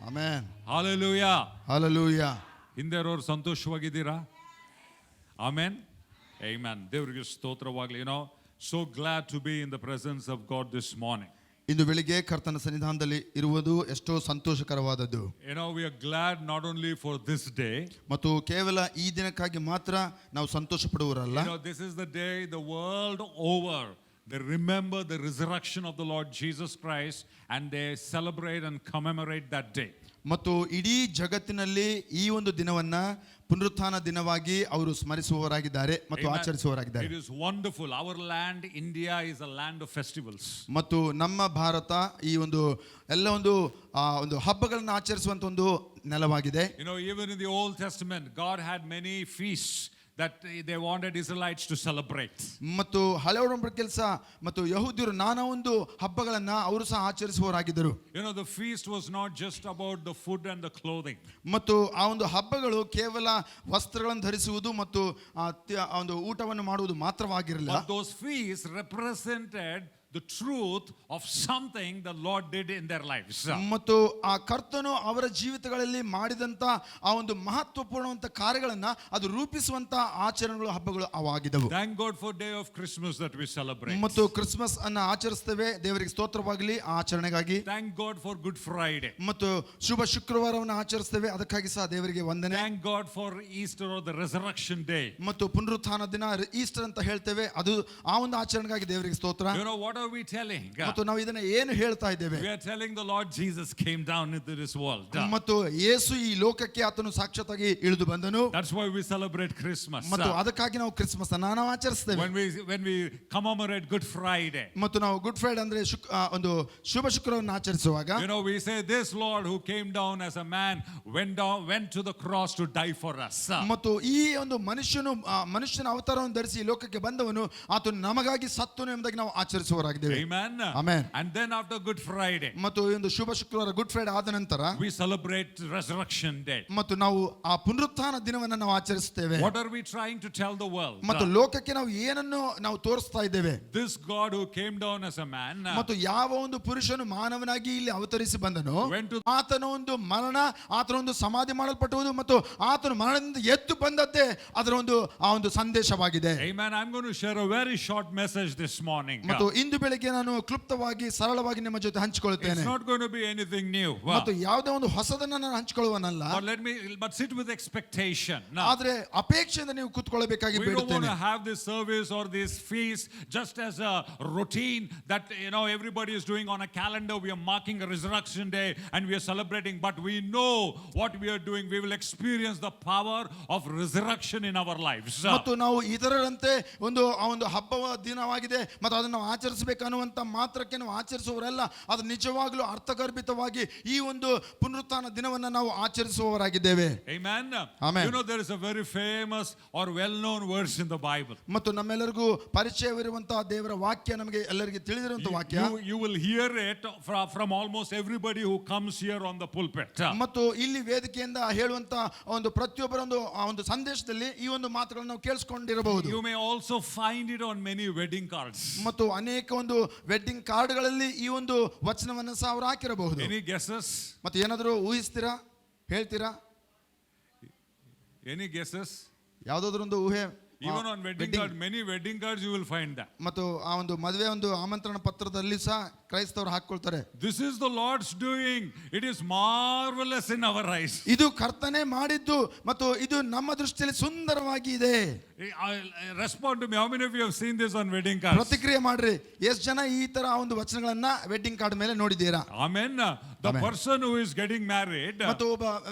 Amen. Hallelujah. Hallelujah. ಹಿಂದೆರೋರು ಸಂತೋಷವಾಗಿದ್ದೀರಾ? Amen. Amen. ದೇವರಿಗೆ ಸ್ತೋತ್ರವಾಗಲಿ. So glad to be in the presence of God this morning. ಇಂದು ಬೆಳಿಗ್ಗೆ ಕರ್ತನ ಸನ್ನಿಧಾನದಲ್ಲಿ ಇರುವುದು ಎಷ್ಟೋ ಸಂತೋಷಕರವಾದದ್ದು. We are glad not only for this day. ಮತ್ತು ಕೇವಲ ಈ ದಿನಕ್ಕಾಗಿ ಮಾತ್ರ ನಾವು ಸಂತೋಷ ಪಡುವರಲ್ಲ. This is the day the world over they remember the resurrection of the Lord Jesus Christ and they celebrate and commemorate that day. ಮತ್ತು ಇಡೀ ಜಗತ್ತಿನಲ್ಲಿ ಈ ಒಂದು ದಿನವನ್ನ ಪುನರುತ್ಥಾನ ದಿನವಾಗಿ ಅವರು ಸ್ಮರಿಸುವವರಾಗಿದ್ದಾರೆ ಮತ್ತು ಆಚರಿಸುವವರಾಗಿದ್ದಾರೆ. It is wonderful. Our land India is a land of festivals. ಮತ್ತು ನಮ್ಮ ಭಾರತ ಈ ಒಂದು ಎಲ್ಲ ಒಂದು ಹಬ್ಬಗಳನ್ನು ಆಚರಿಸುವಂತ ಒಂದು ನೆಲವಾಗಿದೆ. Even in the Old Testament God had many feasts that they wanted Israelites to celebrate. ಮತ್ತು ಹಳೆ ಒಡಂಬಡಿಕೆ ಕೆಲಸ ಮತ್ತು ಯಹೂದ್ಯರು ನಾನಾ ಒಂದು ಹಬ್ಬಗಳನ್ನ ಅವರು ಸಹ ಆಚರಿಸುವವರಾಗಿದ್ದರು. The feast was not just about the food and the clothing. ಮತ್ತು ಆ ಒಂದು ಹಬ್ಬಗಳು ಕೇವಲ ವಸ್ತ್ರಗಳನ್ನು ಧರಿಸುವುದು ಮತ್ತು ಆ ಒಂದು ಊಟವನ್ನು ಮಾಡುವುದು ಮಾತ್ರವಾಗಿರಲಿಲ್ಲ. But those feasts represented the truth of something the Lord did in their lives. ಮತ್ತು ಆ ಕರ್ತನು ಅವರ ಜೀವಿತಗಳಲ್ಲಿ ಮಾಡಿದಂತ ಆ ಒಂದು ಮಹತ್ವಪೂರ್ಣವಂತ ಕಾರ್ಯಗಳನ್ನ ಅದು ರೂಪಿಸುವಂತ ಆಚರಣೆಗಳು ಹಬ್ಬಗಳು ಅವಾಗಿದ್ದವು. Thank God for day of Christmas that we celebrate. ಮತ್ತು ಕ್ರಿಸ್ಮಸ್ ಅನ್ನು ಆಚರಿಸುತ್ತೇವೆ. ದೇವರಿಗೆ ಸ್ತೋತ್ರವಾಗಲಿ ಆ ಆಚರಣೆಗಾಗಿ. Thank God for Good Friday. ಮತ್ತು ಶುಭ ಶುಕ್ರವಾರವನ್ನು ಆಚರಿಸುತ್ತೇವೆ. ಅದಕ್ಕಾಗಿ ಸಹ ದೇವರಿಗೆ ವಂದನೆ. Thank God for Easter or the resurrection day. ಮತ್ತು ಪುನರುತ್ಥಾನ ದಿನ ಈಸ್ಟರ್ ಅಂತ ಹೇಳ್ತೇವೆ. ಅದು ಆ ಒಂದು ಆಚರಣೆಗಾಗಿ ದೇವರಿಗೆ ಸ್ತೋತ್ರ. What are we telling? ಮತ್ತು ನಾವು ಇದನ್ನ ಏನು ಹೇಳ್ತಾ ಇದ್ದೇವೆ? We are telling the Lord Jesus came down into this world. ಮತ್ತು ಯೇಸು ಈ ಲೋಕಕ್ಕೆ ಆತನು ಸಾಕ್ಷಾತ್ತಾಗಿ ಇಳಿದು ಬಂದನು. That's why we celebrate Christmas. ಮತ್ತು ಅದಕ್ಕಾಗಿ ನಾವು ಕ್ರಿಸ್ಮಸ್ ಅನ್ನು ನಾವು ಆಚರಿಸುತ್ತೇವೆ. When we commemorate Good Friday. ಮತ್ತು ನಾವು ಗುಡ್ ಫ್ರೈಡೆ ಅಂದ್ರೆ ಒಂದು ಶುಭ ಶುಕ್ರವಾರವನ್ನು ಆಚರಿಸುವಾಗ we say this Lord who came down as a man went to the cross to die for us. ಮತ್ತು ಈ ಒಂದು ಮನುಷ್ಯನ ಅವತಾರವನ್ನು ಧರಿಸಿ ಈ ಲೋಕಕ್ಕೆ ಬಂದವನು ಆತನು ನಮಗಾಗಿ ಸತ್ತನು ಎಂಬುದಾಗಿ ನಾವು ಆಚರಿಸುವವರಾಗಿದ್ದೇವೆ. Amen. Amen. And then after Good Friday, ಮತ್ತು ಒಂದು ಶುಭ ಶುಕ್ರವಾರ ಗುಡ್ ಫ್ರೈಡೆ ಆದ ನಂತರ we celebrate Resurrection Day. ಮತ್ತು ನಾವು ಆ ಪುನರುತ್ಥಾನ ದಿನವನ್ನು ನಾವು ಆಚರಿಸುತ್ತೇವೆ. What are we trying to tell the world? ಮತ್ತು ಲೋಕಕ್ಕೆ ನಾವು ಏನನ್ನು ನಾವು ತೋರಿಸ್ತಾ ಇದ್ದೇವೆ? This God who came down as a man, ಮತ್ತು ಯಾವ ಒಂದು ಪುರುಷನು ಮಾನವನಾಗಿ ಇಲ್ಲಿ ಅವತರಿಸಿ ಬಂದನು, ಆತನ ಒಂದು ಮರಣ, ಆತನ ಒಂದು ಸಮಾಧಿ ಮಾಡಲ್ಪಟ್ಟುವುದು ಮತ್ತು ಆತನು ಮರಣದಿಂದ ಎದ್ದು ಬಂದದ್ದೇ ಅದರ ಆ ಒಂದು ಸಂದೇಶವಾಗಿದೆ. Amen. I'm going to share a very short message this morning. ಮತ್ತು ಇಂದು ಬೆಳಿಗ್ಗೆ ನಾನು ಕ್ಲುಪ್ತವಾಗಿ ಸರಳವಾಗಿ ನಿಮ್ಮ ಜೊತೆ ಹಂಚಿಕೊಳ್ಳುತ್ತೇನೆ. It's not going to be anything new. ಮತ್ತು ಯಾವುದೇ ಒಂದು ಹೊಸದನ್ನ ನಾನು ಹಂಚಿಕೊಳ್ಳುವನಲ್ಲ. But sit with expectation. ಆದರೆ ಅಪೇಕ್ಷೆಯಿಂದ ನೀವು ಕೂತ್ಕೊಳ್ಳಬೇಕಾಗಿ ಬೇಡುತ್ತೇನೆ. We don't want to have this service or this feast just as a routine that everybody is doing on a calendar. We are marking a resurrection day and we are celebrating, but we know what we are doing. We will experience the power of resurrection in our lives. ಮತ್ತು ನಾವು ಇದರಂತೆ ಒಂದು ಹಬ್ಬ ದಿನವಾಗಿದೆ ಮತ್ತು ಅದನ್ನು ನಾವು ಆಚರಿಸಬೇಕನ್ನುವಂತ ಮಾತ್ರಕ್ಕೆ ನಾವು ಆಚರಿಸುವವರಲ್ಲ. ಅದು ನಿಜವಾಗ್ಲೂ ಅರ್ಥಗರ್ಭಿತವಾಗಿ ಈ ಒಂದು ಪುನರುತ್ಥಾನ ದಿನವನ್ನು ನಾವು ಆಚರಿಸುವವರಾಗಿದ್ದೇವೆ. Amen. Amen. There is a very famous or well-known verse in the Bible. ಮತ್ತು ನಮ್ಮೆಲ್ಲರಿಗೂ ಪರಿಚಯವಿರುವಂತಹ ದೇವರ ವಾಕ್ಯ, ನಮಗೆ ಎಲ್ಲರಿಗೂ ತಿಳಿದಿರುವಂತಹ ವಾಕ್ಯ. You will hear it from almost everybody who comes here on the pulpit. ಮತ್ತು ಇಲ್ಲಿ ವೇದಿಕೆಯಿಂದ ಹೇಳುವಂತ ಒಂದು ಪ್ರತಿಯೊಬ್ಬರ ಒಂದು ಸಂದೇಶದಲ್ಲಿ ಈ ಒಂದು ಮಾತುಗಳನ್ನು ನಾವು ಕೇಳಿಸಿಕೊಂಡಿರಬಹುದು. You may also find it on many wedding cards. ಮತ್ತು ಅನೇಕ ಒಂದು ವೆಡ್ಡಿಂಗ್ ಕಾರ್ಡ್ಗಳಲ್ಲಿ ಈ ಒಂದು ವಚನವನ್ನು ಸಹ ಅವರು ಹಾಕಿರಬಹುದು. Any guesses? ಮತ್ತೆ ಏನಾದರೂ ಊಹಿಸ್ತೀರಾ, ಹೇಳ್ತೀರಾ? Any guesses? ಯಾವುದಾದ್ರೂ ಒಂದು ಊಹೆ? Even on wedding card, many wedding cards you will find that. ಮತ್ತು ಆ ಒಂದು ಮದುವೆ ಒಂದು ಆಮಂತ್ರಣ ಪತ್ರದಲ್ಲಿ ಸಹ ಕ್ರೈಸ್ತವರು ಹಾಕಿಕೊಳ್ತಾರೆ. This is the Lord's doing. It is marvelous in our eyes. ಇದು ಕರ್ತನೇ ಮಾಡಿದ್ದು ಮತ್ತು ಇದು ನಮ್ಮ ದೃಷ್ಟಿಯಲ್ಲಿ ಸುಂದರವಾಗಿ ಇದೆ. Respond to me. How many of you have seen this on wedding cards? ಪ್ರತಿಕ್ರಿಯೆ ಮಾಡ್ರಿ. ಎಷ್ಟು ಜನ ಈ ತರ ಒಂದು ವಚನಗಳನ್ನ ವೆಡ್ಡಿಂಗ್ ಕಾರ್ಡ್ ಮೇಲೆ ನೋಡಿದ್ದೀರಾ? Amen. The person who is getting married, ಮತ್ತು ಒಬ್ಬ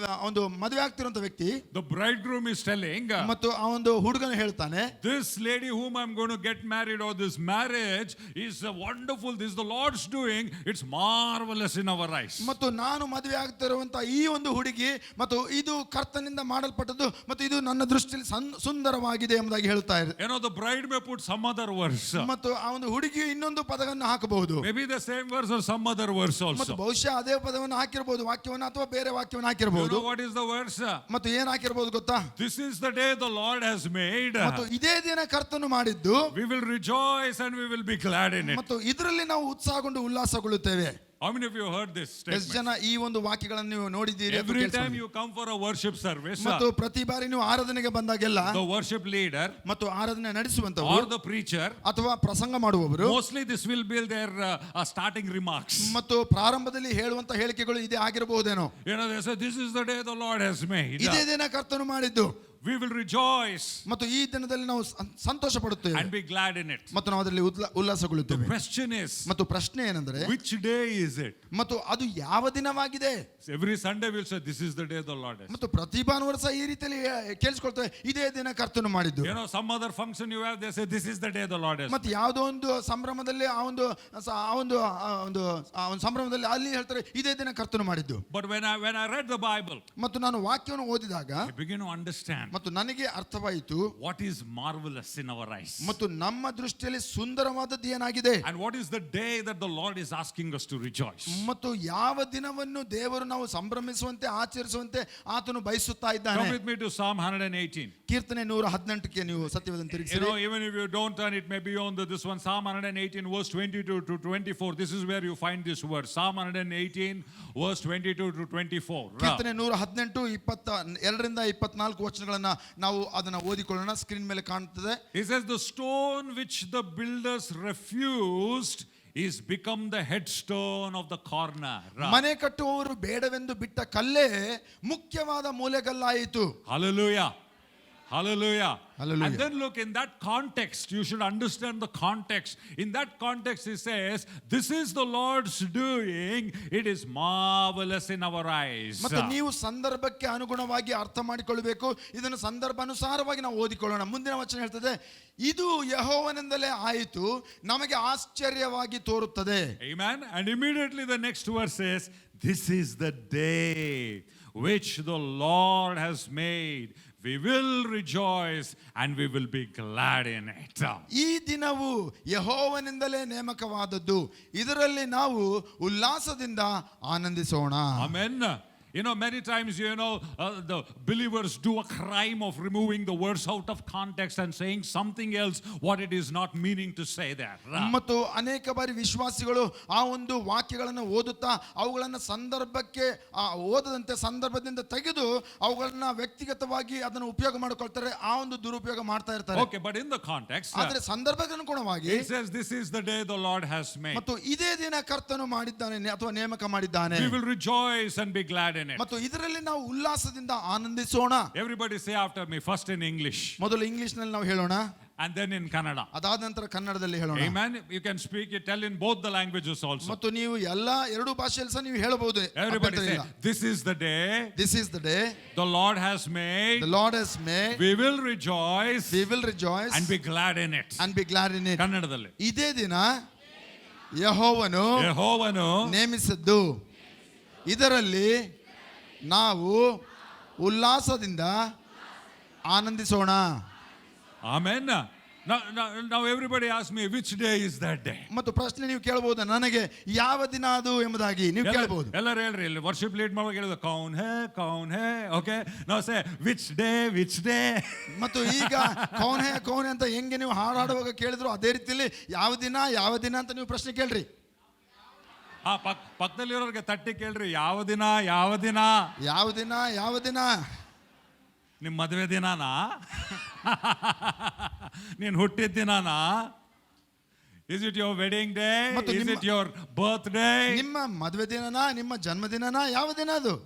ಒಂದು ಮದುವೆ ಆಗ್ತಿರುವಂತ ವ್ಯಕ್ತಿ, the bridegroom is telling, ಮತ್ತು ಆ ಒಂದು ಹುಡುಗನು ಹೇಳ್ತಾನೆ, this lady whom I'm going to get married, or this marriage is wonderful. This is the Lord's doing. It's marvelous in our eyes. ಮತ್ತು ನಾನು ಮದುವೆ ಆಗ್ತಿರುವಂತ ಈ ಒಂದು ಹುಡುಗಿ ಮತ್ತು ಇದು ಕರ್ತನಿಂದ ಮಾಡಲ್ಪಟ್ಟದ್ದು ಮತ್ತು ಇದು ನನ್ನ ದೃಷ್ಟಿಯಲ್ಲಿ ಸುಂದರವಾಗಿದೆ ಎಂಬುದಾಗಿ ಹೇಳ್ತಾ ಇದೆ. The bride may put some other verse. ಮತ್ತು ಆ ಒಂದು ಹುಡುಗಿ ಇನ್ನೊಂದು ಪದವನ್ನು ಹಾಕಬಹುದು. Maybe the same verse or some other verse also. ಮತ್ತು ಬಹುಶಃ ಅದೇ ಪದವನ್ನು ಹಾಕಿರಬಹುದು, ವಾಕ್ಯವನ್ನು ಅಥವಾ ಬೇರೆ ವಾಕ್ಯವನ್ನು ಹಾಕಿರಬಹುದು. What is the verse? ಮತ್ತು ಏನು ಹಾಕಿರಬಹುದು ಗೊತ್ತಾ? This is the day the Lord has made. ಮತ್ತು ಇದೇ ದಿನ ಕರ್ತನು ಮಾಡಿದ್ದು. We will rejoice and we will be glad in it. ಮತ್ತು ಇದರಲ್ಲಿ ನಾವು ಉತ್ಸಾಹಗೊಂಡು ಉಲ್ಲಾಸಗೊಳ್ಳುತ್ತೇವೆ. How many of you heard this ಎಷ್ಟು statement? ಜನ ಈ ಒಂದು ವಾಕ್ಯಗಳನ್ನು ನೀವು ನೋಡಿದ್ದೀರಿ ಅಥವಾ Every time ಕೇಳಿಸ್ಕೊಂಡಿದ್ದೀರಿ? you come for a worship service, ಮತ್ತು ಪ್ರತಿ ಬಾರಿ ನೀವು ಆರಾಧನೆಗೆ ಬಂದಾಗೆಲ್ಲ the worship leader ಮತ್ತು ಆರಾಧನೆ ನಡೆಸುವಂತವರು or the preacher, ಅಥವಾ ಪ್ರಸಂಗ ಮಾಡುವವರು mostly this will be their starting remarks. ಮತ್ತು ಪ್ರಾರಂಭದಲ್ಲಿ ಹೇಳುವಂತ ಹೇಳಿಕೆಗಳು ಇದೇ ಆಗಿರಬಹುದೇನೋ. You know, they say, this is the day the Lord has made. ಇದೇ ದಿನ ಕರ್ತನು ಮಾಡಿದ್ದು We will rejoice ಮತ್ತು ಈ ದಿನದಲ್ಲಿ ನಾವು ಸಂತೋಷ ಪಡುತ್ತೇವೆ and be glad in it. ಮತ್ತು ನಾವು ಅದರಲ್ಲಿ The ಉಲ್ಲಾಸಗೊಳ್ಳುತ್ತೇವೆ. question is, ಮತ್ತು ಪ್ರಶ್ನೆ ಏನೆಂದರೆ which day is it? ಮತ್ತು ಅದು ಯಾವ ದಿನವಾಗಿದೆ? Every Sunday we'll say, this is the day the Lord has made. ಮತ್ತು ಪ್ರತಿ ಭಾನುವಾರ ಸಹ ಈ ರೀತಿಯಲ್ಲಿ ಕೇಳಿಸ್ಕೊಳ್ತೇವೆ, ಇದೇ ದಿನ ಕರ್ತನು ಮಾಡಿದ್ದು. You know, some other function you have, they say, this is the day the Lord has made. ಮತ್ತೆ ಯಾವುದೋ ಒಂದು ಸಂಭ್ರಮದಲ್ಲಿ ಆ ಒಂದು ಸಂಭ್ರಮದಲ್ಲಿ ಅಲ್ಲಿ ಹೇಳ್ತಾರೆ ಇದೇ ದಿನ ಕರ್ತನು ಮಾಡಿದ್ದು. But when I read the Bible, ಮತ್ತು ನಾನು ವಾಕ್ಯವನ್ನು ಓದಿದಾಗ I begin to understand ಮತ್ತು ನನಗೆ ಅರ್ಥವಾಯಿತು what is marvelous in our eyes. ಮತ್ತು ನಮ್ಮ ದೃಷ್ಟಿಯಲ್ಲಿ ಸುಂದರವಾದದ್ದು ಏನಾಗಿದೆ And what is the day that the Lord is asking us to rejoice. ಮತ್ತು ಯಾವ ದಿನವನ್ನು ದೇವರು ನಾವು ಸಂಭ್ರಮಿಸುವಂತೆ ಆಚರಿಸುವಂತೆ ಆತನು ಬಯಸುತ್ತಾ ಇದ್ದಾನೆ. Come with me to Psalm 118. ಕೀರ್ತನೆ 118ಕ್ಕೆ ನೀವು ಸತ್ಯವೇದನ You ತಿರುಗಿಸಿರಿ. know, even if you don't turn, it may be on this one, Psalm 118, verse 22 to 24. This is where you find this word. Psalm 118, verse 22 to 24. ಕೀರ್ತನೆ 118 22ರಿಂದ 24 ವಚನಗಳನ್ನ ನಾವು ಅದನ್ನ ಓದಿಕೊಳ್ಳೋಣ. Screen ಮೇಲೆ ಕಾಣುತ್ತದೆ. He says, the stone which the builders refused is become the headstone of the corner. ಮನೆ ಕಟ್ಟುವವರು ಬೇಡವೆಂದು ಬಿಟ್ಟ ಕಲ್ಲೇ ಮುಖ್ಯವಾದ ಮೂಲೆಗಲ್ಲಾಯಿತು. Hallelujah. Hallelujah. Hallelujah. And then look, in that context, you should understand the context. In that context, he says, this is the Lord's doing. It is marvelous in our eyes. ಮತ್ತು ನೀವು ಸಂದರ್ಭಕ್ಕೆ ಅನುಗುಣವಾಗಿ ಅರ್ಥ ಮಾಡಿಕೊಳ್ಳಬೇಕು. ಇದನ್ನು ಸಂದರ್ಭಾನುಸಾರವಾಗಿ ನಾವು ಓದಿಕೊಳ್ಳೋಣ. ಮುಂದಿನ ವಚನ ಹೇಳ್ತದೆ, ಇದು ಯೆಹೋವನಿಂದಲೇ ಆಯಿತು, ನಮಗೆ ಆಶ್ಚರ್ಯವಾಗಿ ತೋರುತ್ತದೆ. Amen. And immediately the next verse says, this is the day which the Lord has made. We will rejoice and we will be glad in it. ಈ ದಿನವು ಯೆಹೋವನಿಂದಲೇ ನೇಮಕವಾದದ್ದು, ಇದರಲ್ಲಿ ನಾವು ಉಲ್ಲಾಸದಿಂದ ಆನಂದಿಸೋಣ. Amen. You know, many times, the believers do a crime of removing the words out of context and saying something else what it is not meaning to say there. ಮತ್ತು ಅನೇಕ ಬಾರಿ ವಿಶ್ವಾಸಿಗಳು ಆ ಒಂದು ವಾಕ್ಯಗಳನ್ನು ಓದುತ್ತಾ ಅವುಗಳನ್ನು ಸಂದರ್ಭಕ್ಕೆ ಓದದಂತೆ ಸಂದರ್ಭದಿಂದ ತೆಗೆದು ಅವುಗಳನ್ನ ವ್ಯಕ್ತಿಗತವಾಗಿ ಅದನ್ನು ಉಪಯೋಗ ಮಾಡಿಕೊಳ್ತಾರೆ. ಆ ಒಂದು ದುರುಪಯೋಗ ಮಾಡ್ತಾ ಇರ್ತಾರೆ. Okay, but in the context, ಆದರೆ ಸಂದರ್ಭಕ್ಕನುಗುಣವಾಗಿ he says, this is the day the Lord has made. ಮತ್ತು ಇದೇ ದಿನ ಕರ್ತನು ಮಾಡಿದ್ದಾನೆ ಅಥವಾ ನೇಮಕ ಮಾಡಿದ್ದಾನೆ. We will rejoice and be glad in it. ಮತ್ತು ಇದರಲ್ಲಿ ನಾವು ಉಲ್ಲಾಸದಿಂದ ಆನಂದಿಸೋಣ. Everybody say after me, first in English. ಮೊದಲು ಇಂಗ್ಲಿಷ್ ನಲ್ಲಿ ನಾವು ಹೇಳೋಣ, and then in Kannada. ಅದಾದ ನಂತರ ಕನ್ನಡದಲ್ಲಿ ಹೇಳೋಣ. Amen. You can speak it, tell in both the languages also. ಮತ್ತು ನೀವು ಎಲ್ಲ ಎರಡು ಭಾಷೆಯಲ್ಲಿ ಸಹ ನೀವು ಹೇಳಬಹುದು. Everybody say, this is the day. This is the day the Lord has made. the Lord has made. We will rejoice. We will rejoice and be glad in it. and be glad in it. ಕನ್ನಡದಲ್ಲಿ ಇದೇ ದಿನ ಯೆಹೋವನು ನೇಮಿಸಿದ್ದು, ಇದರಲ್ಲಿ ನಾವು ಉಲ್ಲಾಸದಿಂದ ಆನಂದಿಸೋಣ. Amen. Now everybody asks me, which day is that day? ಮತ್ತು ಪ್ರಶ್ನೆ ನೀವು ಕೇಳಬಹುದು, ನನಗೆ ಯಾವ ದಿನ ಅದು ಎಂಬುದಾಗಿ ನೀವು ಕೇಳಬಹುದು. ಎಲ್ಲರೂ ಹೇಳ್ರಿ, ಇಲ್ಲಿ ವರ್ಷಿಪ್ ಲೀಡ್ ಮಾಡುವಾಗ ಹೇಳಿದ್ರು ಕೌನ್ ಹೇ ಓಕೆ. ನಾವು ಸೇ ವಿಚ್ ಡೇ. ಮತ್ತು ಈಗ ಕೌನ್ ಹೇ ಅಂತ ಹೆಂಗೆ ನೀವು ಹಾಡುವಾಗ ಕೇಳಿದ್ರು ಅದೇ ರೀತಿಯಲ್ಲಿ ಯಾವ ದಿನ ಅಂತ ನೀವು ಪ್ರಶ್ನೆ ಕೇಳ್ರಿ. ಪಕ್ಕದಲ್ಲಿರೋರಿಗೆ ತಟ್ಟಿ ಕೇಳ್ರಿ, ಯಾವ ದಿನ ನಿಮ್ಮ ಮದುವೆ ದಿನಾನಾ, ನೀನ್ ಹುಟ್ಟಿದ ದಿನಾನಾ, is it your wedding day, is it your birthday? ನಿಮ್ಮ ಮದುವೆ ದಿನನಾ, ನಿಮ್ಮ ಜನ್ಮದಿನನಾ, ಯಾವ ದಿನ ಅದು?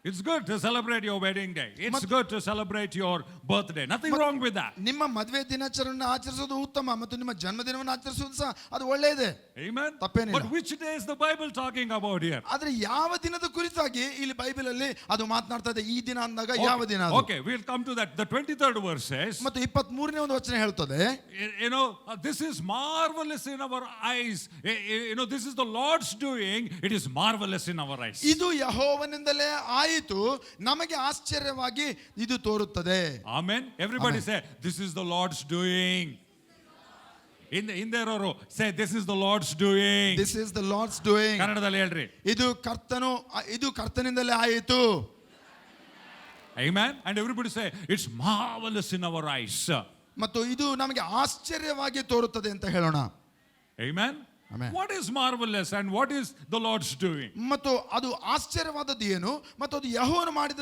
It's good to celebrate your wedding day. It's good to celebrate your birthday. Nothing wrong with that. ನಿಮ್ಮ ಮದುವೆ ದಿನಾಚರಣೆಯನ್ನು ಆಚರಿಸೋದು ಉತ್ತಮ ಮತ್ತು ನಿಮ್ಮ ಜನ್ಮದಿನವನ್ನು ಆಚರಿಸೋದು ಸಹ ಅದು ಒಳ್ಳೆಯದೇ. Amen. ತಪ್ಪೇನಿಲ್ಲ. But which day is the Bible talking about here? ಆದರೆ ಯಾವ ದಿನದ ಕುರಿತಾಗಿ ಇಲ್ಲಿ ಬೈಬಲ್ ಅಲ್ಲಿ ಅದು ಮಾತನಾಡ್ತಾ ಇದೆ? ಈ ದಿನ ಅಂದಾಗ ಯಾವ ದಿನ ಅದು? Okay, we'll come to that. The 23rd verse says, ಮತ್ತು 23ನೇ ಒಂದು ವಚನ ಹೇಳ್ತದೆ, this is marvelous in our eyes. This is the Lord's doing. It is marvelous in our eyes. ಇದು ಯೆಹೋವನಿಂದಲೇ ಆಯಿತು, ನಮಗೆ ಆಶ್ಚರ್ಯವಾಗಿ ಇದು ತೋರುತ್ತದೆ. Amen. Everybody say, this is the Lord's doing. In there say, this is the Lord's doing. This is the Lord's doing. ಕನ್ನಡದಲ್ಲಿ ಹೇಳ್ರಿ, ಇದು ಕರ್ತನಿಂದಲೇ ಆಯಿತು. Amen. And everybody say, it's marvelous in our eyes. ಮತ್ತು ಇದು ನಮಗೆ ಆಶ್ಚರ್ಯವಾಗಿ ತೋರುತ್ತದೆ ಅಂತ ಹೇಳೋಣ. Amen? Amen. What is marvelous and what is the Lord's doing? ಮತ್ತು ಅದು ಆಶ್ಚರ್ಯವಾದದ್ದು ಏನು ಮತ್ತು ಅದು ಯೆಹೋವನು ಮಾಡಿದ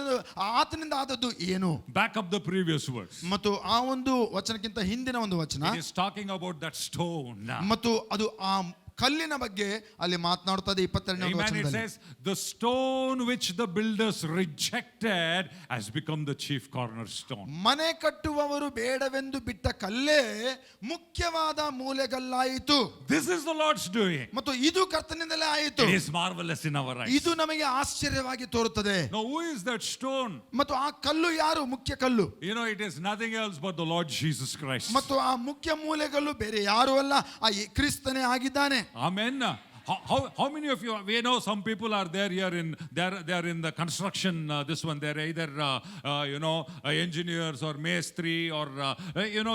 ಆತನಿಂದ ಆದದ್ದು ಏನು. Back up the previous verse. ಮತ್ತು ಆ ಒಂದು ವಚನಕ್ಕಿಂತ ಹಿಂದಿನ ಒಂದು ವಚನ It is talking about that stone. ಮತ್ತು ಅದು ಆ ಕಲ್ಲಿನ ಬಗ್ಗೆ ಅಲ್ಲಿ ಮಾತನಾಡುತ್ತದೆ 22ನೇ Amen. It ವಚನದಲ್ಲಿ. says, the stone which the builders rejected has become the chief cornerstone. ಮನೆ ಕಟ್ಟುವವರು ಬೇಡವೆಂದು ಬಿಟ್ಟ ಕಲ್ಲೇ ಮುಖ್ಯವಾದ ಮೂಲೆಗಲ್ಲಾಯಿತು. This is the Lord's doing. ಮತ್ತು ಇದು ಕರ್ತನಿಂದಲೇ ಆಯಿತು. It is marvelous in our eyes. ಇದು ನಮಗೆ ಆಶ್ಚರ್ಯವಾಗಿ ತೋರುತ್ತದೆ. Now, who is that stone? ಮತ್ತು ಆ ಕಲ್ಲು ಯಾರು? ಮುಖ್ಯ ಕಲ್ಲು. You know, it is nothing else but the Lord Jesus Christ. ಮತ್ತು ಆ ಮುಖ್ಯ ಮೂಲೆಗಲ್ಲು ಬೇರೆ ಯಾರು ಅಲ್ಲ, ಆ ಕ್ರಿಸ್ತನೇ ಆಗಿದ್ದಾನೆ. Amen. How many of you, we know some people are there here in, they're in the construction, this one, they're either, engineers or maestri or,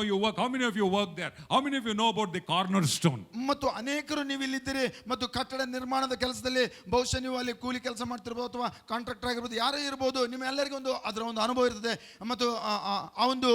you work. How many of you work there? How many of you know about the cornerstone? ಮತ್ತು ಅನೇಕರು ನೀವು ಇಲ್ಲಿದ್ದೀರಿ ಮತ್ತು ಕಟ್ಟಡ ನಿರ್ಮಾಣದ ಕೆಲಸದಲ್ಲಿ ಬಹುಶಃ ನೀವು ಅಲ್ಲಿ ಕೂಲಿ ಕೆಲಸ ಮಾಡ್ತಿರ್ಬೋದು ಅಥವಾ ಕಾಂಟ್ರಾಕ್ಟರ್ ಆಗಿರ್ಬೋದು, ಯಾರೇ ಇರ್ಬೋದು, ನಿಮ್ಮೆಲ್ಲರಿಗೂ ಅದರ ಒಂದು ಅನುಭವ ಇರ್ತದೆ. ಮತ್ತು ಆ ಒಂದು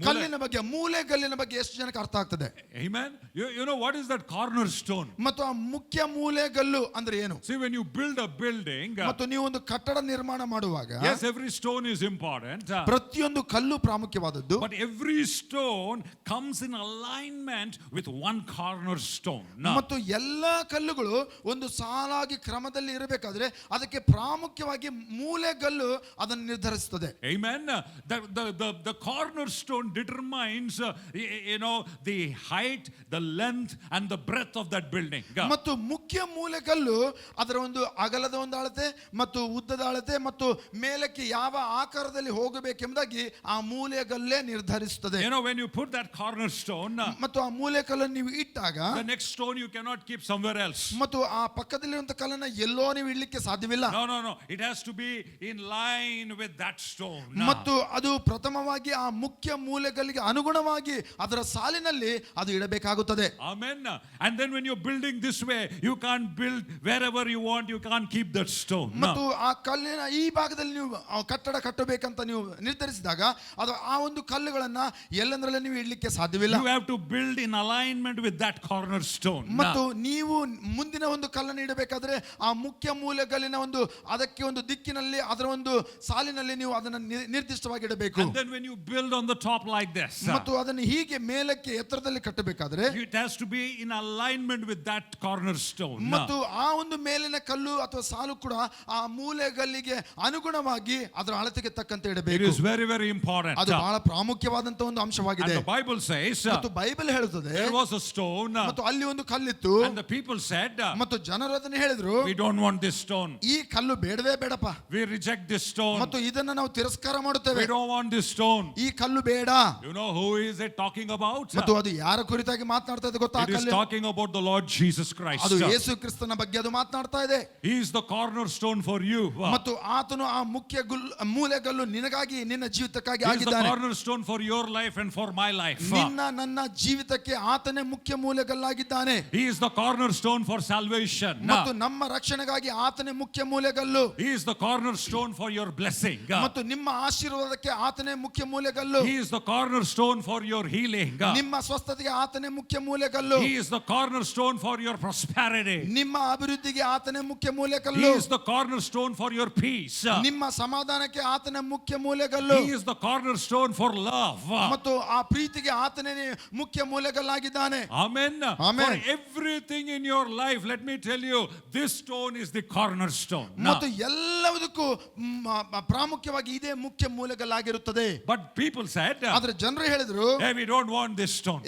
ಕಲ್ಲಿನ ಬಗ್ಗೆ, ಮೂಲೆ ಕಲ್ಲಿನ ಬಗ್ಗೆ ಎಷ್ಟು ಜನಕ್ಕೆ ಅರ್ಥ ಆಗ್ತದೆ? Amen. You know what is that cornerstone? ಮತ್ತು ಆ ಮುಖ್ಯ ಮೂಲೆಗಲ್ಲು ಅಂದ್ರೆ ಏನು? See, when you build a building, ಮತ್ತು ನೀವು ಒಂದು ಕಟ್ಟಡ ನಿರ್ಮಾಣ ಮಾಡುವಾಗ, yes, every stone is important. ಪ್ರತಿಯೊಂದು ಕಲ್ಲು ಪ್ರಾಮುಖ್ಯವಾದದ್ದು. But every stone comes in alignment with one cornerstone. ಮತ್ತು ಎಲ್ಲಾ ಕಲ್ಲುಗಳು ಒಂದು ಸಾಲಾಗಿ ಕ್ರಮದಲ್ಲಿ ಇರಬೇಕಾದ್ರೆ ಅದಕ್ಕೆ ಪ್ರಾಮುಖ್ಯವಾಗಿ ಮೂಲೆಗಲ್ಲು ಅದನ್ನು ನಿರ್ಧರಿಸುತ್ತದೆ. Amen. The cornerstone determines, the height, the length, and the breadth of that building. ಮತ್ತು ಮುಖ್ಯ ಮೂಲೆಗಲ್ಲು ಅದರ ಒಂದು ಅಗಲದ ಒಂದು ಅಳತೆ ಮತ್ತು ಉದ್ದದ ಅಳತೆ ಮತ್ತು ಮೇಲಕ್ಕೆ ಯಾವ ಆಕಾರದಲ್ಲಿ ಹೋಗಬೇಕೆಂಬುದಾಗಿ ಆ ಮೂಲೆಗಲ್ಲೇ ನಿರ್ಧರಿಸುತ್ತದೆ. When you put that cornerstone, ಮತ್ತು ಆ ಮೂಲೆಕಲ್ಲನ್ನು ನೀವು ಇಟ್ಟಾಗ the next stone you cannot keep somewhere else. ಮತ್ತು ಆ ಪಕ್ಕದಲ್ಲಿರುವಂತ ಕಲ್ಲನ್ನ ಎಲ್ಲೋ ನೀವು ಇಡ್ಲಿಕ್ಕೆ ಸಾಧ್ಯವಿಲ್ಲ. No. It has to be in line with that stone. ಮತ್ತು ಅದು ಪ್ರಥಮವಾಗಿ ಆ ಮುಖ್ಯ ಮೂಲೆಗಲ್ಲಿಗೆ ಅನುಗುಣವಾಗಿ ಅದರ ಸಾಲಿನಲ್ಲಿ ಅದು ಇಡಬೇಕಾಗುತ್ತದೆ. Amen. And then when you're building this way, you can't build wherever you want, you can't keep that stone. ಮತ್ತು ಆ ಕಲ್ಲಿನ ಈ ಭಾಗದಲ್ಲಿ ನೀವು ಕಟ್ಟಡ ಕಟ್ಟಬೇಕಂತ ನೀವು ನಿರ್ಧರಿಸಿದಾಗ ಅದು ಆ ಒಂದು ಕಲ್ಲುಗಳನ್ನ ಎಲ್ಲಂದ್ರಲ್ಲೇ ನೀವು ಇಡ್ಲಿಕ್ಕೆ ಸಾಧ್ಯವಿಲ್ಲ. You have to build in alignment with that cornerstone. ಮತ್ತು ನೀವು ಮುಂದಿನ ಒಂದು ಕಲ್ಲನ್ನು ಇಡಬೇಕಾದ್ರೆ ಆ ಮುಖ್ಯ ಮೂಲೆಗಲ್ಲಿನ ಒಂದು ಅದಕ್ಕೆ ಒಂದು ದಿಕ್ಕಿನಲ್ಲಿ ಅದರ ಒಂದು ಸಾಲಿನಲ್ಲಿ ನೀವು ಅದನ್ನು ನಿರ್ದಿಷ್ಟವಾಗಿ ಇಡಬೇಕು. And then when you build on the top like this, ಮತ್ತು ಅದನ್ನು ಹೀಗೆ ಮೇಲಕ್ಕೆ ಎತ್ತರದಲ್ಲಿ ಕಟ್ಟಬೇಕಾದ್ರೆ it has to be in alignment with that cornerstone. ಮತ್ತು ಆ ಒಂದು ಮೇಲಿನ ಕಲ್ಲು ಅಥವಾ ಸಾಲು ಕೂಡ ಆ ಮೂಲೆಗಲ್ಲಿಗೆ ಅನುಗುಣವಾಗಿ ಅದರ ಅಳತೆಗೆ ತಕ್ಕಂತೆ It ಇಡಬೇಕು. is very, very important. ಅದು ಬಹಳ ಪ್ರಾಮುಖ್ಯವಾದಂತ ಒಂದು ಅಂಶವಾಗಿದೆ. And the Bible says, ಮತ್ತು ಬೈಬಲ್ ಹೇಳುತ್ತದೆ there was a stone, ಮತ್ತು ಅಲ್ಲಿ ಒಂದು ಕಲ್ಲಿತ್ತು and the people said, ಮತ್ತು ಜನರು ಅದನ್ನು ಹೇಳಿದ್ರು, we don't want this stone. ಈ ಕಲ್ಲು ಬೇಡವೇ ಬೇಡಪ್ಪ, We reject this stone. ಮತ್ತು ಇದನ್ನ ನಾವು ತಿರಸ್ಕಾರ ಮಾಡುತ್ತೇವೆ, We don't want this stone. ಈ ಕಲ್ಲು ಬೇಡ. You know who is it talking about? ಮತ್ತು ಅದು ಯಾರ ಕುರಿತಾಗಿ ಮಾತನಾಡ್ತಾ ಇದೆ ಗೊತ್ತಾ? It is talking about the Lord Jesus Christ. ಅದು ಯೇಸು ಕ್ರಿಸ್ತನ ಬಗ್ಗೆ ಅದು ಮಾತನಾಡ್ತಾ ಇದೆ. He is the cornerstone for you. ಮತ್ತು ಆತನು ಆ ಮುಖ್ಯ ಮೂಲೆಗಲ್ಲು ನಿನಗಾಗಿ, ನಿನ್ನ ಜೀವಿತಕ್ಕಾಗಿ He is the ಆಗಿದ್ದಾನೆ. cornerstone for your life and for my life. ನಿನ್ನ ನನ್ನ ಜೀವಿತಕ್ಕೆ ಆತನೇ ಮುಖ್ಯ ಮೂಲೆಗಲ್ಲಾಗಿದ್ದಾನೆ. He is the cornerstone for salvation. ಮತ್ತು ನಮ್ಮ ರಕ್ಷಣೆಗಾಗಿ ಆತನೇ ಮುಖ್ಯ ಮೂಲೆಗಲ್ಲು. He is the cornerstone for your blessing. ಮತ್ತು ನಿಮ್ಮ ಆಶೀರ್ವಾದಕ್ಕೆ ಆತನೇ ಮುಖ್ಯ ಮೂಲೆಗಲ್ಲು. He is the cornerstone for your healing. ನಿಮ್ಮ ಸ್ವಸ್ಥತೆಗೆ ಆತನೇ ಮುಖ್ಯ ಮೂಲೆಗಲ್ಲು. He is the cornerstone for your prosperity. ನಿಮ್ಮ ಅಭಿವೃದ್ಧಿಗೆ ಆತನೇ ಮುಖ್ಯ He ಮೂಲೆಗಲ್ಲು. is the cornerstone for your peace. ನಿಮ್ಮ ಸಮಾಧಾನಕ್ಕೆ ಆತನೇ ಮುಖ್ಯ ಮೂಲೆಗಲ್ಲು. He is the cornerstone for love. ಮತ್ತು ಆ ಪ್ರೀತಿಗೆ ಆತನೇ ಮುಖ್ಯ ಮೂಲೆಗಲ್ಲಾಗಿದ್ದಾನೆ. Amen. Amen. For everything in your life, let me tell you, this stone is the cornerstone. ಮತ್ತು ಎಲ್ಲದಕ್ಕೂ ಪ್ರಾಮುಖ್ಯವಾಗಿ ಇದೇ ಮುಖ್ಯ ಮೂಲೆಗಲ್ಲಾಗಿರುತ್ತದೆ. But people said, ಆದ್ರೆ ಜನರು ಹೇಳಿದ್ರು, hey, we don't want this stone.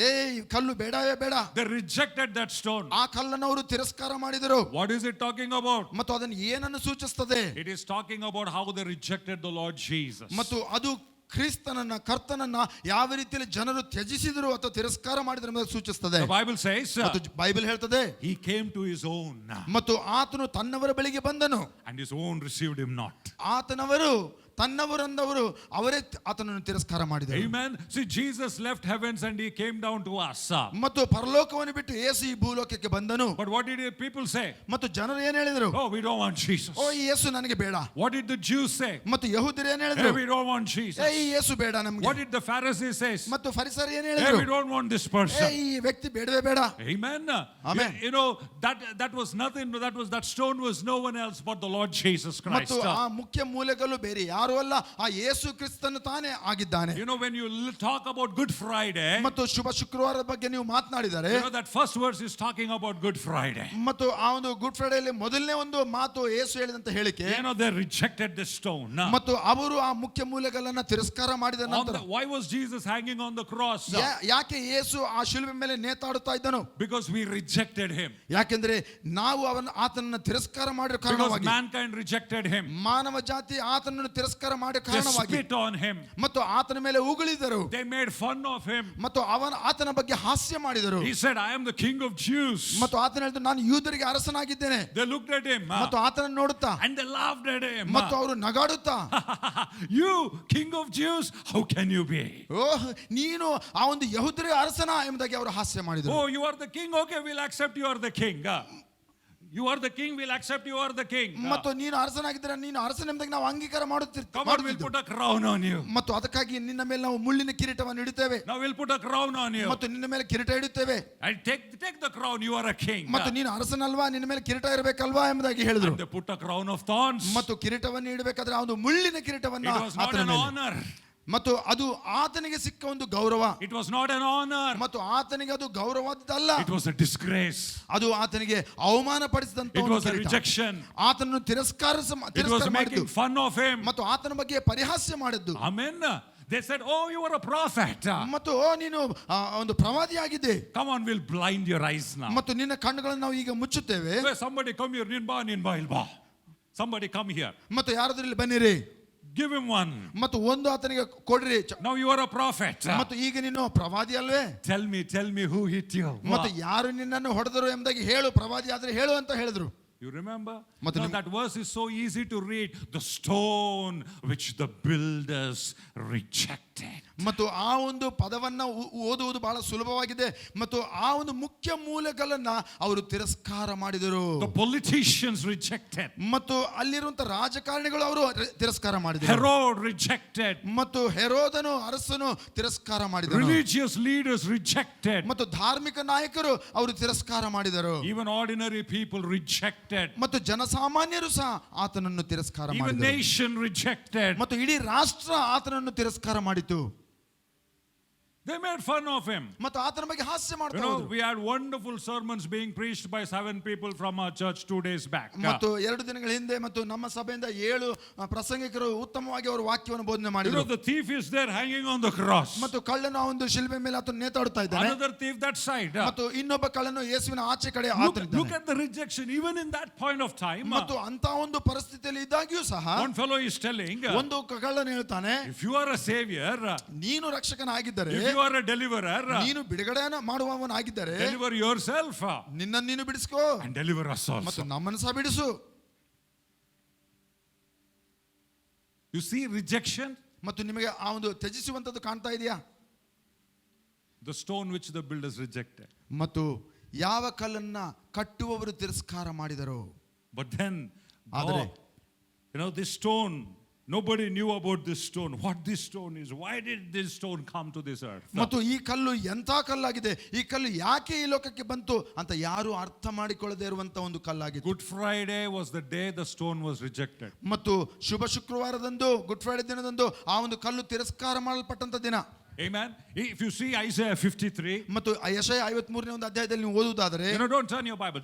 ಕಲ್ಲು ಬೇಡವೇ ಬೇಡ. They rejected that stone. ಆ ಕಲ್ಲನ್ನು ಅವರು ತಿರಸ್ಕಾರ ಮಾಡಿದರು. What is it talking about? ಮತ್ತು ಅದನ್ನು ಏನನ್ನು ಸೂಚಿಸುತ್ತದೆ? It is talking about how they rejected the Lord Jesus. ಮತ್ತು ಅದು ಕ್ರಿಸ್ತನನ್ನ, ಕರ್ತನನ್ನ ಯಾವ ರೀತಿಯಲ್ಲಿ ಜನರು ತ್ಯಜಿಸಿದರು ಅಥವಾ ತಿರಸ್ಕಾರ ಮಾಡಿದರು ಎಂಬುದನ್ನು ಸೂಚಿಸುತ್ತದೆ. The Bible says, ಮತ್ತು ಬೈಬಲ್ ಹೇಳ್ತದೆ, he came to his own, ಮತ್ತು ಆತನು ತನ್ನವರ ಬಳಿಗೆ ಬಂದನು, and his own received him not. ಆತನವರು ತನ್ನವರಂದವರು ಅವರೇ ಆತನನ್ನು ತಿರಸ್ಕಾರ ಮಾಡಿದರು. Amen. See, Jesus left heavens and he came down to us. ಮತ್ತು ಪರಲೋಕವನ್ನು ಬಿಟ್ಟು ಯೇಸು ಈ ಭೂಲೋಕಕ್ಕೆ ಬಂದನು. But what did the people say? ಮತ್ತು ಜನರು ಏನು ಹೇಳಿದರು? Oh, we don't want Jesus. ಓ ಈ ಯೇಸು ನನಗೆ ಬೇಡ. What did the Jews say? ಮತ್ತು ಯಹೂದ್ಯರು ಏನು Hey, ಹೇಳಿದರು? we don't want Jesus. ಈ ಯೇಸು ಬೇಡ ನಮಗೆ. What did the Pharisees say? ಮತ್ತು ಫರಿಸಾಯರು ಏನು Hey, ಹೇಳಿದರು? we don't want this person. ಈ ವ್ಯಕ್ತಿ ಬೇಡವೇ ಬೇಡ. Amen. Amen. You know that was nothing. That stone was no one else but the Lord Jesus Christ. ಮತ್ತು ಆ ಮುಖ್ಯ ಮೂಲೆಗಲ್ಲು ಬೇರೆ ಯಾರು ಅಲ್ಲ, ಆ ಯೇಸು ಕ್ರಿಸ್ತನು ತಾನೇ ಆಗಿದ್ದಾನೆ. You know, when you talk about Good Friday, ಮತ್ತು ಶುಭ ಶುಕ್ರವಾರದ ಬಗ್ಗೆ ನೀವು ಮಾತನಾಡಿದರೆ, you know that first verse is talking about Good Friday. ಮತ್ತು ಆ ಒಂದು ಗುಡ್ ಫ್ರೈಡೆಯಲ್ಲಿ ಮೊದಲನೇ ಒಂದು ಮಾತು ಯೇಸು ಹೇಳಿದಂತ ಹೇಳಿಕೆ, You know, they rejected the stone. ಮತ್ತು ಅವರು ಆ ಮುಖ್ಯ ಮೂಲೆಗಲ್ಲನ್ನ ತಿರಸ್ಕಾರ ಮಾಡಿದ ನಂತರ Why was Jesus hanging on the cross? ಯಾಕೆ ಯೇಸು ಆ ಶಿಲುಬೆ ಮೇಲೆ ನೇತಾಡುತ್ತಾ ಇದ್ದನು? Because we rejected him. ಯಾಕೆಂದ್ರೆ ನಾವು ಆತನನ್ನು ತಿರಸ್ಕಾರ ಮಾಡಿದ Because ಕಾರಣವಾಗಿ, mankind rejected him. ಮಾನವ ಜಾತಿ ಆತನನ್ನು ತಿರಸ್ಕಾರ ಮಾಡಿದ They ಕಾರಣವಾಗಿ spit on him. ಮತ್ತು ಆತನ ಮೇಲೆ ಉಗುಳಿದರು They made fun of him. ಮತ್ತು ಆತನ ಬಗ್ಗೆ ಹಾಸ್ಯ ಮಾಡಿದರು. He said, I am the king of Jews. ಮತ್ತು ಆತನ ಹೇಳಿದ್ರು, ನಾನು ಯೂದರಿಗೆ ಅರಸನಾಗಿದ್ದೇನೆ. They looked at him ಮತ್ತು ಆತನ ನೋಡುತ್ತಾ and they laughed at him. ಮತ್ತು ಅವರು ನಗಾಡುತ್ತಾ, You, king of Jews, how can you be? ಓಹ್ ನೀನು ಆ ಒಂದು ಯಹೂದ್ಯರ ಅರಸನ ಎಂಬುದಾಗಿ ಅವರು ಹಾಸ್ಯ ಮಾಡಿದರು. Oh, you are the king. Okay, we'll accept you are the king. You are the king, we'll accept you are the king. ಮತ್ತು ನೀನು ಅರಸನಾಗಿದ್ದರೆ ನೀನು ಅರಸನ ಎಂಬುದಾಗಿ ನಾವು ಅಂಗೀಕಾರ Come on, we'll ಮಾಡುತ್ತಿದ್ದೇವೆ. put a crown on you. ಮತ್ತು ಅದಕ್ಕಾಗಿ ನಿನ್ನ ಮೇಲೆ ನಾವು ಮುಳ್ಳಿನ ಕಿರೀಟವನ್ನು ಇಡುತ್ತೇವೆ Now we'll put a crown on you. ಮತ್ತು ನಿನ್ನ ಮೇಲೆ ಕಿರೀಟ ಇಡುತ್ತೇವೆ. And take the crown, you are a king. ಮತ್ತು ನೀನು ಅರಸನಲ್ವಾ, ನಿನ್ನ ಮೇಲೆ ಕಿರೀಟ ಇರಬೇಕಲ್ವಾ ಎಂಬುದಾಗಿ ಹೇಳಿದ್ರು. And they put a crown of thorns. ಮತ್ತು ಕಿರೀಟವನ್ನು ಇಡಬೇಕಾದ್ರೆ ಆ ಒಂದು ಮುಳ್ಳಿನ ಕಿರೀಟವನ್ನು It was not ಆತನ an ಮೇಲೆ. honor. ಮತ್ತು ಅದು ಆತನಿಗೆ ಸಿಕ್ಕ ಒಂದು ಗೌರವ. It was not an honor. ಮತ್ತು ಆತನಿಗೆ ಅದು ಗೌರವದ್ದಲ್ಲ, It was a disgrace. ಅದು ಆತನಿಗೆ ಅವಮಾನ ಪಡಿಸಿದಂತ It was a rejection. ಆತನನ್ನು ತಿರಸ್ಕಾರ It was ಮಾಡಿದ್ದು making fun of him. ಮತ್ತು ಆತನ ಬಗ್ಗೆ ಪರಿಹಾಸ್ಯ ಮಾಡಿದ್ದು. Amen. They said, oh, you are a prophet. ಮತ್ತು ನೀನು ಒಂದು ಪ್ರವಾದಿಯಾಗಿದ್ದೆ. Come on, we'll blind your eyes now. ಮತ್ತು ನಿನ್ನ ಕಣ್ಣುಗಳನ್ನು ನಾವು ಈಗ ಮುಚ್ಚುತ್ತೇವೆ. Hey, somebody come here. Ninba. Somebody come here. ಮತ್ತು ಯಾರಾದ್ರೂ ಇಲ್ಲಿ ಬನ್ನಿರಿ, Give him one. ಮತ್ತು ಒಂದು ಆತನಿಗೆ ಕೊಡ್ರಿ. Now you are a prophet. ಮತ್ತು ಈಗ ನೀನು ಪ್ರವಾದಿ ಅಲ್ವೇ? Tell me who hit you. ಮತ್ತು ಯಾರು ನಿನ್ನನ್ನು ಹೊಡೆದರು ಎಂಬುದಾಗಿ ಹೇಳು, ಪ್ರವಾದಿ ಆದ್ರೆ ಹೇಳು ಅಂತ ಹೇಳಿದ್ರು. You remember? ಮತ್ತು Now that verse is so easy to read. The stone which the builders rejected. ಮತ್ತು ಆ ಒಂದು ಪದವನ್ನ ಓದುವುದು ಬಹಳ ಸುಲಭವಾಗಿದೆ. ಮತ್ತು ಆ ಒಂದು ಮುಖ್ಯ ಮೂಲಗಳನ್ನ ಅವರು ತಿರಸ್ಕಾರ ಮಾಡಿದರು. The politicians rejected. ಮತ್ತು ಅಲ್ಲಿರುವಂತ ರಾಜಕಾರಣಿಗಳು ಅವರು ತಿರಸ್ಕಾರ ಮಾಡಿದರು. Herod rejected. ಮತ್ತು ಹೆರೋದನು ಅರಸನು ತಿರಸ್ಕಾರ ಮಾಡಿದರು. Religious leaders rejected. ಮತ್ತು ಧಾರ್ಮಿಕ ನಾಯಕರು ಅವರು ತಿರಸ್ಕಾರ ಮಾಡಿದರು. Even ordinary people rejected. ಮತ್ತು ಜನಸಾಮಾನ್ಯರು ಸಹ ಆತನನ್ನು ತಿರಸ್ಕಾರ Even ಮಾಡಿದರು. nation rejected. ಮತ್ತು ಇಡೀ ರಾಷ್ಟ್ರ ಆತನನ್ನು ತಿರಸ್ಕಾರ ಮಾಡಿತು. They made fun of him. ಮತ್ತು ಆತನ ಬಗ್ಗೆ ಹಾಸ್ಯ You ಮಾಡ್ತಾ know, ಹೋದ್ರು. we had wonderful sermons being preached by 7 people from our church 2 days back. ಮತ್ತು 2 ದಿನಗಳ ಹಿಂದೆ ಮತ್ತು ನಮ್ಮ ಸಭೆಯಿಂದ 7 ಪ್ರಸಂಗಿಕರು ಉತ್ತಮವಾಗಿ ಅವರು ವಾಕ್ಯವನ್ನು ಬೋಧನೆ You know, ಮಾಡಿದರು. the thief is there hanging on the cross. ಮತ್ತು ಕಳ್ಳನು ಆ ಒಂದು ಶಿಲ್ಬೆ ಮೇಲೆ ಆತನು ನೇತಾಡುತ್ತಾ ಇದ್ದಾನೆ. Another thief that side. ಮತ್ತು ಇನ್ನೊಬ್ಬ ಕಳ್ಳನು ಯೇಸುವಿನ ಆಚೆ ಕಡೆ Look ಆತನಿದ್ದಾನೆ. at the rejection even in that point of time. ಮತ್ತು ಅಂತ ಒಂದು ಪರಿಸ್ಥಿತಿಯಲ್ಲಿ ಇದ್ದಾಗಿಯೂ ಸಹ One fellow is telling, ಒಂದು ಕಳ್ಳನು ಹೇಳ್ತಾನೆ, if you are a savior, ನೀನು ರಕ್ಷಕನಾಗಿದ್ದರೆ, if you are a deliverer, ನೀನು ಬಿಡುಗಡೆಯನ್ನು ಮಾಡುವವನಾಗಿದ್ದರೆ deliver yourself ನಿನ್ನನ್ನು ನೀನು ಬಿಡಿಸ್ಕೋ and deliver us ಮತ್ತು also. ನಮ್ಮನ್ನು ಸಹ ಬಿಡಿಸು. You see rejection? ಮತ್ತು ನಿಮಗೆ ಆ ಒಂದು ತ್ಯಜಿಸುವಂತದ್ದು ಕಾಣ್ತಾ ಇದೆಯಾ? The stone which the builders rejected. ಮತ್ತು ಯಾವ ಕಲ್ಲನ್ನ ಕಟ್ಟುವವರು ತಿರಸ್ಕಾರ ಮಾಡಿದರು. But then ಆದರೆ God, you know, this stone, nobody knew about this stone. What this stone is? Why did this stone come to this earth? ಮತ್ತು ಈ ಕಲ್ಲು ಎಂಥ ಕಲ್ಲಾಗಿದೆ, ಈ ಕಲ್ಲು ಯಾಕೆ ಈ ಲೋಕಕ್ಕೆ ಬಂತು ಅಂತ ಯಾರು ಅರ್ಥ ಮಾಡಿಕೊಳ್ಳದೆ ಇರುವಂತ ಒಂದು ಕಲ್ಲಾಗಿತ್ತು. Good Friday was the day the stone was rejected. ಮತ್ತು ಶುಭ ಶುಕ್ರವಾರದಂದು, ಗುಡ್ ಫ್ರೈಡೆ ದಿನದಂದು ಆ ಒಂದು ಕಲ್ಲು ತಿರಸ್ಕಾರ ಮಾಡಲ್ಪಟ್ಟಂತ ದಿನ. Amen. If you see Isaiah 53, ಮತ್ತು ಯೆಶಾಯ 53ನೇ ಒಂದು ಅಧ್ಯಾಯದಲ್ಲಿ ನೀವು ಓದುವುದಾದರೆ, you know, don't turn your Bible.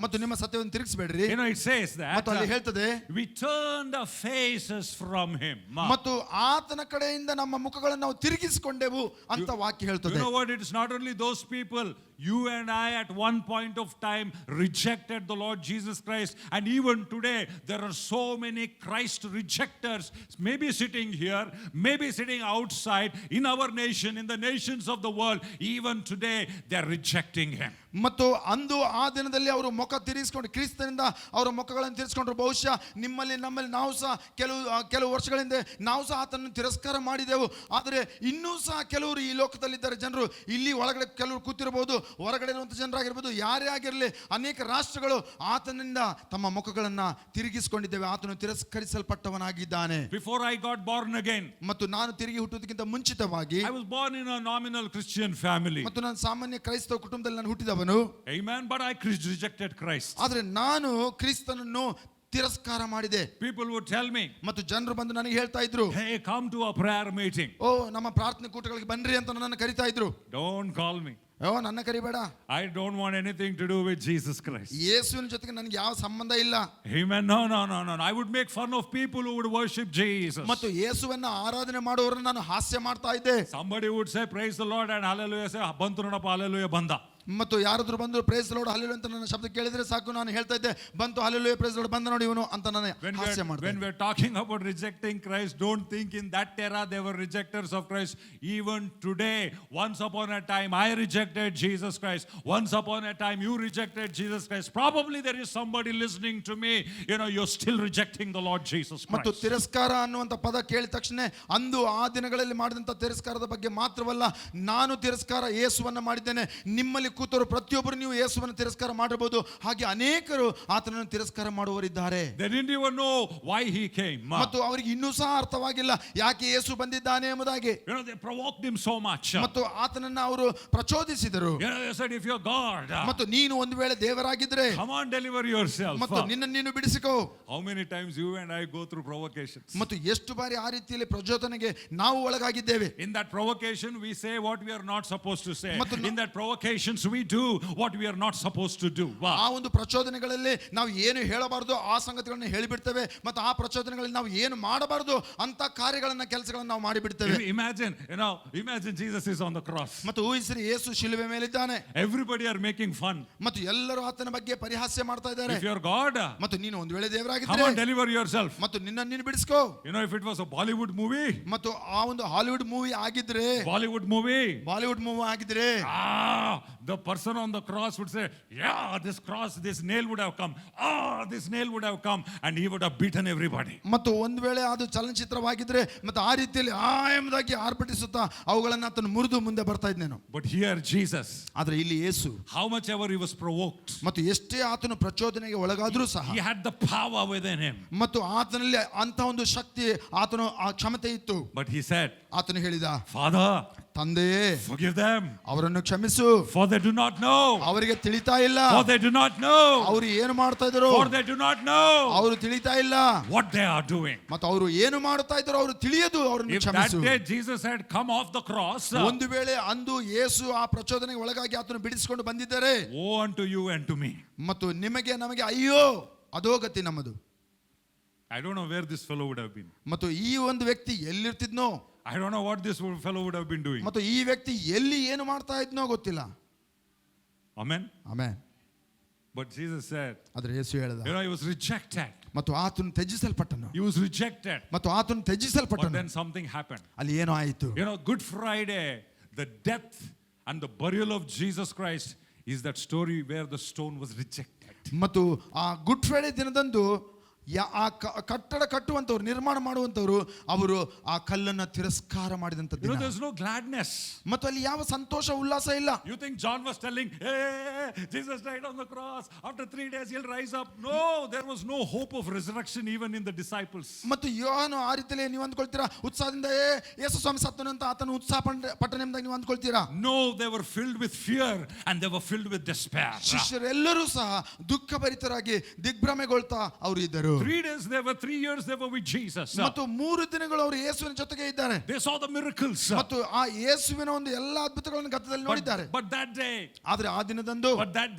ಮತ್ತು ನಿಮ್ಮ ಸತ್ಯವನ್ನು ತಿರುಗಿಸಬೇಡ್ರಿ. You know, it says that ಮತ್ತು ಅಲ್ಲಿ ಹೇಳ್ತದೆ, we turned our faces from him. ಮತ್ತು ಆತನ ಕಡೆಯಿಂದ ನಮ್ಮ ಮುಖಗಳನ್ನು ನಾವು ತಿರುಗಿಸಿಕೊಂಡೆವು ಅಂತ ವಾಕ್ಯ You ಹೇಳ್ತದೆ. know what? It's not only those people. You and I at one point of time rejected the Lord Jesus Christ, and even today there are so many Christ rejectors, maybe sitting here, maybe sitting outside in our nation, in the nations of the world. Even today they are rejecting him. ಮತ್ತು ಅಂದು ಆ ದಿನದಲ್ಲಿ ಅವರು ಮುಖ ತಿರುಗಿಸ್ಕೊಂಡು ಕ್ರಿಸ್ತನಿಂದ ಅವರ ಮುಖಗಳನ್ನು ತಿರ್ಸ್ಕೊಂಡ್ರು. ಬಹುಶಃ ನಿಮ್ಮಲ್ಲಿ ನಮ್ಮಲ್ಲಿ ನಾವು ಸಹ ಕೆಲವು ವರ್ಷಗಳ ಹಿಂದೆ ನಾವು ಸಹ ಆತನನ್ನು ತಿರಸ್ಕಾರ ಮಾಡಿದೆವು. ಆದರೆ ಇನ್ನೂ ಸಹ ಕೆಲವರು ಈ ಲೋಕದಲ್ಲಿದ್ದಾರೆ ಜನರು. ಇಲ್ಲಿ ಒಳಗಡೆ ಕೆಲವರು ಕೂತಿರಬಹುದು, ಹೊರಗಡೆ ಇರುವಂಥ ಜನರಾಗಿರ್ಬೋದು, ಯಾರೇ ಆಗಿರಲಿ, ಅನೇಕ ರಾಷ್ಟ್ರಗಳು ಆತನಿಂದ ತಮ್ಮ ಮುಖಗಳನ್ನು ತಿರುಗಿಸಿಕೊಂಡಿದ್ದೇವೆ. ಆತನು ತಿರಸ್ಕರಿಸಲ್ಪಟ್ಟವನಾಗಿದ್ದಾನೆ. Before I got born again, ಮತ್ತು ನಾನು ತಿರುಗಿ ಹುಟ್ಟುವುದಕ್ಕಿಂತ ಮುಂಚಿತವಾಗಿ I was born in a nominal Christian family. ಮತ್ತು ನಾನು ಸಾಮಾನ್ಯ ಕ್ರೈಸ್ತವ ಕುಟುಂಬದಲ್ಲಿ ನಾನು ಹುಟ್ಟಿದವನು. Amen. But I rejected Christ. ಆದರೆ ನಾನು ಕ್ರಿಸ್ತನನ್ನು ತಿರಸ್ಕಾರ ಮಾಡಿದೆ. People would tell me, ಮತ್ತು ಜನರು ಬಂದು ನನಗೆ ಹೇಳ್ತಾ ಇದ್ರು, hey, come to a prayer meeting. ಓ ನಮ್ಮ ಪ್ರಾರ್ಥನೆ ಕೂಟಗಳಿಗೆ ಬನ್ರಿ ಅಂತ ನನ್ನನ್ನು ಕರಿತಾ ಇದ್ರು. Don't call me. ಓ ನನ್ನ ಕರಿಬೇಡ. I don't want anything to do with Jesus Christ. ಯೇಸುವಿನ ಜೊತೆಗೆ ನನಗೆ ಯಾವ ಸಂಬಂಧ ಇಲ್ಲ. Amen. No. I would make fun of people who would worship Jesus. ಮತ್ತು ಯೇಸುವನ್ನ ಆರಾಧನೆ ಮಾಡುವವರನ್ನು ನಾನು ಹಾಸ್ಯ ಮಾಡ್ತಾ ಇದ್ದೆ. Somebody would say praise the Lord and hallelujah, say ಬಂತು ನೋಡಪ್ಪ hallelujah ಬಂದ. ಮತ್ತು ಯಾರಾದ್ರೂ ಬಂದು ಪ್ರೇಸ್ ಲಾರ್ಡ್ ಹಲ್ಲೆಲೂಯಾ ಅಂತ ನನ್ನ ಶಬ್ದ ಕೇಳಿದ್ರೆ ಸಾಕು, ನಾನು ಹೇಳ್ತಾ ಇದ್ದೆ ಬಂತು ಹಲ್ಲೆಲೂಯಾ ಪ್ರೇಸ್ ಲಾರ್ಡ್ ಬಂದ ನೋಡಿ ಇವನು ಅಂತ ನಾನು ಹಾಸ್ಯ ಮಾಡ್ತಾ. When we're talking about rejecting Christ, don't think in that era they were rejectors of Christ. Even today, once upon a time I rejected Jesus Christ. Once upon a time you rejected Jesus Christ. Probably there is somebody listening to me, you're still rejecting the Lord Jesus Christ. ಮತ್ತು ತಿರಸ್ಕಾರ ಅನ್ನುವಂಥ ಪದ ಕೇಳಿದ ತಕ್ಷಣ ಅಂದು ಆ ದಿನಗಳಲ್ಲಿ ಮಾಡಿದಂಥ ತಿರಸ್ಕಾರದ ಬಗ್ಗೆ ಮಾತ್ರವಲ್ಲ, ನಾನು ತಿರಸ್ಕಾರ ಯೇಸುವನ್ನ ಮಾಡಿದ್ದೇನೆ. ನಿಮ್ಮಲ್ಲಿ ಕೂತವರು ಪ್ರತಿಯೊಬ್ಬರು ನೀವು ಯೇಸುವನ್ನು ತಿರಸ್ಕಾರ ಮಾಡಬಹುದು, ಹಾಗೆ ಅನೇಕರು ಆತನನ್ನು ತಿರಸ್ಕಾರ ಮಾಡುವರಿದ್ದಾರೆ. They didn't even know why he came. ಮತ್ತು ಅವರಿಗೆ ಇನ್ನೂ ಸಹ ಅರ್ಥವಾಗಿಲ್ಲ ಯಾಕೆ ಯೇಸು ಬಂದಿದ್ದಾನೆ ಎಂಬುದಾಗಿ. They provoked him so much. ಮತ್ತು ಆತನನ್ನು ಅವರು ಪ್ರಚೋದಿಸಿದರು. They said, if you're God, ಮತ್ತು ನೀನು ಒಂದು ವೇಳೆ ದೇವರಾಗಿದ್ರೆ come on, deliver yourself. ಮತ್ತು ನಿನ್ನನ್ನು ನೀನು ಬಿಡಿಸಿಕೋ. How many times you and I go through provocations? ಮತ್ತು ಎಷ್ಟು ಬಾರಿ ಆ ರೀತಿಯಲ್ಲಿ ಪ್ರಚೋದನೆಗೆ ನಾವು ಒಳಗಾಗಿದ್ದೇವೆ. In that provocation we say what we are not supposed to say. ಮತ್ತು In that provocations we do what we are not supposed to do. ಆ ಒಂದು ಪ್ರಚೋದನೆಗಳಲ್ಲಿ ನಾವು ಏನು ಹೇಳಬಾರದು ಆ ಸಂಗತಿಗಳನ್ನು ಹೇಳಿಬಿಡ್ತೇವೆ. ಮತ್ತು ಆ ಪ್ರಚೋದನೆಗಳಲ್ಲಿ ನಾವು ಏನು ಮಾಡಬಾರದು ಅಂತ ಕಾರ್ಯಗಳನ್ನ ಕೆಲಸಗಳನ್ನು ನಾವು ಮಾಡಿಬಿಡ್ತೇವೆ. Imagine Jesus is on the cross. ಮತ್ತು ಊಹಿಸಿರಿ ಯೇಸು ಶಿಲುಬೆ ಮೇಲಿದ್ದಾನೆ. Everybody are making fun. ಮತ್ತು ಎಲ್ಲರೂ ಆತನ ಬಗ್ಗೆ ಪರಿಹಾಸ್ಯ ಮಾಡ್ತಾ ಇದ್ದಾರೆ. If you are God, ಮತ್ತು ನೀನು ಒಂದು ವೇಳೆ ದೇವರಾಗಿದ್ದರೆ come on, deliver yourself. ಮತ್ತು ನಿನ್ನನ್ನು ನೀನು ಬಿಡಿಸ್ಕೋ. If it was a Bollywood movie, ಮತ್ತು ಆ ಒಂದು ಹಾಲಿವುಡ್ ಮೂವಿ ಆಗಿದ್ರೆ, ಬಾಲಿವುಡ್ ಮೂವಿ ಆಗಿದ್ರೆ the person on the cross would say, yeah, this nail would have come. This nail would have come and he would have beaten everybody. ಮತ್ತು ಒಂದು ವೇಳೆ ಅದು ಚಲನಚಿತ್ರವಾಗಿದ್ರೆ ಮತ್ತು ಆ ರೀತಿಯಲ್ಲಿ ಎಂಬುದಾಗಿ ಆರ್ಭಟಿಸುತ್ತಾ ಅವುಗಳನ್ನು ಆತನು ಮುರಿದು ಮುಂದೆ ಬರ್ತಾ ಇದ್ನೇನು. But here Jesus, ಆದ್ರೆ ಇಲ್ಲಿ ಯೇಸು how much ever he was provoked, ಮತ್ತು ಎಷ್ಟೇ ಆತನು ಪ್ರಚೋದನೆಗೆ ಒಳಗಾದ್ರೂ ಸಹ he had the power within him. ಮತ್ತು ಆತನಲ್ಲಿ ಅಂತ ಒಂದು ಶಕ್ತಿ, ಆತನು ಆ ಕ್ಷಮತೆ ಇತ್ತು. But he said, ಆತನು ಹೇಳಿದ, Father, ತಂದೆಯೇ, forgive them, ಅವರನ್ನು ಕ್ಷಮಿಸು, for they do not know. ಅವರಿಗೆ ತಿಳಿತಾ ಇಲ್ಲ. For they do not know. ಅವರು ಏನು ಮಾಡ್ತಾ ಇದ್ರು. For they do not know. ಅವರು ತಿಳಿತಾ ಇಲ್ಲ what they are doing. ಮತ್ತು ಅವರು ಏನು ಮಾಡುತ್ತಾ ಇದ್ರು ಅವರು ತಿಳಿಯದು. ಅವರನ್ನು ಕ್ಷಮಿಸು. If that day Jesus had come off the cross, ಒಂದು ವೇಳೆ ಅಂದು ಯೇಸು ಆ ಪ್ರಚೋದನೆಗೆ ಒಳಗಾಗಿ ಆತನು ಬಿಡಿಸಿಕೊಂಡು ಬಂದಿದ್ದಾರೆ, woe unto you and to me. ಮತ್ತು ನಿಮಗೆ ನಮಗೆ ಅಯ್ಯೋ ಅಧೋಗತಿ ನಮ್ಮದು. I don't know where this fellow would have been. ಮತ್ತು ಈ ಒಂದು ವ್ಯಕ್ತಿ ಎಲ್ಲಿರ್ತಿದ್ನೋ, I don't know what this fellow would have been doing. ಮತ್ತು ಈ ವ್ಯಕ್ತಿ ಎಲ್ಲಿ ಏನು ಮಾಡ್ತಾ ಇದ್ನೋ ಗೊತ್ತಿಲ್ಲ. Amen. Amen. But Jesus said, ಆದರೆ ಯೇಸು ಹೇಳಿದ, he was rejected. ಮತ್ತು ಆತನು ತ್ಯಜಿಸಲ್ಪಟ್ಟನು. He was rejected. ಮತ್ತು ಆತನು But ತ್ಯಜಿಸಲ್ಪಟ್ಟನು. then something happened. ಅಲ್ಲಿ ಏನೋ ಆಯಿತು. Good Friday, the death and the burial of Jesus Christ is that story where the stone was rejected. ಮತ್ತು ಆ ಗುಡ್ ಫ್ರೈಡೆ ದಿನದಂದು ಆ ಕಟ್ಟಡ ಕಟ್ಟುವಂತವ್ರು, ನಿರ್ಮಾಣ ಮಾಡುವಂತವ್ರು, ಅವರು ಆ ಕಲ್ಲನ್ನ ತಿರಸ್ಕಾರ ಮಾಡಿದಂತ ದಿನ. There's no gladness. ಮತ್ತು ಅಲ್ಲಿ ಯಾವ ಸಂತೋಷ ಉಲ್ಲಾಸ ಇಲ್ಲ. You think John was telling, hey, Jesus died on the cross, after 3 days he'll rise up. No, there was no hope of resurrection even in the disciples. ಮತ್ತು ಯೋಹಾನು ಆ ರೀತಿಯಲ್ಲಿ ನೀವು ಅಂದ್ಕೊಳ್ತೀರಾ ಉತ್ಸಾಹದಿಂದ ಯೇಸು ಸ್ವಾಮಿ ಸತ್ತನು ಅಂತ ಆತನು ಉತ್ಸಾಹ ಪಟ್ಟಣೆಂಬುದಾಗಿ ನೀವು ಅಂದ್ಕೊಳ್ತೀರಾ. No, they were filled with fear and they were filled with despair. ಶಿಷ್ಯರೆಲ್ಲರೂ ಸಹ ದುಃಖಭರಿತರಾಗಿ ದಿಗ್ಭ್ರಮೆಗೊಳ್ತಾ ಅವರು ಇದ್ದರು. 3 days they were, 3 years they were with Jesus. ಮತ್ತು 3 ದಿನಗಳು ಅವರು ಯೇಸುವಿನ ಜೊತೆಗೆ ಇದ್ದಾರೆ. They saw the miracles. ಮತ್ತು ಆ ಯೇಸುವಿನ ಒಂದು ಎಲ್ಲಾ ಅದ್ಭುತಗಳನ್ನು ಗತದಲ್ಲಿ ನೋಡಿದ್ದಾರೆ. But that day, ಆದರೆ ಆ ದಿನದಂದು,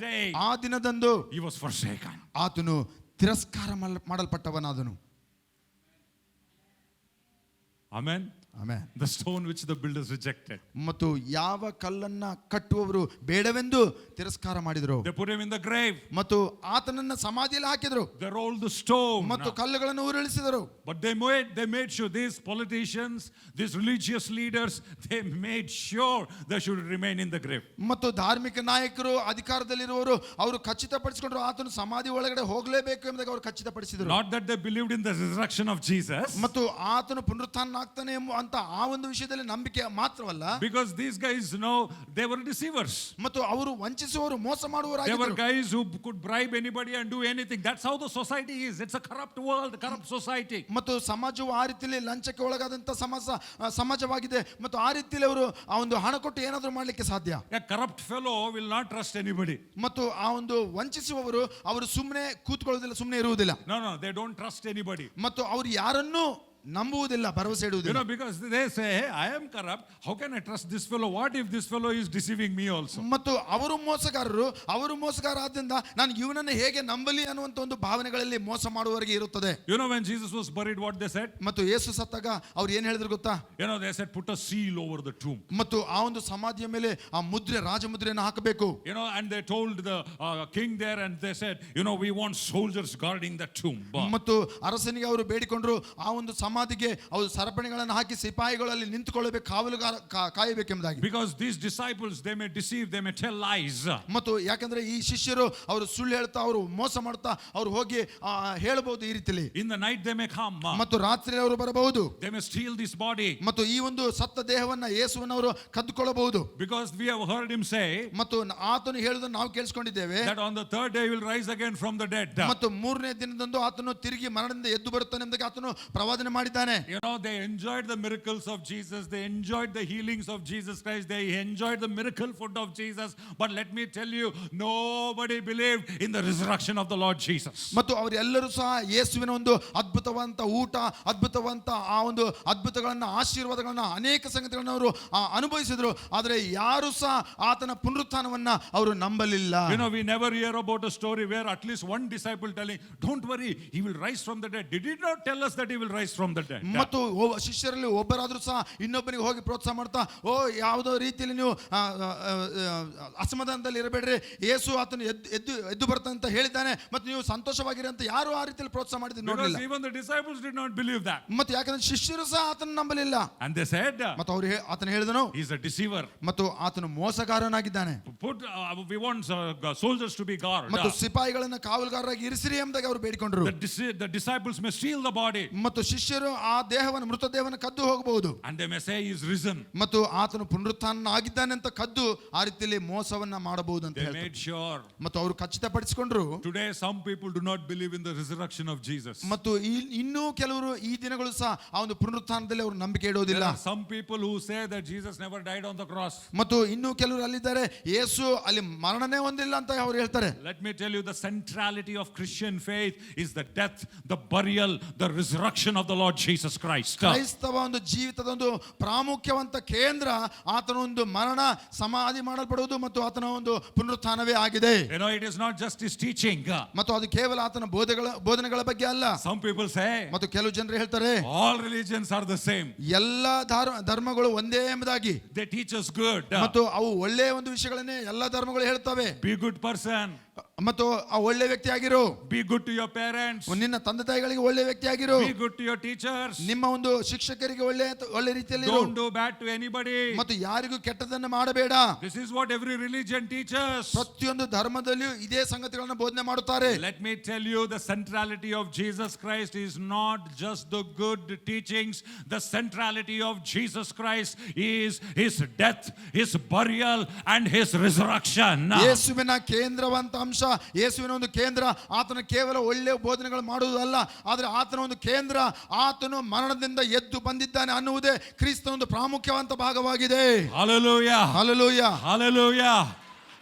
ಆ ದಿನದಂದು he was forsaken. ಆತನು ತಿರಸ್ಕಾರ ಮಾಡಲ್ಪಟ್ಟವನಾದನು. Amen. Amen. The stone which the builders rejected. ಮತ್ತು ಯಾವ ಕಲ್ಲನ್ನ ಕಟ್ಟುವವರು ಬೇಡವೆಂದು ತಿರಸ್ಕಾರ ಮಾಡಿದರು. They put him in the grave. ಮತ್ತು ಆತನನ್ನ ಸಮಾಧಿಯಲ್ಲಿ ಹಾಕಿದರು. They rolled the stone. ಮತ್ತು ಕಲ್ಲುಗಳನ್ನು ಉರುಳಿಸಿದರು. But they made sure, these politicians, these religious leaders, they made sure they should remain in the grave. ಮತ್ತು ಧಾರ್ಮಿಕ ನಾಯಕರು, ಅಧಿಕಾರದಲ್ಲಿರುವವರು ಅವರು ಖಚಿತಪಡಿಸಿಕೊಂಡರು ಆತನು ಸಮಾಧಿ ಒಳಗಡೆ ಹೋಗಲೇಬೇಕು ಎಂಬುದಾಗಿ ಅವರು ಖಚಿತಪಡಿಸಿದರು. Not that they believed in the resurrection of Jesus. ಮತ್ತು ಆತನು ಪುನರುತ್ಥಾನನಾಗ್ತಾನೆ ಅಂತ ಆ ಒಂದು ವಿಷಯದಲ್ಲಿ ನಂಬಿಕೆ ಮಾತ್ರವಲ್ಲ. Because these guys, they were deceivers. ಮತ್ತು ಅವರು ವಂಚಿಸುವವರು, ಮೋಸ They were ಮಾಡುವವರಾಗಿದ್ದರು. guys who could bribe anybody and do anything. That's how the society is. It's a corrupt world, corrupt society. ಮತ್ತು ಸಮಾಜವು ಆ ರೀತಿಯಲ್ಲಿ ಲಂಚಕ್ಕೆ ಒಳಗಾದಂತ ಸಮಾಜವಾಗಿದೆ. ಮತ್ತು ಆ ರೀತಿಯಲ್ಲಿ ಅವರು ಆ ಒಂದು ಹಣ ಕೊಟ್ಟು ಏನಾದರೂ ಮಾಡಲಿಕ್ಕೆ ಸಾಧ್ಯ. A corrupt fellow will not trust anybody. ಮತ್ತು ಆ ಒಂದು ವಂಚಿಸುವವರು ಅವರು ಸುಮ್ಮನೆ ಕೂತ್ಕೊಳ್ಳೋದಿಲ್ಲ, ಸುಮ್ಮನೆ ಇರುವುದಿಲ್ಲ. No, they don't trust anybody. ಮತ್ತು ಅವರು ಯಾರನ್ನೂ ನಂಬುವುದಿಲ್ಲ, ಭರವಸೆ ಇಡುವುದಿಲ್ಲ. Because they say, hey, I am corrupt. How can I trust this fellow? What if this fellow is deceiving me also? ಮತ್ತು ಅವರು ಮೋಸಗಾರ ಆದ್ದರಿಂದ ನಾನು ಇವನನ್ನು ಹೇಗೆ ನಂಬಲಿ ಅನ್ನುವಂತ ಒಂದು ಭಾವನೆಗಳಲ್ಲಿ ಮೋಸ ಮಾಡುವವರಿಗೆ ಇರುತ್ತದೆ. When Jesus was buried, what they said? ಮತ್ತು ಯೇಸು ಸತ್ತಾಗ ಅವ್ರು ಏನ್ ಹೇಳಿದ್ರು ಗೊತ್ತಾ? They said, put a seal over the tomb. ಮತ್ತು ಆ ಒಂದು ಸಮಾಧಿಯ ಮೇಲೆ ಆ ಮುದ್ರೆ, ರಾಜಮುದ್ರೆಯನ್ನು ಹಾಕಬೇಕು. And they told the king there, and they said, we want soldiers guarding the tomb. ಮತ್ತು ಅರಸನಿಗೆ ಅವರು ಬೇಡಿಕೊಂಡ್ರು, ಆ ಒಂದು ಸಮಾಧಿಗೆ ಅವರು ಸರಪಣಿಗಳನ್ನು ಹಾಕಿ ಸಿಪಾಯಿಗಳಲ್ಲಿ ನಿಂತುಕೊಳ್ಳಬೇಕು, ಕಾವಲುಗಾರ ಕಾಯಬೇಕೆಂಬುದಾಗಿ. Because these disciples, they may deceive, they may tell lies. ಮತ್ತು ಯಾಕಂದ್ರೆ ಈ ಶಿಷ್ಯರು ಅವರು ಸುಳ್ಳು ಹೇಳ್ತಾ, ಅವರು ಮೋಸ ಮಾಡ್ತಾ ಅವರು ಹೋಗಿ ಹೇಳಬಹುದು ಈ ರೀತಿಯಲ್ಲಿ. In the night they may come. ಮತ್ತು ರಾತ್ರಿ ಅವರು ಬರಬಹುದು. They may steal this body. ಮತ್ತು ಈ ಒಂದು ಸತ್ತ ದೇಹವನ್ನ ಯೇಸುವನ್ನು ಅವರು ಕದ್ದುಕೊಳ್ಳಬಹುದು. Because we have heard him say, ಮತ್ತು ಆತನು ಹೇಳುವುದನ್ನು ನಾವು ಕೇಳಿಸಿಕೊಂಡಿದ್ದೇವೆ, that on the third day he will rise again from the dead. ಮತ್ತು ಮೂರನೇ ದಿನದಂದು ಆತನು ತಿರುಗಿ ಮರಣದಿಂದ ಎದ್ದು ಬರುತ್ತಾನೆ ಎಂಬುದಾಗಿ ಆತನು ಪ್ರವಾದನೆ ಮಾಡಿದ್ದಾನೆ. They enjoyed the miracles of Jesus, they enjoyed the healings of Jesus Christ, they enjoyed the miracle food of Jesus, but let me tell you, nobody believed in the resurrection of the Lord Jesus. ಮತ್ತು ಅವರೆಲ್ಲರೂ ಸಹ ಯೇಸುವಿನ ಒಂದು ಅದ್ಭುತವಂತ ಊಟ, ಅದ್ಭುತವಂತ ಆ ಒಂದು ಅದ್ಭುತಗಳನ್ನ, ಆಶೀರ್ವಾದಗಳನ್ನ, ಅನೇಕ ಸಂಗತಿಗಳನ್ನ ಅವರು ಅನುಭವಿಸಿದ್ರು. ಆದರೆ ಯಾರು ಸಹ ಆತನ ಪುನರುತ್ಥಾನವನ್ನ ಅವರು ನಂಬಲಿಲ್ಲ. We never hear about a story where at least one disciple telling, don't worry, he will rise from the dead. Did he not tell us that he will rise from the dead? ಮತ್ತು ಶಿಷ್ಯರಲ್ಲಿ ಒಬ್ಬರಾದ್ರೂ ಸಹ ಇನ್ನೊಬ್ಬನಿಗೆ ಹೋಗಿ ಪ್ರೋತ್ಸಾಹ ಮಾಡ್ತಾ, ಯಾವುದೋ ರೀತಿಯಲ್ಲಿ ನೀವು ಅಸಮಾಧಾನದಲ್ಲಿ ಇರಬೇಡ್ರಿ, ಯೇಸು ಆತನು ಎದ್ದು ಬರ್ತಾನೆ ಅಂತ ಹೇಳಿದ್ದಾನೆ, ಮತ್ತು ನೀವು ಸಂತೋಷವಾಗಿರಿ ಅಂತ ಯಾರು ಆ ರೀತಿಯಲ್ಲಿ ಪ್ರೋತ್ಸಾಹ ಮಾಡಿದ್ರು ನೋಡಲಿಲ್ಲ. Even the disciples did not believe that. ಮತ್ತು ಯಾಕಂದ್ರೆ ಶಿಷ್ಯರು ಸಹ ಆತನ ನಂಬಲಿಲ್ಲ. And they said, ಮತ್ತು ಅವರು ಆತನು ಹೇಳಿದನು, he is a deceiver. ಮತ್ತು ಆತನು ಮೋಸಗಾರನಾಗಿದ್ದಾನೆ. We want soldiers to be guard. ಮತ್ತು ಸಿಪಾಯಿಗಳನ್ನು ಕಾವಲುಗಾರರಾಗಿ ಇರಿಸಿರಿ ಎಂಬುದಾಗಿ ಅವರು ಬೇಡಿಕೊಂಡರು. The disciples may steal the body. ಮತ್ತು ಶಿಷ್ಯರು ಆ ದೇಹವನ್ನು, ಮೃತ ದೇಹವನ್ನು ಕದ್ದು ಹೋಗಬಹುದು. And they may say he is risen. ಮತ್ತು ಆತನು ಪುನರುತ್ಥಾನ ಆಗಿದ್ದಾನೆ ಅಂತ ಕದ್ದು ಆ ರೀತಿಯಲ್ಲಿ ಮೋಸವನ್ನ ಮಾಡಬಹುದು ಅಂತ They made sure. ಮತ್ತು ಅವರು ಖಚಿತಪಡಿಸಿಕೊಂಡ್ರು. Today some people do not believe in the resurrection of Jesus. ಮತ್ತು ಇನ್ನೂ ಕೆಲವರು ಈ ದಿನಗಳು ಸಹ ಆ ಒಂದು ಪುನರುತ್ಥಾನದಲ್ಲಿ ಅವರು ನಂಬಿಕೆ ಇಡೋದಿಲ್ಲ. There are some people who say that Jesus never died on the cross. ಮತ್ತು ಇನ್ನೂ ಕೆಲವರು ಅಲ್ಲಿದ್ದಾರೆ, ಯೇಸು ಅಲ್ಲಿ ಮರಣನೇ ಹೊಂದಿಲ್ಲ ಅಂತ ಅವರು ಹೇಳ್ತಾರೆ. Let me tell you, the centrality of Christian faith is the death, the burial, the resurrection of the Lord Jesus Christ. ಕ್ರೈಸ್ತವ ಒಂದು ಜೀವಿತದ ಒಂದು ಪ್ರಾಮುಖ್ಯವಂತ ಕೇಂದ್ರ ಆತನ ಒಂದು ಮರಣ, ಸಮಾಧಿ ಮಾಡಲ್ಪಡುವುದು ಮತ್ತು ಆತನ ಒಂದು ಪುನರುತ್ಥಾನವೇ ಆಗಿದೆ. It is not just his teaching. ಮತ್ತು ಅದು ಕೇವಲ ಆತನ ಬೋಧನೆಗಳ ಬಗ್ಗೆ ಅಲ್ಲ. Some people say, ಮತ್ತು ಕೆಲವು ಜನರು ಹೇಳ್ತಾರೆ, all religions are the same. ಎಲ್ಲ ಧರ್ಮಗಳು ಒಂದೇ ಎಂಬುದಾಗಿ. They teach us good. ಮತ್ತು ಅವು ಒಳ್ಳೆಯ ಒಂದು ವಿಷಯಗಳನ್ನೇ ಎಲ್ಲ ಧರ್ಮಗಳು ಹೇಳ್ತವೆ. Be good person. ಮತ್ತು ಆ ಒಳ್ಳೆ ವ್ಯಕ್ತಿ ಆಗಿರು. Be good to your parents. ನಿನ್ನ ತಂದೆ ತಾಯಿಗಳಿಗೆ ಒಳ್ಳೆ ವ್ಯಕ್ತಿ ಆಗಿರು. Be good to your teachers. ನಿಮ್ಮ ಒಂದು ಶಿಕ್ಷಕರಿಗೆ ಒಳ್ಳೆ ರೀತಿಯಲ್ಲಿ Don't do bad to anybody. ಮತ್ತು ಯಾರಿಗೂ ಕೆಟ್ಟದನ್ನು ಮಾಡಬೇಡ. This is what every religion teaches. ಪ್ರತಿಯೊಂದು ಧರ್ಮದಲ್ಲಿಯೂ ಇದೇ ಸಂಗತಿಗಳನ್ನು ಬೋಧನೆ ಮಾಡುತ್ತಾರೆ. Let me tell you, the centrality of Jesus Christ is not just the good teachings. The centrality of Jesus Christ is his death, his burial, and his resurrection. ಯೇಸುವಿನ ಕೇಂದ್ರವಂತ ಅಂಶ, ಯೇಸುವಿನ ಒಂದು ಕೇಂದ್ರ ಆತನ ಕೇವಲ ಒಳ್ಳೆಯ ಬೋಧನೆಗಳು ಮಾಡುವುದಲ್ಲ, ಆದರೆ ಆತನ ಒಂದು ಕೇಂದ್ರ ಆತನು ಮರಣದಿಂದ ಎದ್ದು ಬಂದಿದ್ದಾನೆ ಅನ್ನುವುದೇ ಕ್ರಿಸ್ತನ ಒಂದು ಪ್ರಾಮುಖ್ಯವಂತ ಭಾಗವಾಗಿದೆ. Hallelujah. Hallelujah. Hallelujah.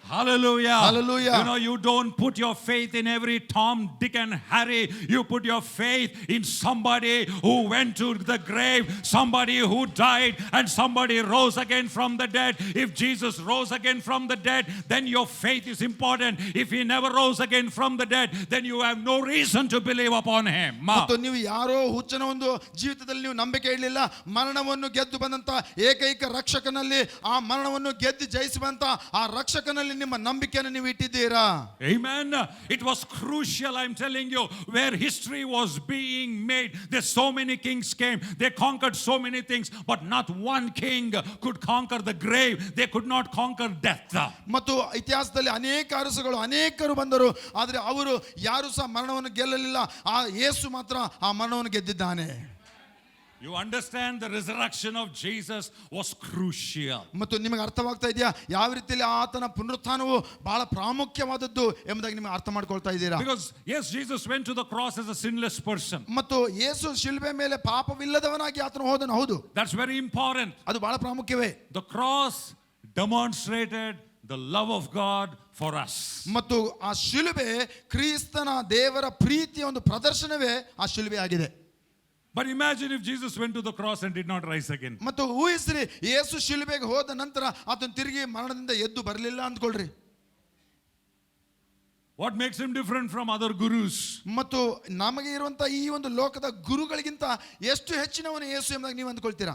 Hallelujah. Hallelujah. You know, you don't put your faith in every Tom, Dick, and Harry. You put your faith in somebody who went to the grave, somebody who died, and somebody rose again from the dead. If Jesus rose again from the dead, then your faith is important. If he never rose again from the dead, then you have no reason to believe upon him. ಮತ್ತು ನೀವು ಯಾರೋ ಹುಚ್ಚನ ಒಂದು ಜೀವಿತದಲ್ಲಿ ನೀವು ನಂಬಿಕೆ ಇಡಲಿಲ್ಲ. ಮರಣವನ್ನು ಗೆದ್ದು ಬಂದಂತ ಏಕೈಕ ರಕ್ಷಕನಲ್ಲಿ, ಆ ಮರಣವನ್ನು ಗೆದ್ದು ಜಯಿಸುವಂತ ಆ ರಕ್ಷಕನಲ್ಲಿ ನಿಮ್ಮ ನಂಬಿಕೆಯನ್ನು ನೀವು ಇಟ್ಟಿದ್ದೀರಾ. Amen. It was crucial, I'm telling you, where history was being made. There's so many kings came. They conquered so many things, but not one king could conquer the grave. They could not conquer death. ಮತ್ತು ಇತಿಹಾಸದಲ್ಲಿ ಅನೇಕ ಅರಸುಗಳು ಅನೇಕರು ಬಂದರು, ಆದರೆ ಅವರು ಯಾರು ಸಹ ಮರಣವನ್ನು ಗೆಲ್ಲಲಿಲ್ಲ. ಆ ಯೇಸು ಮಾತ್ರ ಆ ಮರಣವನ್ನು ಗೆದ್ದಿದ್ದಾನೆ. You understand, the resurrection of Jesus was crucial. ಮತ್ತು ನಿಮಗೆ ಅರ್ಥವಾಗ್ತಾ ಇದೆಯಾ ಯಾವ ರೀತಿಯಲ್ಲಿ ಆತನ ಪುನರುತ್ಥಾನವು ಬಹಳ ಪ್ರಾಮುಖ್ಯವಾದದ್ದು ಎಂಬುದಾಗಿ ನಿಮಗೆ ಅರ್ಥ ಮಾಡ್ಕೊಳ್ತಾ ಇದ್ದೀರಾ? Because yes, Jesus went to the cross as a sinless person. ಮತ್ತು ಯೇಸು ಶಿಲುಬೆ ಮೇಲೆ ಪಾಪವಿಲ್ಲದವನಾಗಿ ಆತನು ಹೋದನು. ಹೌದು, That's very important. ಅದು ಬಹಳ ಪ್ರಾಮುಖ್ಯವೇ. The cross demonstrated the love of God for us. ಮತ್ತು ಆ ಶಿಲುಬೆ ಕ್ರಿಸ್ತನ ದೇವರ ಪ್ರೀತಿಯ ಒಂದು ಪ್ರದರ್ಶನವೇ ಆ ಶಿಲುಬೆ ಆಗಿದೆ. But imagine if Jesus went to the cross and did not rise again. ಮತ್ತು ಊಹಿಸ್ರಿ, ಯೇಸು ಶಿಲುಬೆಗೆ ಹೋದ ನಂತರ ಆತನು ತಿರುಗಿ ಮರಣದಿಂದ ಎದ್ದು ಬರಲಿಲ್ಲ ಅಂದ್ಕೊಳ್ರಿ. What makes him different from other gurus? ಮತ್ತು ನಮಗೆ ಇರುವಂತ ಈ ಒಂದು ಲೋಕದ ಗುರುಗಳಿಗಿಂತ ಎಷ್ಟು ಹೆಚ್ಚಿನವನು ಯೇಸು ಎಂಬುದಾಗಿ ನೀವು ಅಂದ್ಕೊಳ್ತೀರಾ?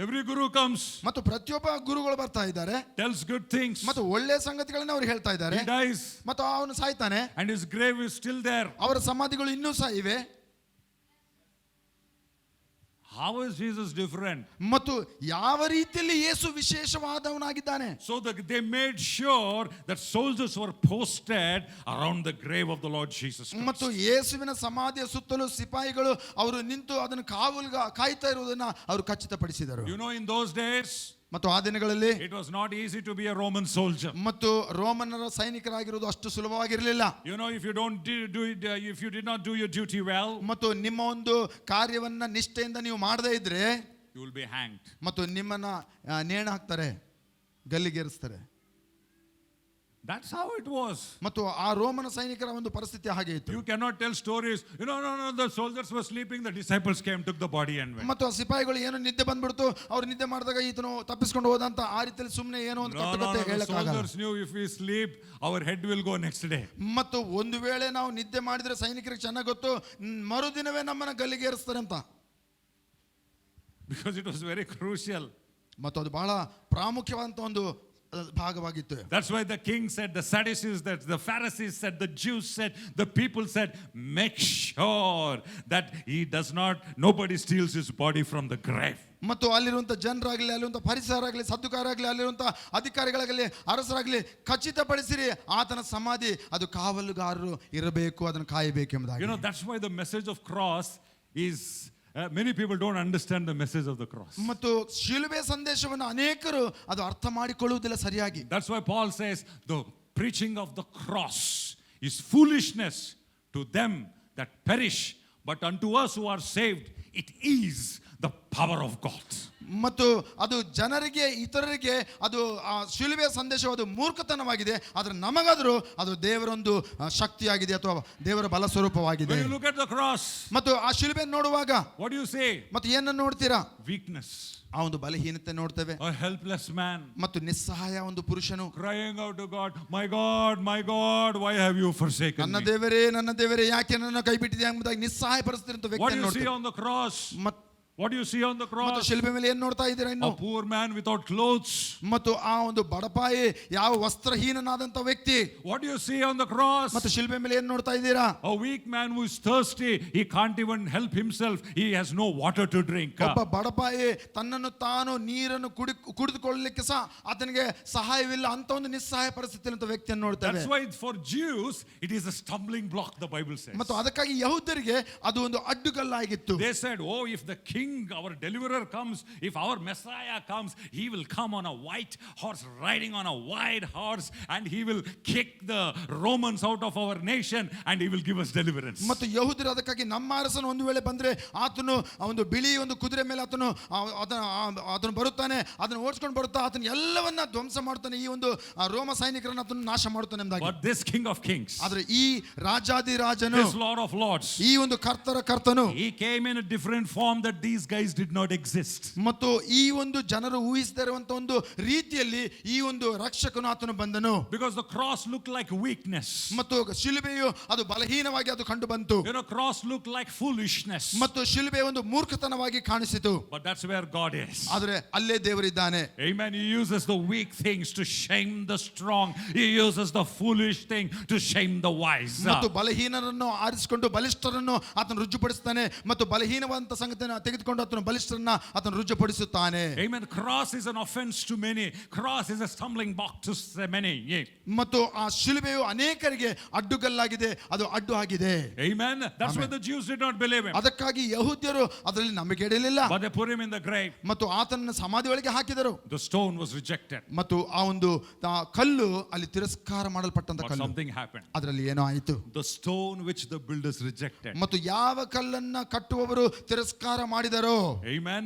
Every guru comes, ಮತ್ತು ಪ್ರತಿಯೊಬ್ಬ ಗುರುಗಳು ಬರ್ತಾ ಇದ್ದಾರೆ, tells good things, ಮತ್ತು ಒಳ್ಳೆಯ ಸಂಗತಿಗಳನ್ನ ಅವರು ಹೇಳ್ತಾ ಇದ್ದಾರೆ, he dies, ಮತ್ತು ಅವನು ಸಾಯ್ತಾನೆ, and his grave is still there. ಅವರ ಸಮಾಧಿಗಳು ಇನ್ನೂ ಸಹ ಇವೆ. How is Jesus different? ಮತ್ತು ಯಾವ ರೀತಿಯಲ್ಲಿ ಯೇಸು ವಿಶೇಷವಾದವನಾಗಿದ್ದಾನೆ? So they made sure that soldiers were posted around the grave of the Lord Jesus Christ. ಮತ್ತು ಯೇಸುವಿನ ಸಮಾಧಿಯ ಸುತ್ತಲೂ ಸಿಪಾಯಿಗಳು ಅವರು ನಿಂತು ಅದನ್ನು ಕಾಯ್ತಾ ಇರುವುದನ್ನು ಅವರು ಖಚಿತಪಡಿಸಿದರು. You know, in those days, ಮತ್ತು ಆ ದಿನಗಳಲ್ಲಿ it was not easy to be a Roman soldier. ಮತ್ತು ರೋಮನ್ನರ ಸೈನಿಕರಾಗಿರುವುದು ಅಷ್ಟು ಸುಲಭವಾಗಿರಲಿಲ್ಲ. You know, if you if you did not do your duty well, ಮತ್ತು ನಿಮ್ಮ ಒಂದು ಕಾರ್ಯವನ್ನ ನಿಷ್ಠೆಯಿಂದ ನೀವು ಮಾಡದೇ ಇದ್ರೆ you will be hanged. ಮತ್ತು ನಿಮ್ಮನ್ನ ನೇಣು ಹಾಕ್ತಾರೆ, ಗಲ್ಲಿಗೇರಿಸ್ತಾರೆ. That's how it was. ಮತ್ತು ಆ ರೋಮನ ಸೈನಿಕರ ಒಂದು ಪರಿಸ್ಥಿತಿ ಹಾಗೆ ಇತ್ತು. You cannot tell stories. No, the soldiers were sleeping, the disciples came, took the body and went. ಮತ್ತು ಆ ಸಿಪಾಯಿಗಳು ಏನು ನಿದ್ದೆ ಬಂದ್ಬಿಡ್ತು, ಅವ್ರು ನಿದ್ದೆ ಮಾಡಿದಾಗ ಈತನು ತಪ್ಪಿಸಿಕೊಂಡು ಹೋದಂತ ಆ ರೀತಿಯಲ್ಲಿ ಸುಮ್ಮನೆ ಏನೋ ಒಂದು ಕಟ್ಟುಕತೆ The ಹೇಳಕ್ಕಾಗಲ್ಲ. soldiers knew if we sleep, our head will go next day. ಮತ್ತು ಒಂದು ವೇಳೆ ನಾವು ನಿದ್ದೆ ಮಾಡಿದ್ರೆ ಸೈನಿಕರಿಗೆ ಚೆನ್ನಾಗಿ ಗೊತ್ತು, ಮರುದಿನವೇ ನಮ್ಮನ್ನ ಗಲ್ಲಿಗೇರಿಸ್ತಾರೆ ಅಂತ. Because it was very crucial. ಮತ್ತು ಅದು ಬಹಳ ಪ್ರಾಮುಖ್ಯವಾದಂತ ಒಂದು ಭಾಗವಾಗಿತ್ತು. That's why the king said, the Sadducees said, the Pharisees said, the Jews said, the people said, make sure that nobody steals his body from the grave. ಮತ್ತು ಅಲ್ಲಿರುವಂಥ ಜನರಾಗಲಿ, ಅಲ್ಲಿರುವಂಥ ಪರಿಸರಾಗಲಿ, ಸದ್ದುಕಾರಾಗಲಿ, ಅಲ್ಲಿರುವಂಥ ಅಧಿಕಾರಿಗಳಾಗಲಿ, ಅರಸರಾಗಲಿ, ಖಚಿತಪಡಿಸಿರಿ ಆತನ ಸಮಾಧಿ ಅದು ಕಾವಲುಗಾರರು ಇರಬೇಕು, ಅದನ್ನು ಕಾಯಬೇಕು ಎಂಬುದಾಗಿ. You know, that's why the message of cross is many people don't understand the message of the cross. ಮತ್ತು ಶಿಲುಬೆ ಸಂದೇಶವನ್ನು ಅನೇಕರು ಅದು ಅರ್ಥ ಮಾಡಿಕೊಳ್ಳುವುದಿಲ್ಲ ಸರಿಯಾಗಿ. That's why Paul says the preaching of the cross is foolishness to them that perish, but unto us who are saved it is the power of God. ಮತ್ತು ಅದು ಜನರಿಗೆ, ಇತರರಿಗೆ ಅದು ಆ ಶಿಲುಬೆಯ ಸಂದೇಶವು ಅದು ಮೂರ್ಖತನವಾಗಿದೆ, ಆದರೆ ನಮಗಾದರೂ ಅದು ದೇವರೊಂದು ಶಕ್ತಿಯಾಗಿದೆ ಅಥವಾ ದೇವರ ಬಲ ಸ್ವರೂಪವಾಗಿದೆ. When you look at the cross, ಮತ್ತು ಆ ಶಿಲುಬೆ ನೋಡುವಾಗ what do you say? ಮತ್ತು ಏನನ್ನು ನೋಡ್ತೀರಾ? Weakness. ಆ ಒಂದು ಬಲಹೀನತೆ ನೋಡ್ತೇವೆ. A helpless man ಮತ್ತು ನಿಸ್ಸಹಾಯ ಒಂದು ಪುರುಷನು crying out to God, my God, why have you forsaken ನನ್ನ me? ದೇವರೇ, ನನ್ನ ದೇವರೇ, ಯಾಕೆ ನನ್ನ ಕೈ ಬಿಟ್ಟಿದೆ ಎಂಬುದಾಗಿ ನಿಸ್ಸಹಾಯ ಪರಿಸ್ಥಿತಿ ಅಂತ What do ವ್ಯಕ್ತಿಯನ್ನು you see ನೋಡ್ತೇವೆ. on the cross? What do you see on the ಮತ್ತು cross? ಶಿಲುಬೆ ಮೇಲೆ ಏನು ನೋಡ್ತಾ ಇದ್ದೀರಾ ಇನ್ನು? A poor man without clothes. ಮತ್ತು ಆ ಒಂದು ಬಡಪಾಯಿ, ಯಾವ ವಸ್ತ್ರಹೀನನಾದಂತ ವ್ಯಕ್ತಿ. What do you see on the cross? ಮತ್ತು ಶಿಲುಬೆ ಮೇಲೆ ಏನು ನೋಡ್ತಾ ಇದ್ದೀರಾ? A weak man who is thirsty, he can't even help himself, he has no water to drink. ಒಬ್ಬ ಬಡಪಾಯಿ ತನ್ನನ್ನು ತಾನು ನೀರನ್ನು ಕುಡಿದುಕೊಳ್ಳಲಿಕ್ಕೆ ಸಹ ಆತನಿಗೆ ಸಹಾಯವಿಲ್ಲ ಅಂತ ಒಂದು ನಿಸ್ಸಹಾಯ ಪರಿಸ್ಥಿತಿ ಅಂತ ವ್ಯಕ್ತಿಯನ್ನು ನೋಡ್ತೇವೆ. That's why for Jews it is a stumbling block, the Bible says. ಮತ್ತು ಅದಕ್ಕಾಗಿ ಯಹೂದ್ಯರಿಗೆ ಅದು ಒಂದು ಅಡ್ಡುಗಲ್ಲಾಗಿತ್ತು. They said, oh, if the king our deliverer comes, if our Messiah comes, he will come on a white horse, riding on a white horse, and he will kick the Romans out of our nation, and he will give us deliverance. ಮತ್ತು ಯಹೂದ್ಯರು ಅದಕ್ಕಾಗಿ ನಮ್ಮ ಅರಸನು ಒಂದು ವೇಳೆ ಬಂದ್ರೆ ಆತನು ಆ ಒಂದು ಬಿಳಿ ಒಂದು ಕುದುರೆ ಮೇಲೆ ಆತನು ಬರುತ್ತಾನೆ, ಅದನ್ನು ಓಡಿಸ್ಕೊಂಡು ಬರುತ್ತಾ ಆತನು ಎಲ್ಲವನ್ನ ಧ್ವಂಸ ಮಾಡ್ತಾನೆ, ಈ ಒಂದು ರೋಮ ಸೈನಿಕರನ್ನು ಆತನು ನಾಶ ಮಾಡ್ತಾನೆ ಎಂಬುದಾಗಿ. But this King of Kings, ಆದ್ರೆ ಈ ರಾಜಾದಿರಾಜನು, this Lord of Lords, ಈ ಒಂದು ಕರ್ತನು, he came in a different form that these guys did not exist. ಮತ್ತು ಈ ಒಂದು ಜನರು ಊಹಿಸದೇ ಇರುವಂತ ಒಂದು ರೀತಿಯಲ್ಲಿ ಈ ಒಂದು ರಕ್ಷಕನು ಆತನು ಬಂದನು. Because the cross looked like weakness. ಮತ್ತು ಶಿಲುಬೆಯು ಅದು ಬಲಹೀನವಾಗಿ ಅದು ಕಂಡು ಬಂತು. Cross looked like foolishness. ಮತ್ತು ಶಿಲುಬೆ ಒಂದು ಮೂರ್ಖತನವಾಗಿ ಕಾಣಿಸಿತು. But that's where God is. ಆದರೆ ಅಲ್ಲೇ ದೇವರಿದ್ದಾನೆ. Amen. He uses the weak things to shame the strong. He uses the foolish thing to shame the wise. ಮತ್ತು ಬಲಹೀನರನ್ನು ಆರಿಸಿಕೊಂಡು ಬಲಿಷ್ಠರನ್ನು ಆತನು ರುಜುಪಡಿಸುತ್ತಾನೆ, ಮತ್ತು ಬಲಹೀನವಂತ ಸಂಗತಿಯನ್ನು ತೆಗೆದುಕೊಂಡು ಆತನು ಬಲಿಷ್ಠರನ್ನ ಆತನು ರುಜುಪಡಿಸುತ್ತಾನೆ. Amen. Cross is an offense to many. Cross is a stumbling block to many. ಮತ್ತು ಆ ಶಿಲುಬೆಯು ಅನೇಕರಿಗೆ ಅಡ್ಡುಗಲ್ಲಾಗಿದೆ, ಅದು ಅಡ್ಡು ಆಗಿದೆ. Amen. That's why the Jews did not believe him. ಅದಕ್ಕಾಗಿ ಯಹೂದ್ಯರು ಅದರಲ್ಲಿ ನಂಬಿಕೆ ಇಡಲಿಲ್ಲ. But they put him in the grave. ಮತ್ತು ಆತನನ್ನು ಸಮಾಧಿ ಒಳಗೆ ಹಾಕಿದರು. The stone was rejected. ಮತ್ತು ಆ ಒಂದು ಕಲ್ಲು ಅಲ್ಲಿ ತಿರಸ್ಕಾರ ಮಾಡಲ್ಪಟ್ಟಂತ But ಕಲ್ಲು. something happened. ಅದರಲ್ಲಿ ಏನೋ ಆಯಿತು. The stone which the builders rejected. ಮತ್ತು ಯಾವ ಕಲ್ಲನ್ನ ಕಟ್ಟುವವರು ತಿರಸ್ಕಾರ ಮಾಡಿದರೋ, Amen,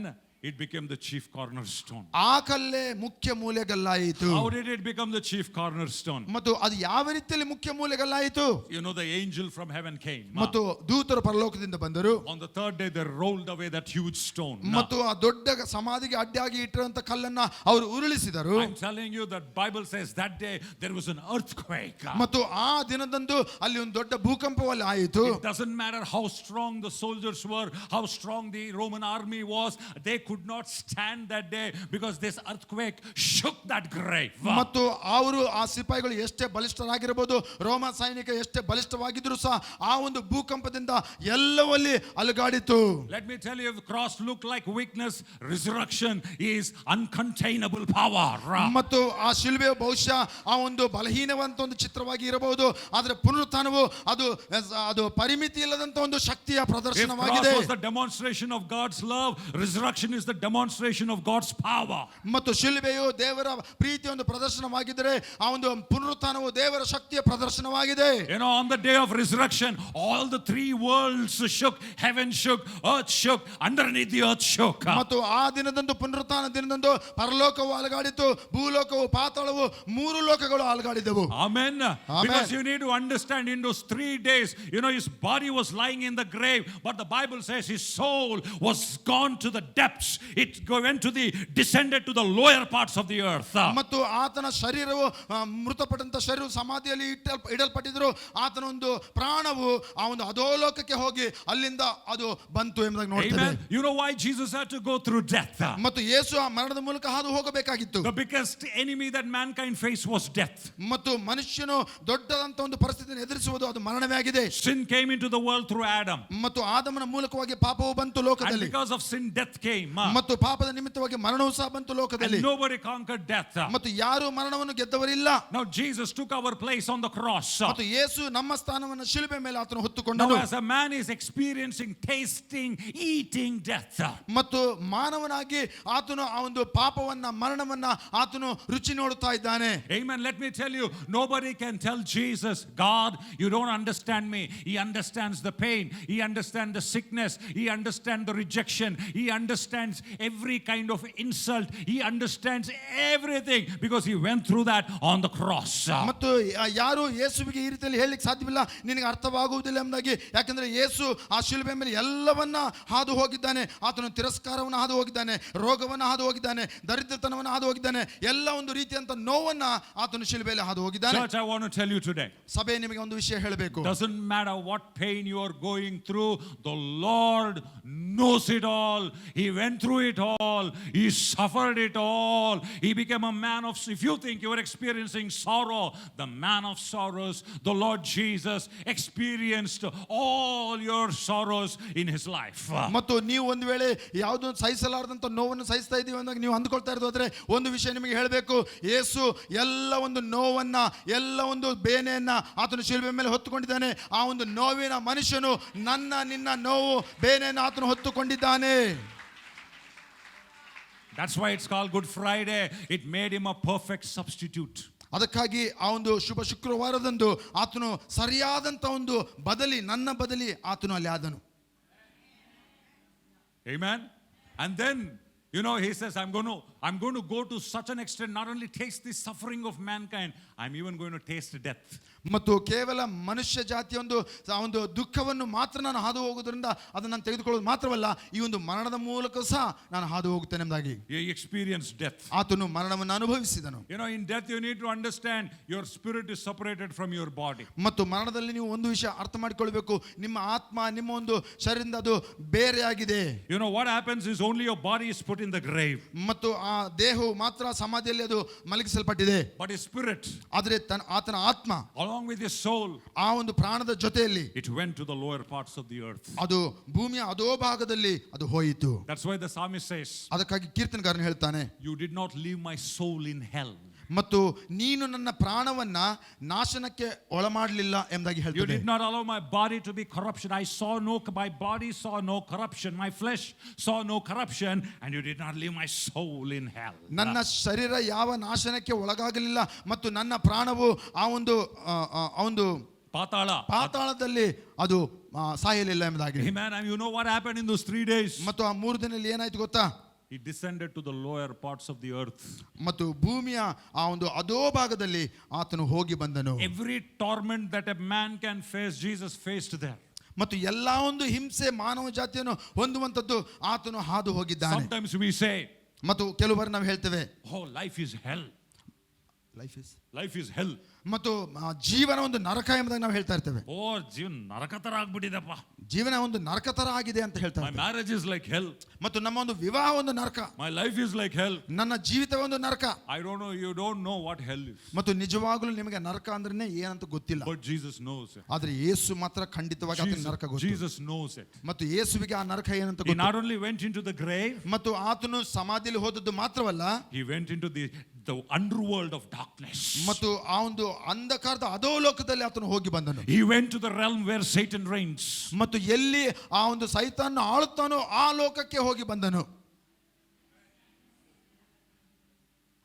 it became the chief cornerstone. ಆ ಕಲ್ಲೇ ಮುಖ್ಯ ಮೂಲೆಗಲ್ಲಾಯಿತು. How did it become the chief cornerstone? ಮತ್ತು ಅದು ಯಾವ ರೀತಿಯಲ್ಲಿ ಮುಖ್ಯ ಮೂಲೆಗಲ್ಲಾಯಿತು? You know, the angel from heaven came. ಮತ್ತು ದೂತರು ಪರಲೋಕದಿಂದ ಬಂದರು. On the third day they rolled away that huge stone. ಮತ್ತು ಆ ದೊಡ್ಡ ಸಮಾಧಿಗೆ ಅಡ್ಡಿಯಾಗಿ ಇಟ್ಟಿರುವಂತ ಕಲ್ಲನ್ನ ಅವರು ಉರುಳಿಸಿದರು. I'm telling you that Bible says that day there was an earthquake. ಮತ್ತು ಆ ದಿನದಂದು ಅಲ್ಲಿ ಒಂದು ದೊಡ್ಡ ಭೂಕಂಪವಲ್ಲಿ ಆಯಿತು. It doesn't matter how strong the soldiers were, how strong the Roman army was, they could not stand that day because this earthquake shook that grave. ಮತ್ತು ಅವರು ಆ ಸಿಪಾಯಿಗಳು ಎಷ್ಟೇ ಬಲಿಷ್ಠರಾಗಿರಬಹುದು, ರೋಮ ಸೈನಿಕ ಎಷ್ಟೇ ಬಲಿಷ್ಠವಾಗಿದ್ರು ಸಹ ಆ ಒಂದು ಭೂಕಂಪದಿಂದ ಎಲ್ಲವಲ್ಲಿ ಅಲುಗಾಡಿತು. Let me tell you, if the cross looked like weakness, resurrection is uncontainable power. ಮತ್ತು ಆ ಶಿಲುಬೆ ಬಹುಶಃ ಆ ಒಂದು ಬಲಹೀನವಂತ ಒಂದು ಚಿತ್ರವಾಗಿ ಇರಬಹುದು, ಆದರೆ ಪುನರುತ್ಥಾನವು ಅದು ಪರಿಮಿತಿ ಇಲ್ಲದಂತ ಒಂದು ಶಕ್ತಿಯ ಪ್ರದರ್ಶನವಾಗಿದೆ. If cross was the demonstration of God's love, resurrection is the demonstration of God's power. ಮತ್ತು ಶಿಲುಬೆಯು ದೇವರ ಪ್ರೀತಿಯ ಒಂದು ಪ್ರದರ್ಶನವಾಗಿದ್ದರೆ ಆ ಒಂದು ಪುನರುತ್ಥಾನವು ದೇವರ ಶಕ್ತಿಯ ಪ್ರದರ್ಶನವಾಗಿದೆ. You know, on the day of resurrection, all the three worlds shook, heaven shook, earth shook, underneath the earth shook. ಮತ್ತು ಆ ದಿನದಂದು ಪುನರುತ್ಥಾನ ದಿನದಂದು ಪರಲೋಕವು ಅಲುಗಾಡಿತು, ಭೂಲೋಕವು ಪಾತಾಳವು ಮೂರು ಲೋಕಗಳು ಅಲುಗಾಡಿದವು. Amen. Because you need to understand, in those 3 days, you know, his body was lying in the grave, but the Bible says his soul was gone to the depths. It went to the descended to the lower parts of the earth. ಮತ್ತು ಆತನ ಶರೀರವು ಮೃತಪಟ್ಟಂತ ಶರೀರವು ಸಮಾಧಿಯಲ್ಲಿ ಇಡಲ್ಪಟ್ಟಿದ್ರು, ಆತನ ಒಂದು ಪ್ರಾಣವು ಆ ಒಂದು ಅಧೋಲೋಕಕ್ಕೆ ಹೋಗಿ ಅಲ್ಲಿಂದ ಅದು ಬಂತು ಎಂಬುದಾಗಿ ನೋಡ್ತೇವೆ. You know why Jesus had to go through death? ಮತ್ತು ಯೇಸು ಆ ಮರಣದ ಮೂಲಕ ಹಾದು ಹೋಗಬೇಕಾಗಿತ್ತು. The biggest enemy that mankind faced was death. ಮತ್ತು ಮನುಷ್ಯನು ದೊಡ್ಡದಂತ ಒಂದು ಪರಿಸ್ಥಿತಿಯನ್ನು ಎದುರಿಸುವುದು ಅದು ಮರಣವೇ ಆಗಿದೆ. Sin came into the world through Adam. ಮತ್ತು ಆದಮನ ಮೂಲಕವಾಗಿ ಪಾಪವು ಬಂತು ಲೋಕದಲ್ಲಿ. And because of sin, death came. ಮತ್ತು ಪಾಪದ ನಿಮಿತ್ತವಾಗಿ ಮರಣವು ಸಹ ಬಂತು ಲೋಕದಲ್ಲಿ. And nobody conquered death. ಮತ್ತು ಯಾರು ಮರಣವನ್ನು ಗೆದ್ದವರಿಲ್ಲ. Now Jesus took our place on the cross. ಮತ್ತು ಯೇಸು ನಮ್ಮ ಸ್ಥಾನವನ್ನು ಶಿಲುಬೆ ಮೇಲೆ ಆತನು ಹೊತ್ತುಕೊಂಡನು. Now as a man is experiencing, tasting, eating death. ಮತ್ತು ಮಾನವನಾಗಿ ಆತನು ಆ ಒಂದು ಪಾಪವನ್ನ ಮರಣವನ್ನ ಆತನು ರುಚಿ ನೋಡುತ್ತಾ ಇದ್ದಾನೆ. Amen. Let me tell you, nobody can tell Jesus, God, you don't understand me. He understands the pain. He understands the sickness. He understands the rejection. He understands every kind of insult. He understands everything because he went through that on the cross. ಮತ್ತು ಯಾರು ಯೇಸುವಿಗೆ ಈ ರೀತಿಯಲ್ಲಿ ಹೇಳಲಿಕ್ಕೆ ಸಾಧ್ಯವಿಲ್ಲ, ನಿನಗೆ ಅರ್ಥವಾಗುವುದಿಲ್ಲ ಎಂಬುದಾಗಿ. ಯಾಕಂದ್ರೆ ಯೇಸು ಆ ಶಿಲುಬೆ ಮೇಲೆ ಎಲ್ಲವನ್ನ ಹಾದು ಹೋಗಿದ್ದಾನೆ. ಆತನು ತಿರಸ್ಕಾರವನ್ನು ಹಾದು ಹೋಗಿದ್ದಾನೆ, ರೋಗವನ್ನು ಹಾದು ಹೋಗಿದ್ದಾನೆ, ದರಿದ್ರತನವನ್ನು ಹಾದು ಹೋಗಿದ್ದಾನೆ, ಎಲ್ಲ ಒಂದು ರೀತಿಯಂತ ನೋವನ್ನ ಆತನು ಶಿಲುಬೆಯಲ್ಲಿ ಹಾದು ಹೋಗಿದ್ದಾನೆ. Church, I want to tell you today, ಸಭೆ ನಿಮಗೆ ಒಂದು ವಿಷಯ ಹೇಳಬೇಕು. doesn't matter what pain you are going through, the Lord knows it all. He went through it all. He suffered it all. He became a man of, if you think you are experiencing sorrow, the man of sorrows, the Lord Jesus experienced all your sorrows in his life. ಮತ್ತು ನೀವು ಒಂದು ವೇಳೆ ಯಾವುದೋ ಸಹಿಸಲಾರದಂತ ನೋವನ್ನು ಸಹಿಸ್ತಾ ಇದ್ದೀವಿ ಅಂದಾಗ ನೀವು ಅಂದುಕೊಳ್ತಾ ಇರೋದಾದ್ರೆ ಒಂದು ವಿಷಯ ನಿಮಗೆ ಹೇಳಬೇಕು, ಯೇಸು ಎಲ್ಲ ಒಂದು ನೋವನ್ನ, ಎಲ್ಲ ಒಂದು ಬೇನೆಯನ್ನ ಆತನು ಶಿಲುಬೆ ಮೇಲೆ ಹೊತ್ತುಕೊಂಡಿದ್ದಾನೆ. ಆ ಒಂದು ನೋವಿನ ಮನುಷ್ಯನು, ನನ್ನ ನಿನ್ನ ನೋವು ಬೇನೆಯನ್ನು ಆತನು ಹೊತ್ತುಕೊಂಡಿದ್ದಾನೆ. That's why it's called Good Friday. It made him a perfect substitute. ಅದಕ್ಕಾಗಿ ಆ ಒಂದು ಶುಭ ಶುಕ್ರವಾರದಂದು ಆತನು ಸರಿಯಾದಂತ ಒಂದು ಬದಲಿ, ನನ್ನ ಬದಲಿ ಆತನು ಅಲ್ಲಿ ಆದನು. Amen. And then, you know, he says, I'm going to go to such an extent, not only taste the suffering of mankind, I'm even going to taste death. ಮತ್ತು ಕೇವಲ ಮನುಷ್ಯ ಜಾತಿಯ ಒಂದು ದುಃಖವನ್ನು ಮಾತ್ರ ನಾನು ಹಾದು ಹೋಗೋದ್ರಿಂದ ಅದನ್ನು ನಾನು ತೆಗೆದುಕೊಳ್ಳೋದು ಮಾತ್ರವಲ್ಲ, ಈ ಒಂದು ಮರಣದ ಮೂಲಕ ಸಹ ನಾನು ಹಾದು ಹೋಗುತ್ತೇನೆ ಎಂಬುದಾಗಿ. He experienced death. ಆತನು ಮರಣವನ್ನು ಅನುಭವಿಸಿದನು. You know, in death you need to understand your spirit is separated from your body. ಮತ್ತು ಮರಣದಲ್ಲಿ ನೀವು ಒಂದು ವಿಷಯ ಅರ್ಥ ಮಾಡಿಕೊಳ್ಳಬೇಕು, ನಿಮ್ಮ ಆತ್ಮ ನಿಮ್ಮ ಒಂದು ಶರೀರದಿಂದ ಅದು ಬೇರೆಯಾಗಿದೆ. You know what happens is only your body is put in the grave. ಮತ್ತು ಆ ದೇಹವು ಮಾತ್ರ ಸಮಾಧಿಯಲ್ಲಿ ಅದು ಮಲಗಿಸಲ್ಪಟ್ಟಿದೆ. But his spirit, ಆದರೆ ಆತನ ಆತ್ಮ along with his soul, ಆ ಒಂದು ಪ್ರಾಣದ ಜೊತೆಯಲ್ಲಿ it went to the lower parts of the earth. ಅದು ಭೂಮಿಯ ಅಧೋ ಭಾಗದಲ್ಲಿ ಅದು ಹೋಯಿತು. That's why the psalmist says, ಅದಕ್ಕಾಗಿ ಕೀರ್ತನಗಾರನು ಹೇಳ್ತಾನೆ, you did not leave my soul in hell. ಮತ್ತು ನೀನು ನನ್ನ ಪ್ರಾಣವನ್ನ ನಾಶನಕ್ಕೆ ಒಳಮಾಡಲಿಲ್ಲ ಎಂಬುದಾಗಿ You ಹೇಳ್ತಾನೆ. did not allow my body to be corruption. My body saw no corruption. My flesh saw no corruption, and you did not leave my soul in hell. ನನ್ನ ಶರೀರ ಯಾವ ನಾಶನಕ್ಕೆ ಒಳಗಾಗಲಿಲ್ಲ ಮತ್ತು ನನ್ನ ಪ್ರಾಣವು ಆ ಒಂದು ಪಾತಾಳದಲ್ಲಿ ಅದು ಸಾಯಲಿಲ್ಲ ಎಂಬುದಾಗಿ. Amen. And you know what happened in those 3 days? ಮತ್ತು ಆ 3 ದಿನದಲ್ಲಿ ಏನಾಯ್ತು ಗೊತ್ತಾ? He descended to the lower parts of the earth. ಮತ್ತು ಭೂಮಿಯ ಆ ಒಂದು ಅಧೋ ಭಾಗದಲ್ಲಿ ಆತನು ಹೋಗಿ ಬಂದನು. Every torment that a man can face, Jesus faced there. ಮತ್ತು ಎಲ್ಲಾ ಒಂದು ಹಿಂಸೆ ಮಾನವ ಜಾತಿಯನ್ನು ಹೊಂದುವಂತದ್ದು ಆತನು ಹಾದು ಹೋಗಿದ್ದಾನೆ. Sometimes we say, ಮತ್ತು ಕೆಲವು ಬಾರಿ ನಾವು ಹೇಳ್ತೇವೆ, oh, life is hell. Life is hell. ಮತ್ತು ಜೀವನ ಒಂದು ನರಕ ಎಂಬುದಾಗಿ ನಾವು ಹೇಳ್ತಾ ಇರ್ತೇವೆ. ಓ, ಜೀವನ ನರಕ ತರ ಆಗ್ಬಿಟ್ಟಿದೆಪ್ಪ, ಜೀವನ ಒಂದು ನರಕ ತರ ಆಗಿದೆ ಅಂತ ಹೇಳ್ತಾ my ಇರ್ತೇವೆ. marriage is like hell. ಮತ್ತು ನಮ್ಮ ಒಂದು ವಿವಾಹ ಒಂದು ನರಕ, My life is like hell. ನನ್ನ ಜೀವಿತವೇ ಒಂದು ನರಕ. I don't know, you don't know what hell is. ಮತ್ತು ನಿಜವಾಗ್ಲೂ ನಿಮಗೆ ನರಕ ಅಂದ್ರೆ ಏನಂತ ಗೊತ್ತಿಲ್ಲ. But Jesus knows it. ಆದ್ರೆ ಯೇಸು ಮಾತ್ರ ಖಂಡಿತವಾಗಿ ಆತನಿಗೆ ನರಕ ಗೊತ್ತು. Jesus knows it. ಮತ್ತು ಯೇಸುವಿಗೆ ಆ ನರಕ ಏನಂತ He ಗೊತ್ತು. not only went into the grave, ಮತ್ತು ಆತನು ಸಮಾಧಿಯಲ್ಲಿ ಹೋದದ್ದು ಮಾತ್ರವಲ್ಲ, he went into the underworld of darkness. ಮತ್ತು ಆ ಒಂದು ಅಂಧಕಾರದ ಅಧೋಲೋಕದಲ್ಲಿ ಆತನು ಹೋಗಿ ಬಂದನು. He went to the realm where Satan reigns. ಮತ್ತು ಎಲ್ಲಿ ಆ ಒಂದು ಸೈತಾನನು ಆಳುತ್ತಾನೋ ಆ ಲೋಕಕ್ಕೆ ಹೋಗಿ ಬಂದನು.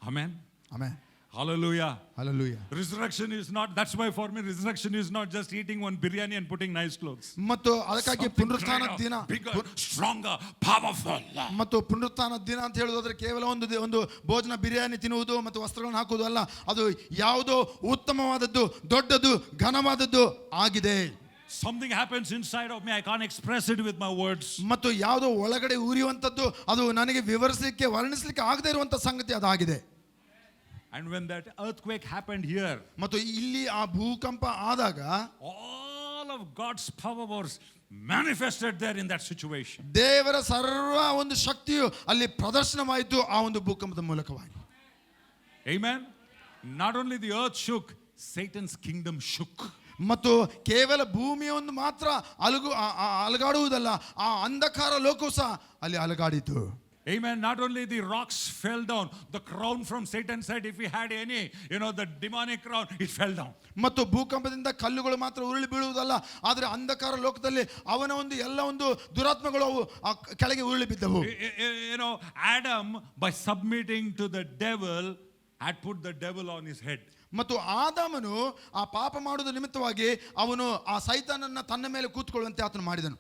Amen. Amen. Hallelujah. Hallelujah. Resurrection is not, that's why for me resurrection is not just eating one biryani and putting nice clothes. ಮತ್ತು ಅದಕ್ಕಾಗಿ ಪುನರುತ್ಥಾನ ದಿನ, bigger, stronger, powerful. ಮತ್ತು ಪುನರುತ್ಥಾನ ದಿನ ಅಂತ ಹೇಳೋದಾದ್ರೆ ಕೇವಲ ಒಂದು ಭೋಜನ ಬಿರಿಯಾನಿ ತಿನ್ನುವುದು ಮತ್ತು ವಸ್ತ್ರಗಳನ್ನು ಹಾಕುವುದು ಅಲ್ಲ, ಅದು ಯಾವುದೋ ಉತ್ತಮವಾದದ್ದು, ದೊಡ್ಡದು, ಘನವಾದದ್ದು ಆಗಿದೆ. Something happens inside of me, I can't express it with my words. ಮತ್ತು ಯಾವುದೋ ಒಳಗಡೆ ಉರಿಯುವಂತದ್ದು, ಅದು ನನಗೆ ವಿವರಿಸಲಿಕ್ಕೆ ವರ್ಣಿಸಲಿಕ್ಕೆ ಆಗದೇ ಇರುವಂತ ಸಂಗತಿ ಅದಾಗಿದೆ. And when that earthquake happened here, ಮತ್ತು ಇಲ್ಲಿ ಆ ಭೂಕಂಪ ಆದಾಗ all of God's power was manifested there in that situation. ದೇವರ ಸರ್ವ ಒಂದು ಶಕ್ತಿಯು ಅಲ್ಲಿ ಪ್ರದರ್ಶನವಾಯಿತು ಆ ಒಂದು ಭೂಕಂಪದ ಮೂಲಕವಾಗಿ. Amen. Not only the earth shook, Satan's kingdom shook. ಮತ್ತು ಕೇವಲ ಭೂಮಿಯೊಂದು ಮಾತ್ರ ಅಲಗಾಡುವುದಲ್ಲ, ಆ ಅಂಧಕಾರ ಲೋಕವು ಸಹ ಅಲ್ಲಿ ಅಲಗಾಡಿತು. Amen. Not only the rocks fell down, the crown from Satan said, if he had any, the demonic crown, it fell down. ಮತ್ತು ಭೂಕಂಪದಿಂದ ಕಲ್ಲುಗಳು ಮಾತ್ರ ಉರುಳಿ ಬೀಳುವುದಲ್ಲ, ಆದರೆ ಅಂಧಕಾರ ಲೋಕದಲ್ಲಿ ಅವನ ಒಂದು ಎಲ್ಲ ಒಂದು ದುರಾತ್ಮಗಳು ಅವು ಕೆಳಗೆ ಉರುಳಿ ಬಿದ್ದವು. Adam, by submitting to the devil, had put the devil on his head. ಮತ್ತು ಆದಾಮನು ಆ ಪಾಪ ಮಾಡುವುದರ ನಿಮಿತ್ತವಾಗಿ ಅವನು ಆ ಸೈತಾನನ್ನ ತನ್ನ ಮೇಲೆ ಕೂತ್ಕೊಳ್ಳುವಂತೆ ಆತನು ಮಾಡಿದನು.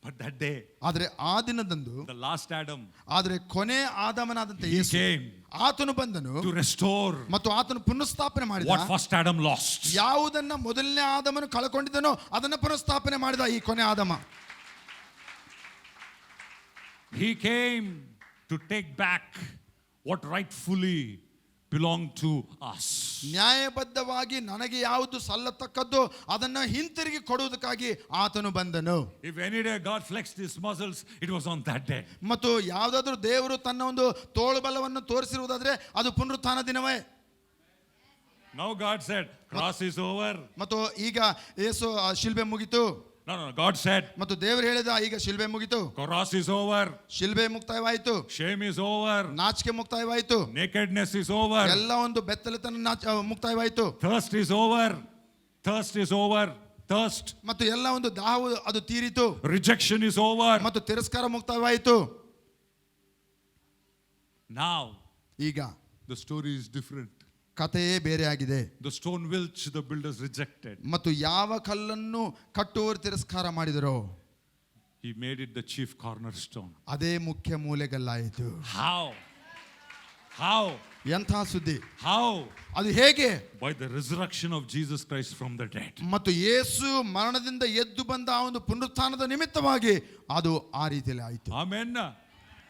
But that day, ಆದರೆ ಆ ದಿನದಂದು, the last Adam, ಆದರೆ ಕೊನೆ ಆದಾಮನಾದಂತ he ಯೇಸು came ಆತನು ಬಂದನು to restore ಮತ್ತು ಆತನು ಪುನಃಸ್ಥಾಪನೆ ಮಾಡಿದ. what first Adam lost. ಯಾವುದನ್ನ ಮೊದಲನೇ ಆದಾಮನು ಕಳಕೊಂಡಿದ್ದನೋ ಅದನ್ನ ಪುನಃಸ್ಥಾಪನೆ ಮಾಡಿದ ಈ ಕೊನೆ ಆದಾಮ. He came to take back what rightfully belonged to us. ನ್ಯಾಯಬದ್ಧವಾಗಿ ನನಗೆ ಯಾವುದು ಸಲ್ಲತಕ್ಕದ್ದು ಅದನ್ನ ಹಿಂತಿರುಗಿ ಕೊಡುವುದಕ್ಕಾಗಿ ಆತನು ಬಂದನು. If any day God flexed his muscles, it was on that day. ಮತ್ತು ಯಾವುದಾದ್ರೂ ದೇವರು ತನ್ನ ಒಂದು ತೋಳುಬಲವನ್ನು ತೋರಿಸಿರುವುದಾದ್ರೆ ಅದು ಪುನರುತ್ಥಾನ ದಿನವೇ. Now God said, cross is over. ಮತ್ತು ಈಗ ಯೇಸು ಶಿಲ್ಬೆ ಮುಗಿತು. No, God said, ಮತ್ತು ದೇವರು ಹೇಳಿದ ಈಗ ಶಿಲ್ಬೆ ಮುಗಿತು, cross is over. ಶಿಲ್ಬೆ ಮುಕ್ತಾಯವಾಯಿತು, Shame is over. ನಾಚಿಕೆ ಮುಕ್ತಾಯವಾಯಿತು, Nakedness is over. ಎಲ್ಲ ಒಂದು ಬೆತ್ತಲೆತನ ಮುಕ್ತಾಯವಾಯಿತು, Thirst is over. Thirst is over. Thirst. ಮತ್ತು ಎಲ್ಲ ಒಂದು ದಾಹವು ಅದು ತೀರಿತು, Rejection is over. ಮತ್ತು ತಿರಸ್ಕಾರ ಮುಕ್ತಾಯವಾಯಿತು. Now, ಈಗ the story is different. ಕಥೆಯೇ ಬೇರೆ ಆಗಿದೆ. The stone which the builders rejected, ಮತ್ತು ಯಾವ ಕಲ್ಲನ್ನು ಕಟ್ಟುವವರು ತಿರಸ್ಕಾರ ಮಾಡಿದರೋ he made it the chief cornerstone. ಅದೇ ಮುಖ್ಯ ಮೂಲೆಗಲ್ಲಾಯಿತು. How? ಎಂಥ ಸುದ್ದಿ! How? ಅದು ಹೇಗೆ? By the resurrection of Jesus Christ from the dead. ಮತ್ತು ಯೇಸು ಮರಣದಿಂದ ಎದ್ದು ಬಂದ ಆ ಒಂದು ಪುನರುತ್ಥಾನದ ನಿಮಿತ್ತವಾಗಿ ಅದು ಆ ರೀತಿಯಲ್ಲಿ ಆಯಿತು. Amen.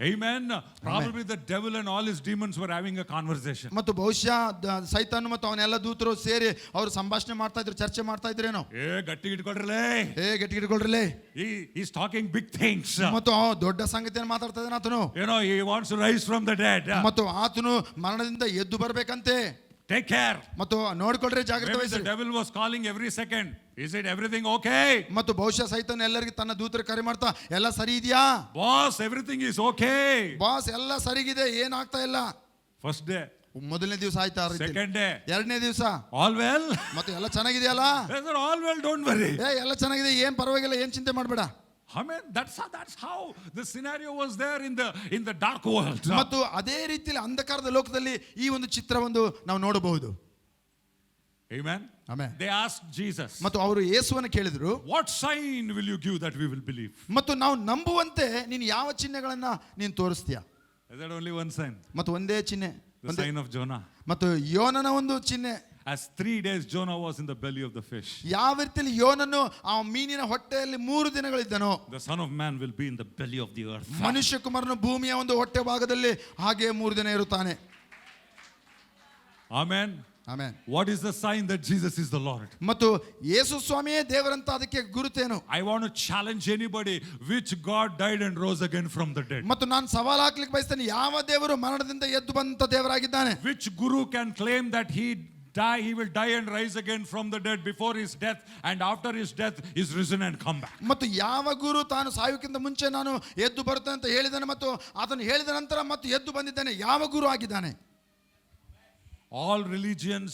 Amen. Probably the devil and all his demons were having a conversation. ಮತ್ತು ಬಹುಶಃ ಸೈತಾನ್ ಮತ್ತು ಅವನೆಲ್ಲ ದೂತರು ಸೇರಿ ಅವರು ಸಂಭಾಷಣೆ ಮಾಡ್ತಾ ಇದ್ರು, ಚರ್ಚೆ ಮಾಡ್ತಾ ಇದ್ರೇನೋ. ಗಟ್ಟಿ ಇಟ್ಕೊಳ್ರಲೇ, ಗಟ್ಟಿ ಇಟ್ಕೊಳ್ರಲೇ. He is talking big things. ಮತ್ತು ದೊಡ್ಡ ಸಂಗತಿಯನ್ನು ಮಾತಾಡ್ತಾ ಇದ್ದಾನೆ ಆತನು. He wants to rise from the dead. ಮತ್ತು ಆತನು ಮರಣದಿಂದ ಎದ್ದು ಬರಬೇಕಂತೆ. Take care. ಮತ್ತು ನೋಡಿಕೊಳ್ಳ್ರಿ, ಜಾಗ್ರತೆ ವಹಿಸಿ. The devil was calling every second. Is it everything okay? ಮತ್ತು ಬಹುಶಃ ಸೈತಾನ್ ಎಲ್ಲರಿಗೆ ತನ್ನ ದೂತರ ಕರೆ ಮಾಡ್ತಾ ಎಲ್ಲ ಸರಿ ಇದೆಯಾ boss, everything is okay. Boss ಎಲ್ಲ ಸರಿಗಿದೆ, ಏನಾಗ್ತಾ ಇಲ್ಲ. First day, ಮೊದಲನೇ ದಿವಸ ಆಯ್ತಾ, second day, ಎರಡನೇ ದಿವಸ all well. ಮತ್ತೆ ಎಲ್ಲ ಚೆನ್ನಾಗಿದೆಯಲ್ಲ. All well, don't worry. ಎಲ್ಲ ಚೆನ್ನಾಗಿದೆ, ಏನ್ ಪರವಾಗಿಲ್ಲ, ಏನ್ ಚಿಂತೆ ಮಾಡಬೇಡ. Amen. That's how the scenario was there in the dark world. ಮತ್ತು ಅದೇ ರೀತಿಯಲ್ಲಿ ಅಂಧಕಾರದ ಲೋಕದಲ್ಲಿ ಈ ಒಂದು ಚಿತ್ರವನ್ನು ನಾವು ನೋಡಬಹುದು. Amen. Amen. They asked Jesus, ಮತ್ತು ಅವರು ಯೇಸುವನ್ನು ಕೇಳಿದ್ರು, what sign will you give that we will believe? ಮತ್ತು ನಾವು ನಂಬುವಂತೆ ನೀನು ಯಾವ ಚಿಹ್ನೆಗಳನ್ನ ನೀನು ತೋರಿಸ್ತೀಯಾ? Is that only one sign? ಮತ್ತು ಒಂದೇ ಚಿಹ್ನೆ, The sign of Jonah. ಮತ್ತು ಯೋನನ ಒಂದು ಚಿಹ್ನೆ. As 3 days Jonah was in the belly of the fish, ಯಾವ ರೀತಿಯಲ್ಲಿ ಯೋನನು ಆ ಮೀನಿನ ಹೊಟ್ಟೆಯಲ್ಲಿ 3 ದಿನಗಳಿದ್ದನೋ, the Son of Man will be in the belly of the earth. ಮನುಷ್ಯ ಕುಮಾರನು ಭೂಮಿಯ ಒಂದು ಹೊಟ್ಟೆ ಭಾಗದಲ್ಲಿ ಹಾಗೆ 3 ದಿನ ಇರುತ್ತಾನೆ. Amen. Amen. What is the sign that Jesus is the Lord? ಮತ್ತು ಯೇಸು ಸ್ವಾಮಿಯೇ ದೇವರಂತ ಅದಕ್ಕೆ ಗುರುತೇನು? I want to challenge anybody, which God died and rose again from the dead. ಮತ್ತು ನಾನು ಸವಾಲು ಹಾಕ್ಲಿಕ್ಕೆ ಬಯಸ್ತೇನೆ, ಯಾವ ದೇವರು ಮರಣದಿಂದ ಎದ್ದು ಬಂದ ದೇವರಾಗಿದ್ದಾನೆ? Which guru can claim that he will die and rise again from the dead before his death, and after his death is risen and come back? ಮತ್ತು ಯಾವ ಗುರು ತಾನು ಸಾಯುವುದಕ್ಕಿಂತ ಮುಂಚೆ ನಾನು ಎದ್ದು ಬರುತ್ತೇನೆ ಅಂತ ಹೇಳಿದಾನೆ ಮತ್ತು ಅದನ್ನು ಹೇಳಿದ ನಂತರ ಮತ್ತು ಎದ್ದು ಬಂದಿದ್ದಾನೆ? ಯಾವ ಗುರು ಆಗಿದ್ದಾನೆ? All religions,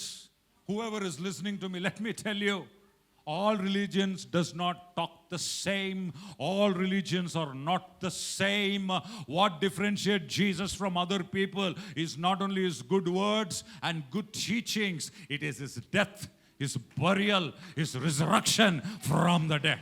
whoever is listening to me, let me tell you, all religions does not talk the same. All religions are not the same. What differentiates Jesus from other people is not only his good words and good teachings, it is his death, his burial, his resurrection from the dead.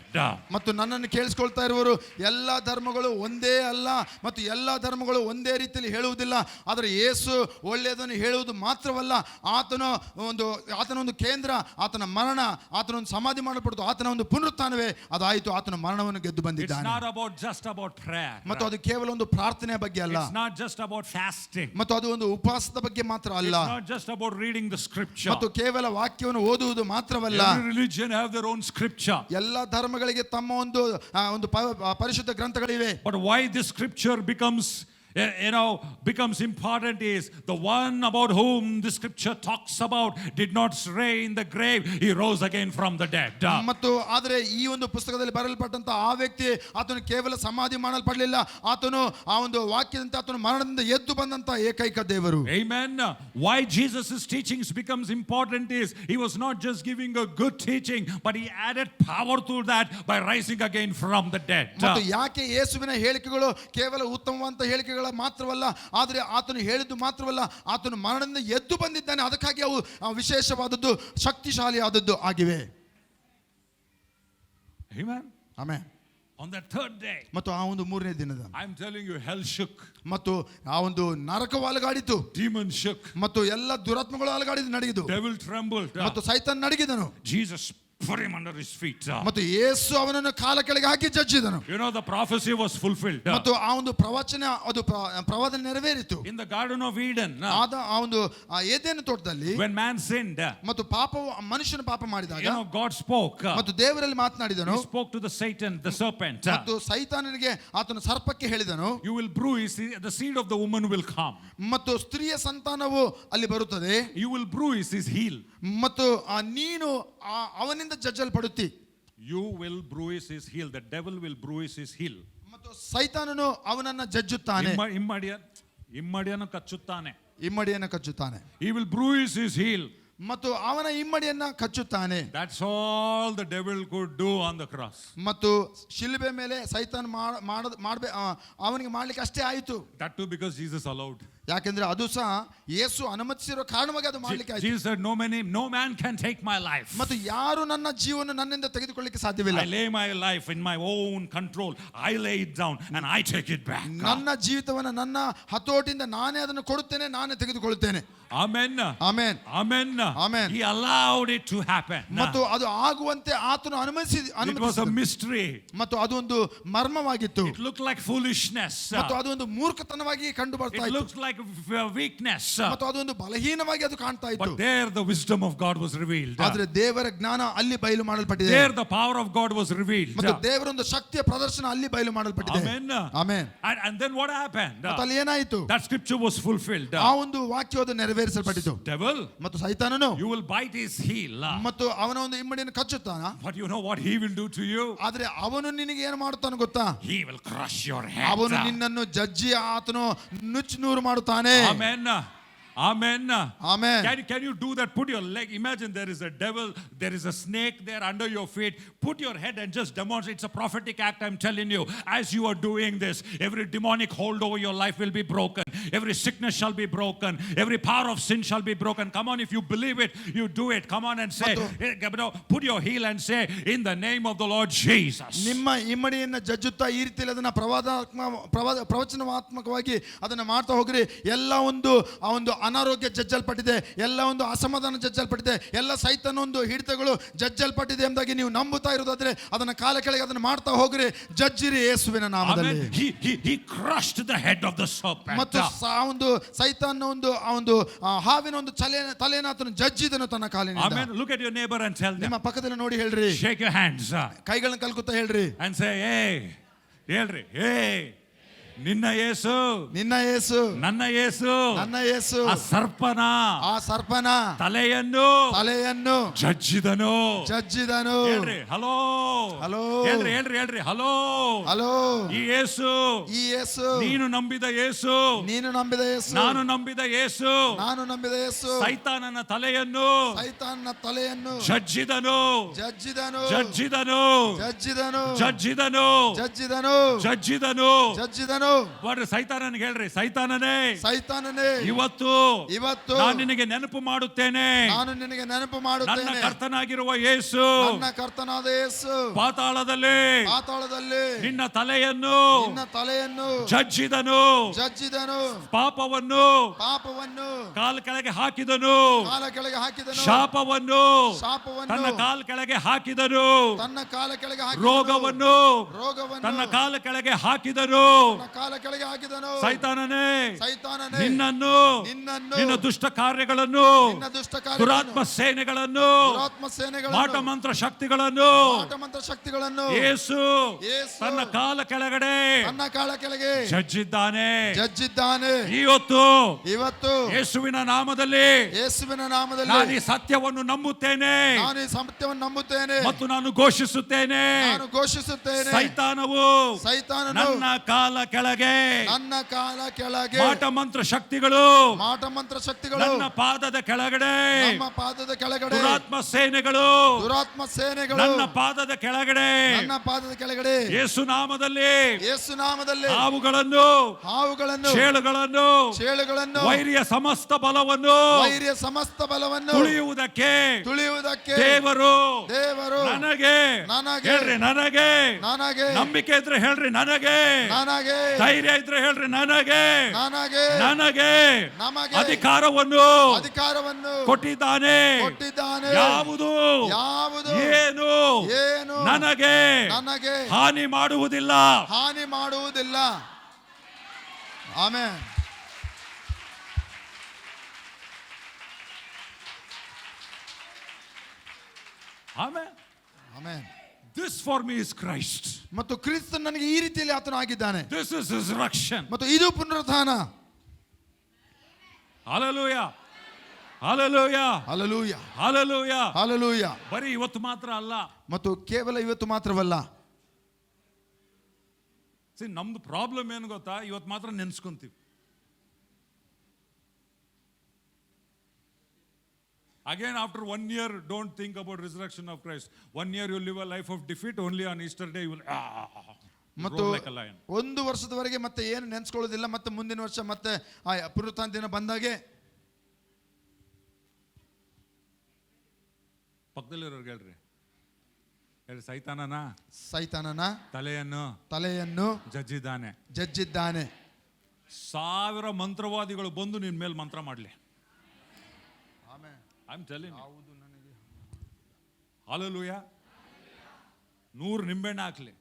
ಮತ್ತು ನನ್ನನ್ನು ಕೇಳಿಸ್ಕೊಳ್ತಾ ಇರುವರು, ಎಲ್ಲ ಧರ್ಮಗಳು ಒಂದೇ ಅಲ್ಲ ಮತ್ತು ಎಲ್ಲ ಧರ್ಮಗಳು ಒಂದೇ ರೀತಿಯಲ್ಲಿ ಹೇಳುವುದಿಲ್ಲ. ಆದರೆ ಯೇಸು ಒಳ್ಳೆಯದನ್ನು ಹೇಳುವುದು ಮಾತ್ರವಲ್ಲ, ಆತನ ಒಂದು ಕೇಂದ್ರ, ಆತನ ಮರಣ, ಆತನ ಒಂದು ಸಮಾಧಿ ಮಾಡಲ್ಪಡುವುದು, ಆತನ ಒಂದು ಪುನರುತ್ಥಾನವೇ ಅದಾಯಿತು. ಆತನ ಮರಣವನ್ನು ಗೆದ್ದು ಬಂದಿದ್ದಾನೆ. It's not about just about prayer. ಮತ್ತು ಅದು ಕೇವಲ ಒಂದು ಪ್ರಾರ್ಥನೆ ಬಗ್ಗೆ ಅಲ್ಲ. It's not just about fasting. ಮತ್ತು ಅದು ಒಂದು ಉಪವಾಸದ ಬಗ್ಗೆ ಮಾತ್ರ ಅಲ್ಲ. It's not just about reading the scripture. ಮತ್ತು ಕೇವಲ ವಾಕ್ಯವನ್ನು ಓದುವುದು ಮಾತ್ರವಲ್ಲ. Every religion have their own scripture. ಎಲ್ಲ ಧರ್ಮಗಳಿಗೆ ತಮ್ಮ ಒಂದು ಪರಿಶುದ್ಧ ಗ್ರಂಥಗಳಿವೆ. But why this scripture becomes important is the one about whom the scripture talks about did not stay in the grave, he rose again from the dead. ಮತ್ತು ಆದರೆ ಈ ಒಂದು ಪುಸ್ತಕದಲ್ಲಿ ಬರೆಯಲ್ಪಟ್ಟಂತ ಆ ವ್ಯಕ್ತಿ, ಆತನು ಕೇವಲ ಸಮಾಧಿ ಮಾಡಲ್ಪಡಲಿಲ್ಲ, ಆತನು ಆ ಒಂದು ವಾಕ್ಯದಂತೆ ಆತನು ಮರಣದಿಂದ ಎದ್ದು ಬಂದಂತ ಏಕೈಕ ದೇವರು. Amen. Why Jesus' teachings becomes important is he was not just giving a good teaching, but he added power to that by rising again from the dead. ಮತ್ತು ಯಾಕೆ ಯೇಸುವಿನ ಹೇಳಿಕೆಗಳು ಕೇವಲ ಉತ್ತಮವಂತ ಹೇಳಿಕೆಗಳು ಮಾತ್ರವಲ್ಲ, ಆದರೆ ಆತನು ಹೇಳಿದ್ದು ಮಾತ್ರವಲ್ಲ, ಆತನು ಮರಣದಿಂದ ಎದ್ದು ಬಂದಿದ್ದಾನೆ, ಅದಕ್ಕಾಗಿ ಅವು ವಿಶೇಷವಾದದ್ದು, ಶಕ್ತಿಶಾಲಿಯಾದದ್ದು ಆಗಿವೆ. Amen. Amen. On that third day, ಮತ್ತು ಆ ಒಂದು 3ನೇ ದಿನದ, I'm telling you, hell shook. ಮತ್ತು ಆ ಒಂದು ನರಕವು ಅಲುಗಾಡಿತು, Demons shook. ಮತ್ತು ಎಲ್ಲ ದುರಾತ್ಮಗಳು ಅಲುಗಾಡಿದ್ದು ನಡಗಿದು, Devil trembled. ಮತ್ತು ಸೈತಾನ್ ನಡಗಿದನು. Jesus put him under his feet. ಮತ್ತು ಯೇಸು ಅವನನ್ನು ಕಾಲ ಕೆಳಗೆ ಹಾಕಿ ಜಜ್ಜಿದನು. The prophecy was fulfilled. ಮತ್ತು ಆ ಒಂದು ಪ್ರವಚನ, ಅದು ಪ್ರವಾದನೆ ನೆರವೇರಿತು. In the Garden of Eden, ಆ ಒಂದು ಏದೇನು ತೋಟದಲ್ಲಿ when man sinned, ಮತ್ತು ಪಾಪವು ಮನುಷ್ಯನ ಪಾಪ ಮಾಡಿದಾಗ God spoke. ಮತ್ತು ದೇವರಲ್ಲಿ ಮಾತನಾಡಿದನು. He spoke to the Satan, the serpent. ಮತ್ತು ಸೈತಾನನಿಗೆ ಆತನು ಸರ್ಪಕ್ಕೆ ಹೇಳಿದನು, you will bruise, the seed of the woman will come. ಮತ್ತು ಸ್ತ್ರೀಯ ಸಂತಾನವು ಅಲ್ಲಿ ಬರುತ್ತದೆ, you will bruise his heel. ಮತ್ತು ನೀನು ಅವನಿಂದ ಜಜ್ಜಲ್ಪಡುತ್ತಿ. You will bruise his heel. The devil will bruise his heel. ಮತ್ತು ಸೈತಾನನು ಅವನನ್ನ ಜಜ್ಜುತ್ತಾನೆ, ಇಮ್ಮಡಿಯನ್ನು ಕಚ್ಚುತ್ತಾನೆ. ಇಮ್ಮಡಿಯನ್ನು ಕಚ್ಚುತ್ತಾನೆ. He will bruise his heel. ಮತ್ತು ಅವನ ಇಮ್ಮಡಿಯನ್ನ ಕಚ್ಚುತ್ತಾನೆ. That's all the devil could do on the cross. ಮತ್ತು ಶಿಲುಬೆ ಮೇಲೆ ಸೈತಾನ್ ಅವನಿಗೆ ಮಾಡ್ಲಿಕ್ಕೆ ಅಷ್ಟೇ ಆಯಿತು. That too because Jesus allowed. ಯಾಕೆಂದ್ರೆ ಅದು ಸಹ ಯೇಸು ಅನುಮತಿಸಿರೋ ಕಾರಣವಾಗಿ ಅದು ಮಾಡ್ಲಿಕ್ಕೆ ಆಯ್ತು. Jesus said, no man can take my life. ಮತ್ತು ಯಾರು ನನ್ನ ಜೀವನ ನನ್ನಿಂದ ತೆಗೆದುಕೊಳ್ಳಿಕ್ಕೆ ಸಾಧ್ಯವಿಲ್ಲ. I lay my life in my own control. I lay it down and I take it back. ನನ್ನ ಜೀವಿತವನ್ನು ನನ್ನ ಹತೋಟಿಯಿಂದ ನಾನೇ ಅದನ್ನು ಕೊಡುತ್ತೇನೆ, ನಾನೇ ತೆಗೆದುಕೊಳ್ಳುತ್ತೇನೆ. Amen. Amen. Amen. Amen. He allowed it to happen. ಮತ್ತು ಅದು ಆಗುವಂತೆ ಆತನು It was a mystery. ಮತ್ತು ಅದು ಒಂದು ಮರ್ಮವಾಗಿತ್ತು. It looked like foolishness. ಮತ್ತು ಅದು ಒಂದು ಮೂರ್ಖತನವಾಗಿ ಕಂಡು ಬರ್ತಾ It ಇತ್ತು. looks like weakness. ಮತ್ತು ಅದು ಒಂದು ಬಲಹೀನವಾಗಿ ಅದು ಕಾಣ್ತಾ ಇತ್ತು. But there the wisdom of God was revealed. ಆದ್ರೆ ದೇವರ ಜ್ಞಾನ ಅಲ್ಲಿ ಬಯಲು ಮಾಡಲ್ಪಟ್ಟಿದೆ. There the power of God was revealed. ಮತ್ತು ದೇವರ ಒಂದು ಶಕ್ತಿಯ ಪ್ರದರ್ಶನ ಅಲ್ಲಿ ಬಯಲು ಮಾಡಲ್ಪಟ್ಟಿದೆ. Amen. Amen. And then what happened? ಮತ್ತು ಅಲ್ಲಿ ಏನಾಯಿತು? That scripture was fulfilled. ಆ ಒಂದು ವಾಕ್ಯವಾದ ನೆರವೇರಿಸಲ್ಪಟ್ಟಿತು. Devil, ಮತ್ತು ಸೈತಾನನು, you will bite his heel. ಮತ್ತು ಅವನ ಒಂದು ಇಮ್ಮಡಿಯನ್ನು ಕಚ್ಚುತ್ತಾನ. But you know what he will do to you? ಆದ್ರೆ ಅವನು ನಿನಗೆ ಏನು ಮಾಡುತ್ತಾನೆ ಗೊತ್ತಾ? He will crush your head. ಅವನು ನಿನ್ನನ್ನು ಜಜ್ಜಿ ಆತನು ನುಚ್ಚು ನೂರು ಮಾಡುತ್ತಾನೆ. Amen. Amen. Amen. Can you do that? Put your leg. Imagine there is a devil, there is a snake there under your feet. Put your head and just demonstrate. It's a prophetic act, I'm telling you. As you are doing this, every demonic hold over your life will be broken. Every sickness shall be broken. Every power of sin shall be broken. Come on, if you believe it, you do it. Come on and say, put your heel and say, in the name of the Lord Jesus. ನಿಮ್ಮ ಇಮ್ಮಡಿಯನ್ನು ಜಜ್ಜುತ್ತಾ ಈ ರೀತಿಯಲ್ಲಿ ಅದನ್ನ ಪ್ರವಚನಾತ್ಮಕವಾಗಿ ಅದನ್ನ ಮಾಡ್ತಾ ಹೋಗ್ರಿ. ಎಲ್ಲ ಒಂದು ಅನಾರೋಗ್ಯ ಜಜ್ಜಲ್ಪಟ್ಟಿದೆ, ಎಲ್ಲ ಒಂದು ಅಸಮಾಧಾನ ಜಜ್ಜಲ್ಪಟ್ಟಿದೆ, ಎಲ್ಲ ಸೈತಾನ ಒಂದು ಹಿಡಿತಗಳು ಜಜ್ಜಲ್ಪಟ್ಟಿದೆ ಎಂಬುದಾಗಿ ನೀವು ನಂಬುತ್ತಾ ಇರೋದಾದ್ರೆ ಅದನ್ನ ಕಾಲ ಕೆಳಗೆ ಅದನ್ನ ಮಾಡ್ತಾ ಹೋಗ್ರಿ. ಜಜ್ಜಿರಿ ಯೇಸುವಿನ ನಾಮದಲ್ಲಿ. He crushed the head of the serpent. ಮತ್ತು ಒಂದು ಸೈತಾನ ಒಂದು ಹಾವಿನ ಒಂದು ತಲೆಯನ್ನು ಆತನು ಜಜ್ಜಿದನು ತನ್ನ ಕಾಲಿನಿಂದ. Amen. Look at your neighbor and tell them. ನಿಮ್ಮ ಪಕ್ಕದಲ್ಲಿ ನೋಡಿ ಹೇಳ್ರಿ. Shake your hands. ಕೈಗಳನ್ನು ಕಲ್ಕುತ್ತಾ ಹೇಳ್ರಿ. And say, hey, ಹೇಳ್ರಿ, hey. ನಿನ್ನ ಯೇಸು, ನಿನ್ನ ಯೇಸು, ನನ್ನ ಯೇಸು, ನನ್ನ ಯೇಸು ಆ ಸರ್ಪನ ತಲೆಯನ್ನು ಜಜ್ಜಿದನು. ಹೇಳ್ರಿ ಹಲೋ, ಹಲೋ, ಹೇಳ್ರಿ ಹಲೋ, ಹಲೋ. ಈ ಯೇಸು, ನೀನು ನಂಬಿದ ಯೇಸು, ನಾನು ನಂಬಿದ ಯೇಸು, ಸೈತಾನನ ತಲೆಯನ್ನು ಜಜ್ಜಿದನು. ಬರ್ರಿ ಸೈತಾನನಿಗೆ ಹೇಳ್ರಿ, ಸೈತಾನನೇ ಇವತ್ತು ನಾನು ನಿನಗೆ ನೆನಪು ಮಾಡುತ್ತೇನೆ. ನನ್ನ ಕರ್ತನಾಗಿರುವ ಯೇಸು, ಪಾತಾಳದಲ್ಲಿ ನಿನ್ನ ತಲೆಯನ್ನು ಜಜ್ಜಿದನು. ಪಾಪವನ್ನು ಕಾಲ ಕೆಳಗೆ ಹಾಕಿದನು. ಶಾಪವನ್ನು ತನ್ನ ಕಾಲ ಕೆಳಗೆ ಹಾಕಿದನು. ರೋಗವನ್ನು ತನ್ನ ಕಾಲ ಕೆಳಗೆ ಹಾಕಿದನು. ಸೈತಾನನೇ, ನಿನ್ನನ್ನು, ನಿನ್ನ ದುಷ್ಟ ಕಾರ್ಯಗಳನ್ನು, ದುರಾತ್ಮ ಸೇನೆಗಳನ್ನು, ಮಾಟಮಂತ್ರ ಶಕ್ತಿಗಳನ್ನು ಯೇಸು ತನ್ನ ಕಾಲ ಕೆಳಗಡೆ ಜಜ್ಜಿದ್ದಾನೆ. ಇವತ್ತು ಯೇಸುವಿನ ನಾಮದಲ್ಲಿ ನಾನು ಈ ಸತ್ಯವನ್ನು ನಂಬುತ್ತೇನೆ ಮತ್ತು ನಾನು ಘೋಷಿಸುತ್ತೇನೆ. ಸೈತಾನವು ನನ್ನ ಕಾಲ ಕೆಳಗೆ ಮಾಟಮಂತ್ರ ಶಕ್ತಿಗಳು ನನ್ನ ಪಾದದ ಕೆಳಗಡೆ, ದುರಾತ್ಮ ಸೇನೆಗಳು ನನ್ನ ಪಾದದ ಕೆಳಗಡೆ, ಯೇಸು ನಾಮದಲ್ಲಿ ಹಾವುಗಳನ್ನು, ಚೇಳುಗಳನ್ನು, ವೈರಿಯ ಸಮಸ್ತ ಬಲವನ್ನು ತುಳಿಯುವುದಕ್ಕೆ ದೇವರು ನನಗೆ, ಹೇಳ್ರಿ ನನಗೆ, ನಂಬಿಕೆ ಇದ್ರೆ ಹೇಳ್ರಿ ನನಗೆ, ಧೈರ್ಯ ಇದ್ರೆ ಹೇಳ್ರಿ ನನಗೆ ಅಧಿಕಾರವನ್ನು ಕೊಟ್ಟಿದ್ದಾನೆ. ಯಾವುದು ಏನು ನನಗೆ ಹಾನಿ ಮಾಡುವುದಿಲ್ಲ. Amen. Amen. Amen. This for me is Christ. ಮತ್ತು ಕ್ರಿಸ್ತ ನನಗೆ ಈ ರೀತಿಯಲ್ಲಿ ಆತನು ಆಗಿದ್ದಾನೆ. This is resurrection. ಮತ್ತು ಇದು ಪುನರುತ್ಥಾನ. Hallelujah. Hallelujah. Hallelujah. Hallelujah. Hallelujah. ಬರೀ ಇವತ್ತು ಮಾತ್ರ ಅಲ್ಲ, ಮತ್ತು ಕೇವಲ ಇವತ್ತು ಮಾತ್ರವಲ್ಲ. ನಮ್ದು ಪ್ರಾಬ್ಲಮ್ ಏನು ಗೊತ್ತಾ, ಇವತ್ತು ಮಾತ್ರ ನೆನ್ಸ್ಕೊಂತೀವಿ. Again, after 1 year, don't think about resurrection of Christ. 1 year you live a life of defeat. Only on Easter day you will. ಮತ್ತು roared like a lion. ಒಂದು ವರ್ಷದವರೆಗೆ ಮತ್ತೆ ಏನು ನೆನೆಸ್ಕೊಳ್ಳೋದಿಲ್ಲ. ಮತ್ತೆ ಮುಂದಿನ ವರ್ಷ ಮತ್ತೆ ಆ ಪುನರುತ್ಥಾನ ದಿನ ಬಂದಾಗೆ ಪಕ್ಕದಲ್ಲಿರೋರ್ಗೆ ಹೇಳ್ರಿ, ಸೈತಾನನ ತಲೆಯನ್ನು ಜಜ್ಜಿದ್ದಾನೆ. 1000 ಮಂತ್ರವಾದಿಗಳು ಬಂದು ನಿನ್ ಮೇಲೆ ಮಂತ್ರ ಮಾಡ್ಲಿ. I am telling you. Hallelujah. 100 ನಿಂಬೆಹಣ್ಣು ಹಾಕ್ಲಿ,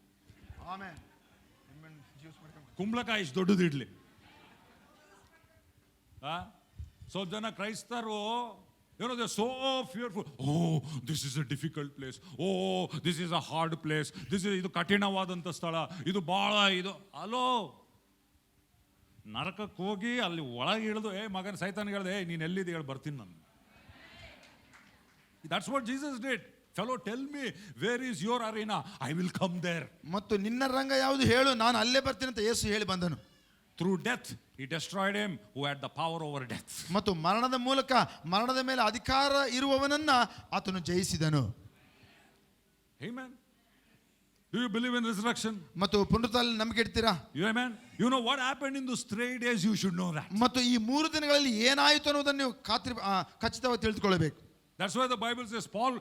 ಕುಂಬಳಕಾಯಿ ಇಷ್ಟು ದೊಡ್ಡದಿಡ್ಲಿ. ಸ್ವಲ್ಪ ಜನ ಕ್ರೈಸ್ತರು they're so fearful. Oh, this is a difficult place. Oh, this is a hard place. ಇದು ಕಠಿಣವಾದಂಥ ಸ್ಥಳ, ಇದು ಬಹಳ ಇದು. ಅಲೋ, ನರಕಕ್ಕೆ ಹೋಗಿ ಅಲ್ಲಿ ಒಳಗೆ ಇಳಿದು ಮಗನ ಸೈತಾನಿಗೆ ಹೇಳ್ದೆ, ನೀನು ಎಲ್ಲಿದೆ ಹೇಳಿ ಬರ್ತೀನಿ ನಾನು. That's what Jesus did. Fellow, tell me, where is your arena? I will come there. ಮತ್ತು ನಿನ್ನ ರಂಗ ಯಾವುದು ಹೇಳು, ನಾನು ಅಲ್ಲೇ ಬರ್ತೀನಿ ಅಂತ ಯೇಸು ಹೇಳಿ ಬಂದನು. Through death he destroyed him who had the power over death. ಮತ್ತು ಮರಣದ ಮೂಲಕ ಮರಣದ ಮೇಲೆ ಅಧಿಕಾರ ಇರುವವನನ್ನ ಆತನು ಜಯಿಸಿದನು. Amen. Do you believe in resurrection? ಮತ್ತು ಪುನರುತ್ಥಾನದಲ್ಲಿ ನಂಬಿಕೆ ಇಡ್ತೀರಾ? Amen. You know what happened in those 3 days, you should know that. ಮತ್ತು ಈ 3 ದಿನಗಳಲ್ಲಿ ಏನಾಯಿತು ಅನ್ನೋದನ್ನು ನೀವು ಖಚಿತವಾಗಿ ತಿಳಿದುಕೊಳ್ಳಬೇಕು. That's why the Bible says Paul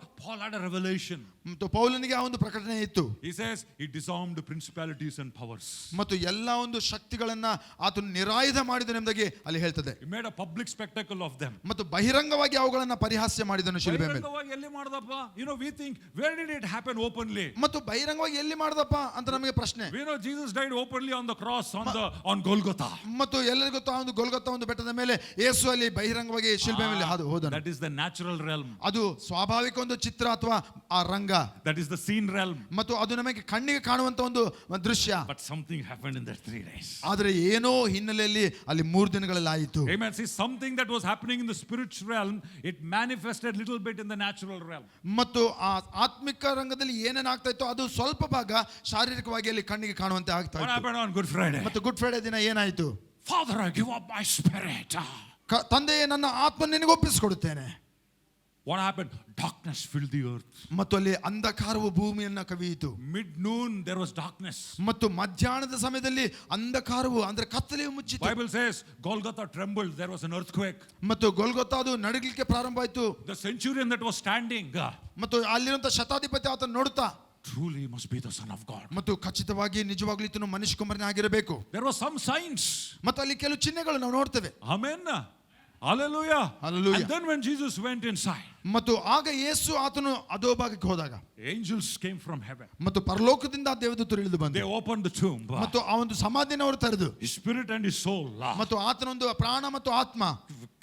had a revelation. ಮತ್ತು ಪೌಲನಿಗೆ ಆ ಒಂದು ಪ್ರಕಟಣೆ ಇತ್ತು. He says he disarmed principalities and powers. ಮತ್ತು ಎಲ್ಲ ಒಂದು ಶಕ್ತಿಗಳನ್ನ ಆತನು ನಿರಾಯುಧ ಮಾಡಿದನು ಎಂಬುದಾಗಿ ಅಲ್ಲಿ ಹೇಳ್ತದೆ. He made a public spectacle of them. ಮತ್ತು ಬಹಿರಂಗವಾಗಿ ಅವುಗಳನ್ನ ಪರಿಹಾಸ್ಯ ಮಾಡಿದನು ಶಿಲುಬೆ ಮೇಲೆ. ಬಹಿರಂಗವಾಗಿ ಎಲ್ಲಿ ಮಾಡ್ದಪ್ಪ? You know, we think, where did it happen openly? ಮತ್ತು ಬಹಿರಂಗವಾಗಿ ಎಲ್ಲಿ ಮಾಡ್ದಪ್ಪ ಅಂತ ನಮಗೆ ಪ್ರಶ್ನೆ. We know Jesus died openly on the cross on Golgotha. ಮತ್ತು ಎಲ್ಲರಿಗೂ ಗೊತ್ತಾ ಒಂದು ಗೊಲ್ಗೊಥಾ ಒಂದು ಬೆಟ್ಟದ ಮೇಲೆ ಯೇಸು ಅಲ್ಲಿ ಬಹಿರಂಗವಾಗಿ ಶಿಲುಬೆ ಮೇಲೆ ಹೋದನು. That is the natural realm. ಅದು ಸ್ವಾಭಾವಿಕ ಒಂದು ಚಿತ್ರ ಅಥವಾ ಆ ರಂಗ. That is the seen realm. ಮತ್ತು ಅದು ನಮಗೆ ಕಣ್ಣಿಗೆ ಕಾಣುವಂತ ಒಂದು ದೃಶ್ಯ. But something happened in that 3 days. ಆದರೆ ಏನೋ ಹಿನ್ನೆಲೆಯಲ್ಲಿ ಅಲ್ಲಿ 3 ದಿನಗಳಲ್ಲಿ ಆಯಿತು. Amen. See, something that was happening in the spiritual realm, it manifested little bit in the natural realm. ಮತ್ತು ಆ ಆತ್ಮಿಕ ರಂಗದಲ್ಲಿ ಏನೇನಾಗ್ತಾ ಇತ್ತು ಅದು ಸ್ವಲ್ಪ ಭಾಗ ಶಾರೀರಿಕವಾಗಿ ಅಲ್ಲಿ ಕಣ್ಣಿಗೆ ಕಾಣುವಂತೆ ಆಗ್ತಾ ಇತ್ತು. What happened on Good Friday? ಮತ್ತು ಗುಡ್ ಫ್ರೈಡೆ ದಿನ ಏನಾಯಿತು? Father, I give up my spirit. ತಂದೆಯೇ, ನನ್ನ ಆತ್ಮ ನಿನಗೆ ಒಪ್ಪಿಸಿಕೊಡುತ್ತೇನೆ. What happened? Darkness filled the earth. ಮತ್ತು ಅಲ್ಲಿ ಅಂಧಕಾರವು ಭೂಮಿಯನ್ನ ಕವಿಯಿತು. Mid-noon there was darkness. ಮತ್ತು ಮಧ್ಯಾಹ್ನದ ಸಮಯದಲ್ಲಿ ಅಂಧಕಾರವು ಅಂದ್ರೆ ಕತ್ತಲೆಯು ಮುಚ್ಚಿತು. Bible says Golgotha trembled, there was an earthquake. ಮತ್ತು ಗೊಲ್ಗೊಥಾ ಅದು ನಡುಗಲಿಕ್ಕೆ ಪ್ರಾರಂಭ ಆಯಿತು. The centurion that was standing, ಮತ್ತು ಅಲ್ಲಿರುವಂತ ಶತಾಧಿಪತಿ ಆತನ ನೋಡುತ್ತಾ, truly must be the son of God. ಮತ್ತು ಖಚಿತವಾಗಿ ನಿಜವಾಗ್ಲೂ ಈತನು ಮನುಷ್ಯ ಕುಮಾರನೇ ಆಗಿರಬೇಕು. There was some signs. ಮತ್ತು ಅಲ್ಲಿ ಕೆಲವು ಚಿಹ್ನೆಗಳು ನಾವು ನೋಡ್ತೇವೆ. Amen. Hallelujah. Hallelujah. And then when Jesus went inside, ಮತ್ತು ಆಗ ಯೇಸು ಆತನು ಅಧೋಭಾಗಕ್ಕೆ ಹೋದಾಗ angels came from heaven. ಮತ್ತು ಪರಲೋಕದಿಂದ ದೇವದೂತರು ಇಳಿದು ಬಂದರು. They opened the tomb. ಮತ್ತು ಆ ಒಂದು ಸಮಾಧಿಯನ್ನು ಅವರು ತೆರೆದು His spirit and his soul, ಮತ್ತು ಆತನ ಒಂದು ಪ್ರಾಣ ಮತ್ತು ಆತ್ಮ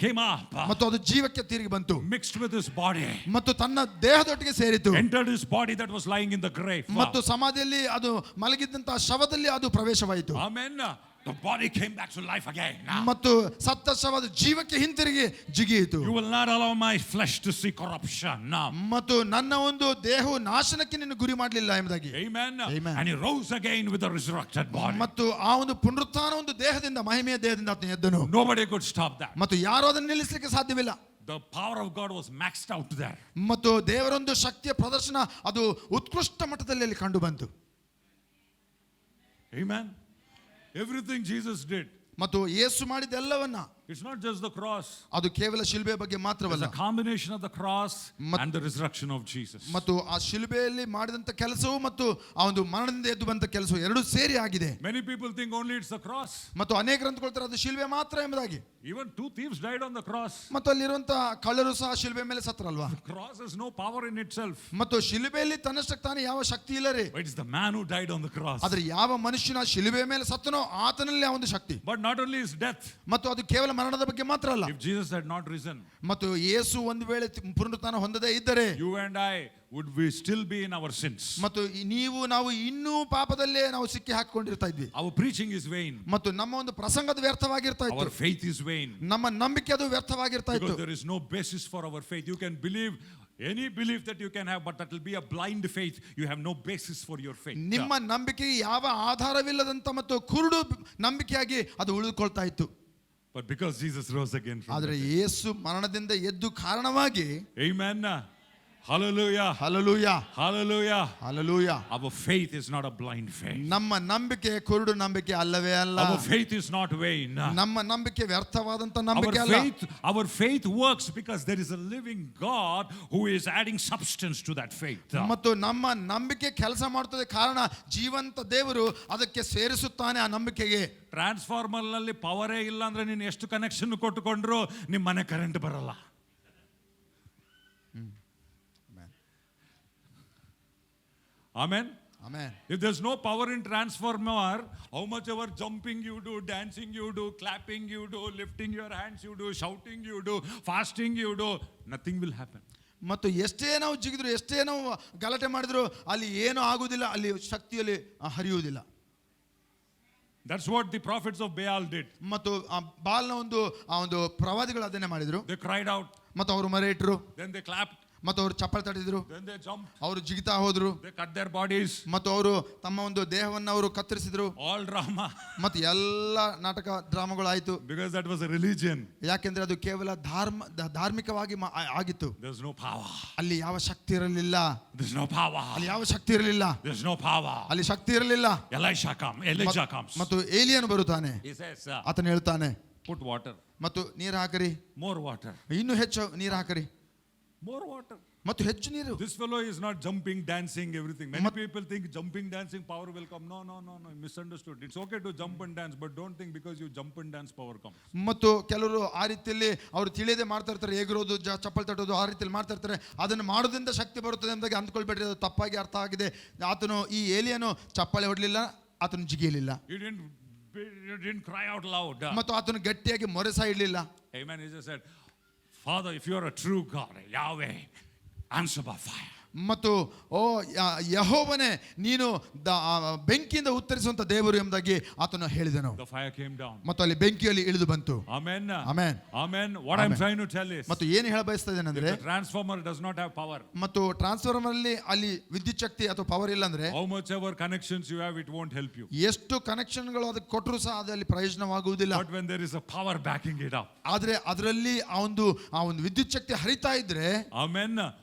came up, ಮತ್ತು ಅದು ಜೀವಕ್ಕೆ ತಿರುಗಿ ಬಂತು. mixed with his body, ಮತ್ತು ತನ್ನ ದೇಹದೊಟ್ಟಿಗೆ ಸೇರಿತು. entered his body that was lying in the grave. ಮತ್ತು ಸಮಾಧಿಯಲ್ಲಿ ಅದು ಮಲಗಿದ್ದಂತಹ ಶವದಲ್ಲಿ ಅದು ಪ್ರವೇಶವಾಯಿತು. Amen. The body came back to life again. ಮತ್ತು ಸತ್ತ ಶವದ ಜೀವಕ್ಕೆ ಹಿಂತಿರುಗಿ ಜಿಗಿಯಿತು. You will not allow my flesh to see corruption. ಮತ್ತು ನನ್ನ ಒಂದು ದೇಹವು ನಾಶನಕ್ಕೆ ನಿನ್ನ ಗುರಿ ಮಾಡಲಿಲ್ಲ ಎಂಬುದಾಗಿ. Amen. Amen. And he rose again with a resurrected body. ಮತ್ತು ಆ ಒಂದು ಪುನರುತ್ಥಾನ ಒಂದು ದೇಹದಿಂದ, ಮಹಿಮೆಯ ದೇಹದಿಂದ ಆತನು ಎದ್ದನು. Nobody could stop that. ಮತ್ತು ಯಾರು ಅದನ್ನು ನಿಲ್ಲಿಸಲಿಕ್ಕೆ ಸಾಧ್ಯವಿಲ್ಲ. The power of God was maxed out there. ಮತ್ತು ದೇವರೊಂದು ಶಕ್ತಿಯ ಪ್ರದರ್ಶನ ಅದು ಉತ್ಕೃಷ್ಟ ಮಟ್ಟದಲ್ಲಿ ಅಲ್ಲಿ ಕಂಡು ಬಂತು. Amen. Everything Jesus did. ಮತ್ತು ಯೇಸು ಮಾಡಿದೆಲ್ಲವನ್ನ, It's not just the cross. ಅದು ಕೇವಲ ಶಿಲುಬೆ ಬಗ್ಗೆ ಮಾತ್ರವಲ್ಲ, It's a combination of the cross and the resurrection of Jesus. ಮತ್ತು ಆ ಶಿಲುಬೆಯಲ್ಲಿ ಮಾಡಿದಂತ ಕೆಲಸವು ಮತ್ತು ಆ ಒಂದು ಮರಣದಿಂದ ಎದ್ದು ಬಂದ ಕೆಲಸವು ಎರಡೂ ಸೇರಿ ಆಗಿದೆ. Many people think only it's the cross. ಮತ್ತು ಅನೇಕರು ಅಂದುಕೊಳ್ತಾರೆ ಅದು ಶಿಲುಬೆ ಮಾತ್ರ ಎಂಬುದಾಗಿ. Even 2 thieves died on the cross. ಮತ್ತು ಅಲ್ಲಿರುವಂತ ಕಳ್ಳರು ಸಹ ಶಿಲುಬೆ ಮೇಲೆ ಸತ್ತರಲ್ವಾ. The cross has no power in itself. ಮತ್ತು ಶಿಲುಬೆಯಲ್ಲಿ ತನ್ನಷ್ಟಕ್ಕೆ ತಾನೇ ಯಾವ ಶಕ್ತಿ ಇಲ್ಲ ರೀ. But it's the man who died on the cross. ಆದ್ರೆ ಯಾವ ಮನುಷ್ಯನ ಶಿಲುಬೆ ಮೇಲೆ ಸತ್ತನೋ ಆತನಲ್ಲಿ ಆ ಒಂದು ಶಕ್ತಿ. But not only his death. ಮತ್ತು ಅದು ಕೇವಲ ಮರಣದ ಬಗ್ಗೆ ಮಾತ್ರ ಅಲ್ಲ. If Jesus had not risen, ಮತ್ತು ಯೇಸು ಒಂದು ವೇಳೆ ಪುನರುತ್ಥಾನ ಹೊಂದದೇ ಇದ್ದರೆ, you and I would we still be in our sins. ಮತ್ತು ನಾವು ಇನ್ನೂ ಪಾಪದಲ್ಲೇ ನಾವು ಸಿಕ್ಕಿ ಹಾಕಿಕೊಂಡಿರ್ತಾ ಇದ್ವಿ. Our preaching is vain. ಮತ್ತು ನಮ್ಮ ಒಂದು ಪ್ರಸಂಗದ ವ್ಯರ್ಥವಾಗಿರ್ತಾ ಇತ್ತು. Our faith is vain. ನಮ್ಮ ನಂಬಿಕೆ ಅದು ವ್ಯರ್ಥವಾಗಿರ್ತಾ ಇತ್ತು. Because there is no basis for our faith. You can believe any belief that you can have, but that will be a blind faith. You have no basis for your faith. ನಿಮ್ಮ ನಂಬಿಕೆಗೆ ಯಾವ ಆಧಾರವಿಲ್ಲದಂತ ಮತ್ತು ಕುರುಡು ನಂಬಿಕೆಯಾಗಿ ಅದು ಉಳಿದುಕೊಳ್ತಾ ಇತ್ತು. But because Jesus rose again from ಆದರೆ the dead. ಯೇಸು ಮರಣದಿಂದ ಎದ್ದು ಕಾರಣವಾಗಿ, Amen. Hallelujah. Hallelujah, Hallelujah. Hallelujah. Our faith is not a blind faith. ನಮ್ಮ ನಂಬಿಕೆ ಕುರುಡು ನಂಬಿಕೆ ಅಲ್ಲವೇ ಅಲ್ಲ. Our faith is not vain. ನಮ್ಮ ನಂಬಿಕೆ ವ್ಯರ್ಥವಾದಂತ Our ನಂಬಿಕೆ ಅಲ್ಲ. faith works because there is a living God who is adding substance to that faith. ಮತ್ತು ನಮ್ಮ ನಂಬಿಕೆ ಕೆಲಸ ಮಾಡುತ್ತದೆ, ಕಾರಣ ಜೀವಂತ ದೇವರು ಅದಕ್ಕೆ ಸೇರಿಸುತ್ತಾನೆ ಆ ನಂಬಿಕೆಗೆ. ಟ್ರಾನ್ಸ್ಫಾರ್ಮರ್ ನಲ್ಲಿ ಪವರೇ ಇಲ್ಲ ಅಂದ್ರೆ ನೀನು ಎಷ್ಟು ಕನೆಕ್ಷನ್ ಕೊಟ್ಟುಕೊಂಡ್ರು ನಿಮ್ಮ ಮನೆ ಕರೆಂಟ್ ಬರಲ್ಲ. Amen. Amen. If there's no power in transformer, how much ever jumping you do, dancing you do, clapping you do, lifting your hands you do, shouting you do, fasting you do, nothing will happen. ಮತ್ತು ಎಷ್ಟೇ ನಾವು ಜಿಗಿದ್ರು, ಎಷ್ಟೇ ನಾವು ಗಲಾಟೆ ಮಾಡಿದ್ರು ಅಲ್ಲಿ ಏನೂ ಆಗುವುದಿಲ್ಲ, ಅಲ್ಲಿ ಶಕ್ತಿಯಲ್ಲಿ ಹರಿಯುವುದಿಲ್ಲ. That's what the prophets of Baal did. ಮತ್ತು ಬಾಲ್ನ ಒಂದು ಪ್ರವಾದಿಗಳು ಅದನ್ನೇ ಮಾಡಿದ್ರು. They cried out, ಮತ್ತು ಅವರು ಮೊರೆ ಇಟ್ಟರು, then they clapped, ಮತ್ತು ಅವರು ಚಪ್ಪಲಿ ತಟ್ಟಿದ್ರು, then they jumped, ಅವರು ಜಿಗಿತಾ ಹೋದ್ರು, they cut their bodies. ಮತ್ತು ಅವರು ತಮ್ಮ ಒಂದು ದೇಹವನ್ನು ಅವರು ಕತ್ತರಿಸಿದ್ರು. All drama. ಮತ್ತು ಎಲ್ಲ ನಾಟಕ ಡ್ರಾಮಾಗಳಾಯಿತು. Because that was a religion. ಯಾಕೆಂದ್ರೆ ಅದು ಕೇವಲ ಧಾರ್ಮಿಕವಾಗಿ ಆಗಿತ್ತು. There's no power. ಅಲ್ಲಿ ಯಾವ ಶಕ್ತಿ ಇರಲಿಲ್ಲ. There's no power. ಅಲ್ಲಿ ಯಾವ ಶಕ್ತಿ ಇರಲಿಲ್ಲ. There's no power. ಅಲ್ಲಿ ಶಕ್ತಿ ಇರಲಿಲ್ಲ. Elijah comes. ಮತ್ತು ಏಲಿಯನು ಬರುತ್ತಾನೆ. He says, ಆತನು ಹೇಳ್ತಾನೆ, put water. ಮತ್ತು ನೀರು ಹಾಕರಿ, More water. ಇನ್ನೂ ಹೆಚ್ಚು ನೀರು ಹಾಕರಿ, More water. ಮತ್ತು ಹೆಚ್ಚು ನೀರು. This fellow is not jumping, dancing, everything. Many people think jumping, dancing, power will come. No, misunderstood. It's okay to jump and dance, but don't think because you jump and dance, power comes. ಮತ್ತು ಕೆಲವರು ಆ ರೀತಿಯಲ್ಲಿ ಅವರು ತಿಳಿಯದೆ ಮಾಡ್ತಾ ಇರ್ತಾರೆ, ಹೇಗಿರೋದು ಚಪ್ಪಲ್ ತಟ್ಟೋದು ಆ ರೀತಿಯಲ್ಲಿ ಮಾಡ್ತಾ ಇರ್ತಾರೆ. ಅದನ್ನು ಮಾಡೋದ್ರಿಂದ ಶಕ್ತಿ ಬರುತ್ತದೆ ಎಂಬುದಾಗಿ ಅಂದ್ಕೊಳ್ಬೇಡ್ರಿ, ಅದು ತಪ್ಪಾಗಿ ಅರ್ಥ ಆಗಿದೆ. ಆತನು ಈ ಏಲಿಯನು ಚಪ್ಪಾಳೆ ಹೊಡಲಿಲ್ಲ, ಆತನು ಜಿಗಿಯಲಿಲ್ಲ, You didn't cry out loud. ಮತ್ತು ಆತನು ಗಟ್ಟಿಯಾಗಿ ಮೊರೆ ಸಹ ಇಡಲಿಲ್ಲ. Amen. He just said, Father, if you are a true God, Yahweh, answer by fire. ಮತ್ತು ಯೆಹೋವನೇ ನೀನು ಬೆಂಕಿಯಿಂದ ಉತ್ತರಿಸುವಂತ ದೇವರು ಎಂಬುದಾಗಿ ಆತನು ಹೇಳಿದನು. The fire came down. ಮತ್ತು ಅಲ್ಲಿ ಬೆಂಕಿಯಲ್ಲಿ ಇಳಿದು ಬಂತು. Amen. Amen. Amen. What I'm trying to tell is, ಮತ್ತು ಏನು ಹೇಳ ಬಯಸ್ತಾ ಇದ್ದೇನೆ ಅಂದ್ರೆ, the transformer does not have power. ಮತ್ತು ಟ್ರಾನ್ಸ್ಫಾರ್ಮರ್ ಅಲ್ಲಿ ವಿದ್ಯುತ್ ಶಕ್ತಿ ಅಥವಾ ಪವರ್ ಇಲ್ಲ ಅಂದ್ರೆ, How much ever connections you have, it won't help you. ಎಷ್ಟು ಕನೆಕ್ಷನ್ಗಳು ಅದಕ್ಕೆ ಕೊಟ್ಟರು ಸಹ ಅದರಲ್ಲಿ ಪ್ರಯೋಜನವಾಗುವುದಿಲ್ಲ. But when there is a power backing it up, ಆದ್ರೆ ಅದರಲ್ಲಿ ಆ ಒಂದು ವಿದ್ಯುತ್ ಶಕ್ತಿ ಹರಿತಾ ಇದ್ರೆ, Amen.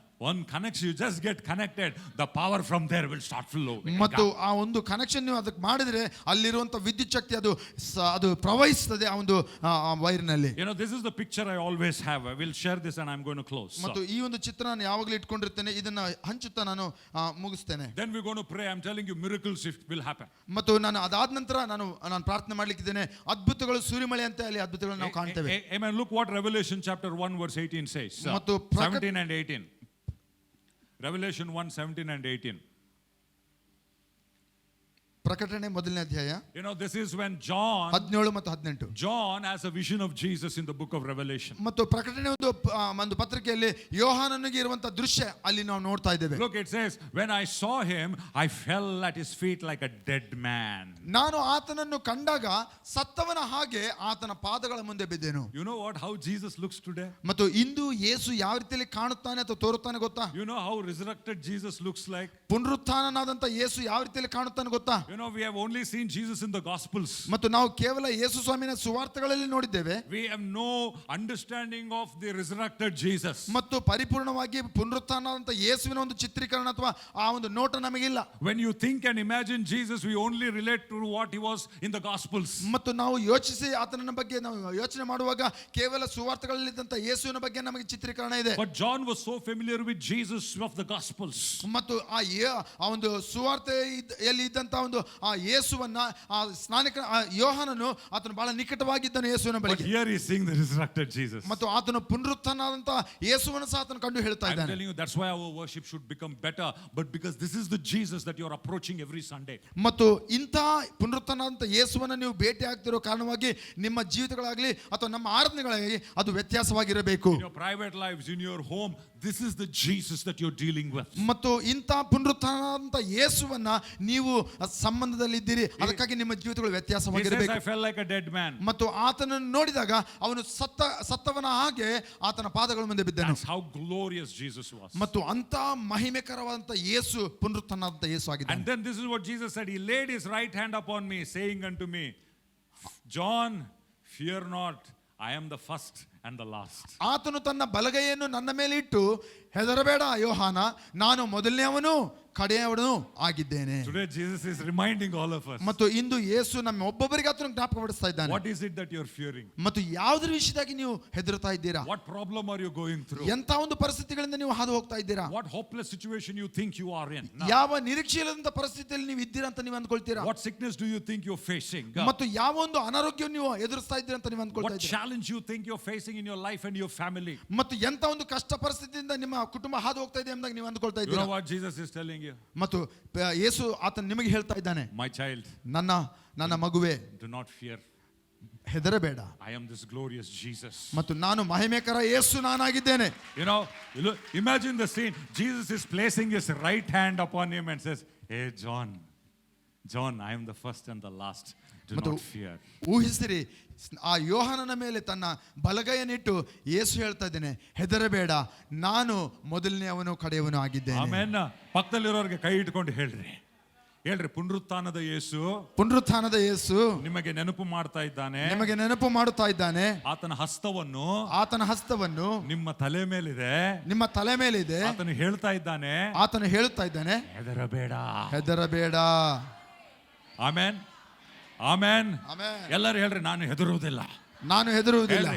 One connection, you just get connected, the power from there will start flowing. ಮತ್ತು ಆ ಒಂದು ಕನೆಕ್ಷನ್ ನೀವು ಅದಕ್ಕೆ ಮಾಡಿದ್ರೆ ಅಲ್ಲಿರುವಂತ ವಿದ್ಯುತ್ ಶಕ್ತಿ ಅದು ಪ್ರವಹಿಸ್ತದೆ ಆ ಒಂದು ವೈರ್ನಲ್ಲಿ. You know, this is the picture I always have. I will share this and I'm going to close. ಮತ್ತು ಈ ಒಂದು ಚಿತ್ರ ನಾನು ಯಾವಾಗಲೂ ಇಟ್ಕೊಂಡಿರ್ತೇನೆ, ಇದನ್ನ ಹಂಚುತ್ತಾ ನಾನು ಮುಗಿಸ್ತೇನೆ. Then we're going to pray. I'm telling you, miracles will happen. ಮತ್ತು ನಾನು ಅದಾದ ನಂತರ ನಾನು ಪ್ರಾರ್ಥನೆ ಮಾಡ್ಲಿಕ್ಕಿದ್ದೇನೆ. ಅದ್ಭುತಗಳು ಸೂರ್ಯಮಳೆ ಅಂತ ಅಲ್ಲಿ ಅದ್ಭುತಗಳನ್ನು ನಾವು ಕಾಣ್ತೇವೆ. Amen. Look what Revelation chapter 1 verse 18 says. ಮತ್ತು 17 and 18. Revelation 1, 17 and 18. ಪ್ರಕಟಣೆ ಮೊದಲನೇ ಅಧ್ಯಾಯ. You know, this is when John 17 ಮತ್ತು 18. John has a vision of Jesus in the book of Revelation. ಮತ್ತು ಪ್ರಕಟಣೆ ಒಂದು ಪತ್ರಿಕೆಯಲ್ಲಿ ಯೋಹಾನನಿಗೆ ಇರುವಂತ ದೃಶ್ಯ ಅಲ್ಲಿ ನಾವು ನೋಡ್ತಾ ಇದ್ದೇವೆ. Look, it says, when I saw him, I fell at his feet like a dead man. ನಾನು ಆತನನ್ನು ಕಂಡಾಗ ಸತ್ತವನ ಹಾಗೆ ಆತನ ಪಾದಗಳ ಮುಂದೆ ಬಿದ್ದೆನು. You know what? How Jesus looks today? ಮತ್ತು ಇಂದು ಯೇಸು ಯಾವ ರೀತಿಯಲ್ಲಿ ಕಾಣುತ್ತಾನೆ ಅಥವಾ ತೋರುತ್ತಾನೆ ಗೊತ್ತಾ? You know how resurrected Jesus looks like? ಪುನರುತ್ಥಾನನಾದಂತ ಯೇಸು ಯಾವ ರೀತಿಯಲ್ಲಿ ಕಾಣುತ್ತಾನೆ ಗೊತ್ತಾ? You know, we have only seen Jesus in the Gospels. ಮತ್ತು ನಾವು ಕೇವಲ ಯೇಸು ಸ್ವಾಮಿನ ಸುವಾರ್ತೆಗಳಲ್ಲಿ ನೋಡಿದ್ದೇವೆ. We have no understanding of the resurrected Jesus. ಮತ್ತು ಪರಿಪೂರ್ಣವಾಗಿ ಪುನರುತ್ಥಾನನಾದಂತ ಯೇಸುವಿನ ಒಂದು ಚಿತ್ರೀಕರಣ ಅಥವಾ ಆ ಒಂದು ನೋಟ ನಮಗಿಲ್ಲ. When you think and imagine Jesus, we only relate to what he was in the Gospels. ಮತ್ತು ನಾವು ಯೋಚಿಸಿ ಆತನ ಬಗ್ಗೆ ನಾವು ಯೋಚನೆ ಮಾಡುವಾಗ ಕೇವಲ ಸುವಾರ್ತೆಗಳಲ್ಲಿ ಇದ್ದಂತ ಯೇಸುವಿನ ಬಗ್ಗೆ ನಮಗೆ ಚಿತ್ರೀಕರಣ ಇದೆ. But John was so familiar with Jesus of the Gospels. ಮತ್ತು ಆ ಒಂದು ಸುವಾರ್ತೆಯಲ್ಲಿ ಇದ್ದಂತ ಒಂದು ಆ ಯೇಸುವನ್ನ ಆ ಸ್ನಾನಿಕ ಯೋಹಾನನು ಆತನು ಬಹಳ ನಿಕಟವಾಗಿದ್ದನು ಯೇಸುವಿನ But ಬಳಿಗೆ. here he's seeing the resurrected Jesus. ಮತ್ತು ಆತನು ಪುನರುತ್ಥಾನದಂತ ಯೇಸುವನ್ನು ಸಹ ಆತನು ಕಂಡು ಹೇಳ್ತಾ I'm ಇದ್ದಾನೆ. telling you, that's why our worship should become better. But because this is the Jesus that you're approaching every Sunday. ಮತ್ತು ಇಂಥ ಪುನರುತ್ಥಾನದಂತ ಯೇಸುವನ್ನು ನೀವು ಭೇಟಿ ಆಗ್ತಿರೋ ಕಾರಣವಾಗಿ ನಿಮ್ಮ ಜೀವಿತಗಳಾಗಲಿ ಅಥವಾ ನಮ್ಮ ಆರಾಧನೆಗಳಾಗಲಿ ಅದು ವ್ಯತ್ಯಾಸವಾಗಿರಬೇಕು. In your private lives, in your home, this is the Jesus that you're dealing with. ಮತ್ತು ಇಂಥ ಪುನರುತ್ಥಾನದಂತ ಯೇಸುವನ್ನ ನೀವು ಸಂಬಂಧದಲ್ಲಿ ಇದ್ದೀರಿ, ಅದಕ್ಕಾಗಿ ನಿಮ್ಮ ಜೀವಿತಗಳು He says, ವ್ಯತ್ಯಾಸವಾಗಿರಬೇಕು. I felt like a dead man. ಮತ್ತು ಆತನನ್ನು ನೋಡಿದಾಗ ಅವನು ಸತ್ತವನ ಹಾಗೆ ಆತನ ಪಾದಗಳ ಮುಂದೆ ಬಿದ್ದನು. That's how glorious Jesus was. ಮತ್ತು ಅಂತ ಮಹಿಮೆಕರವಾದಂತ ಯೇಸು ಪುನರುತ್ಥಾನದಂತ ಯೇಸು ಆಗಿದ್ದಾನೆ. And then this is what Jesus said. He laid his right hand upon me, saying unto me, John, fear not. I am the first and the last. ಆತನು ತನ್ನ ಬಲಗೈಯನ್ನು ನನ್ನ ಮೇಲೆ ಇಟ್ಟು, ಹೆದರಬೇಡ ಯೋಹಾನ, ನಾನು ಮೊದಲನೆಯವನು ಕಡೆಯವನು ಆಗಿದ್ದೇನೆ. Today Jesus is reminding all of us. ಮತ್ತು ಇಂದು ಯೇಸು ನಮ್ಮ ಒಬ್ಬೊಬ್ಬರಿಗೆ ಆತನು ಜ್ಞಾಪಕ ಪಡಿಸ್ತಾ ಇದ್ದಾನೆ. What is it that you are fearing? ಮತ್ತು ಯಾವುದರ ವಿಷಯದಾಗಿ ನೀವು ಹೆದರ್ತಾ ಇದ್ದೀರಾ? What problem are you going through? ಎಂತ ಒಂದು ಪರಿಸ್ಥಿತಿಗಳಿಂದ ನೀವು ಹಾದು ಹೋಗ್ತಾ ಇದ್ದೀರಾ? What hopeless situation you think you are in? ಯಾವ ನಿರೀಕ್ಷೆ ಇಲ್ಲದಂತ ಪರಿಸ್ಥಿತಿಯಲ್ಲಿ ನೀವು ಇದ್ದೀರಾ ಅಂತ ನೀವು ಅಂದ್ಕೊಳ್ತೀರಾ? What sickness do you think you're facing? ಮತ್ತು ಯಾವ ಒಂದು ಅನಾರೋಗ್ಯ ನೀವು ಎದುರಿಸ್ತಾ ಇದ್ದೀರಾ ಅಂತ ನೀವು ಅಂದ್ಕೊಳ್ತಾ What ಇದ್ದೀರಾ? challenge you think you're facing in your life and your family? ಮತ್ತು ಎಂತ ಒಂದು ಕಷ್ಟ ಪರಿಸ್ಥಿತಿಯಿಂದ ನಿಮ್ಮ ಕುಟುಂಬ ಹಾದು ಹೋಗ್ತಾ ಇದೆ ಎಂಬುದಾಗಿ ನೀವು ಅಂದ್ಕೊಳ್ತಾ You ಇದ್ದೀರಾ? know what Jesus is telling you? ಮತ್ತು ಯೇಸು ಆತನು ನಿಮಗೆ ಹೇಳ್ತಾ ಇದ್ದಾನೆ, My child, ನನ್ನ ಮಗುವೇ, do not fear. ಹೆದರಬೇಡ, I am this glorious Jesus. ಮತ್ತು ನಾನು ಮಹಿಮೆಕರ ಯೇಸು ನಾನಾಗಿದ್ದೇನೆ. You know, imagine the scene. Jesus is placing his right hand upon him and says, Hey John, I am the first and the last. Do not fear. ಊಹಿಸಿರಿ, ಆ ಯೋಹಾನನ ಮೇಲೆ ತನ್ನ ಬಲಗೈಯನ್ನಿಟ್ಟು ಯೇಸು ಹೇಳ್ತಾ ಇದ್ದೇನೆ, ಹೆದರಬೇಡ, ನಾನು ಮೊದಲನೆಯವನು ಕಡೆಯವನು ಆಗಿದ್ದೇನೆ. ಆಮೆನ್. ಪಕ್ಕದಲ್ಲಿರೋರಿಗೆ ಕೈ ಇಟ್ಕೊಂಡು ಹೇಳ್ರಿ, ಪುನರುತ್ಥಾನದ ಯೇಸು ನಿಮಗೆ ನೆನಪು ಮಾಡ್ತಾ ಇದ್ದಾನೆ. ಆತನ ಹಸ್ತವನ್ನು ನಿಮ್ಮ ತಲೆ ಮೇಲಿದೆ. ಆತನು ಹೇಳ್ತಾ ಇದ್ದಾನೆ, ಹೆದರಬೇಡ. ಆಮೆನ್. ಎಲ್ಲರೂ ಹೇಳ್ರಿ, ನಾನು ಹೆದರುವುದಿಲ್ಲ.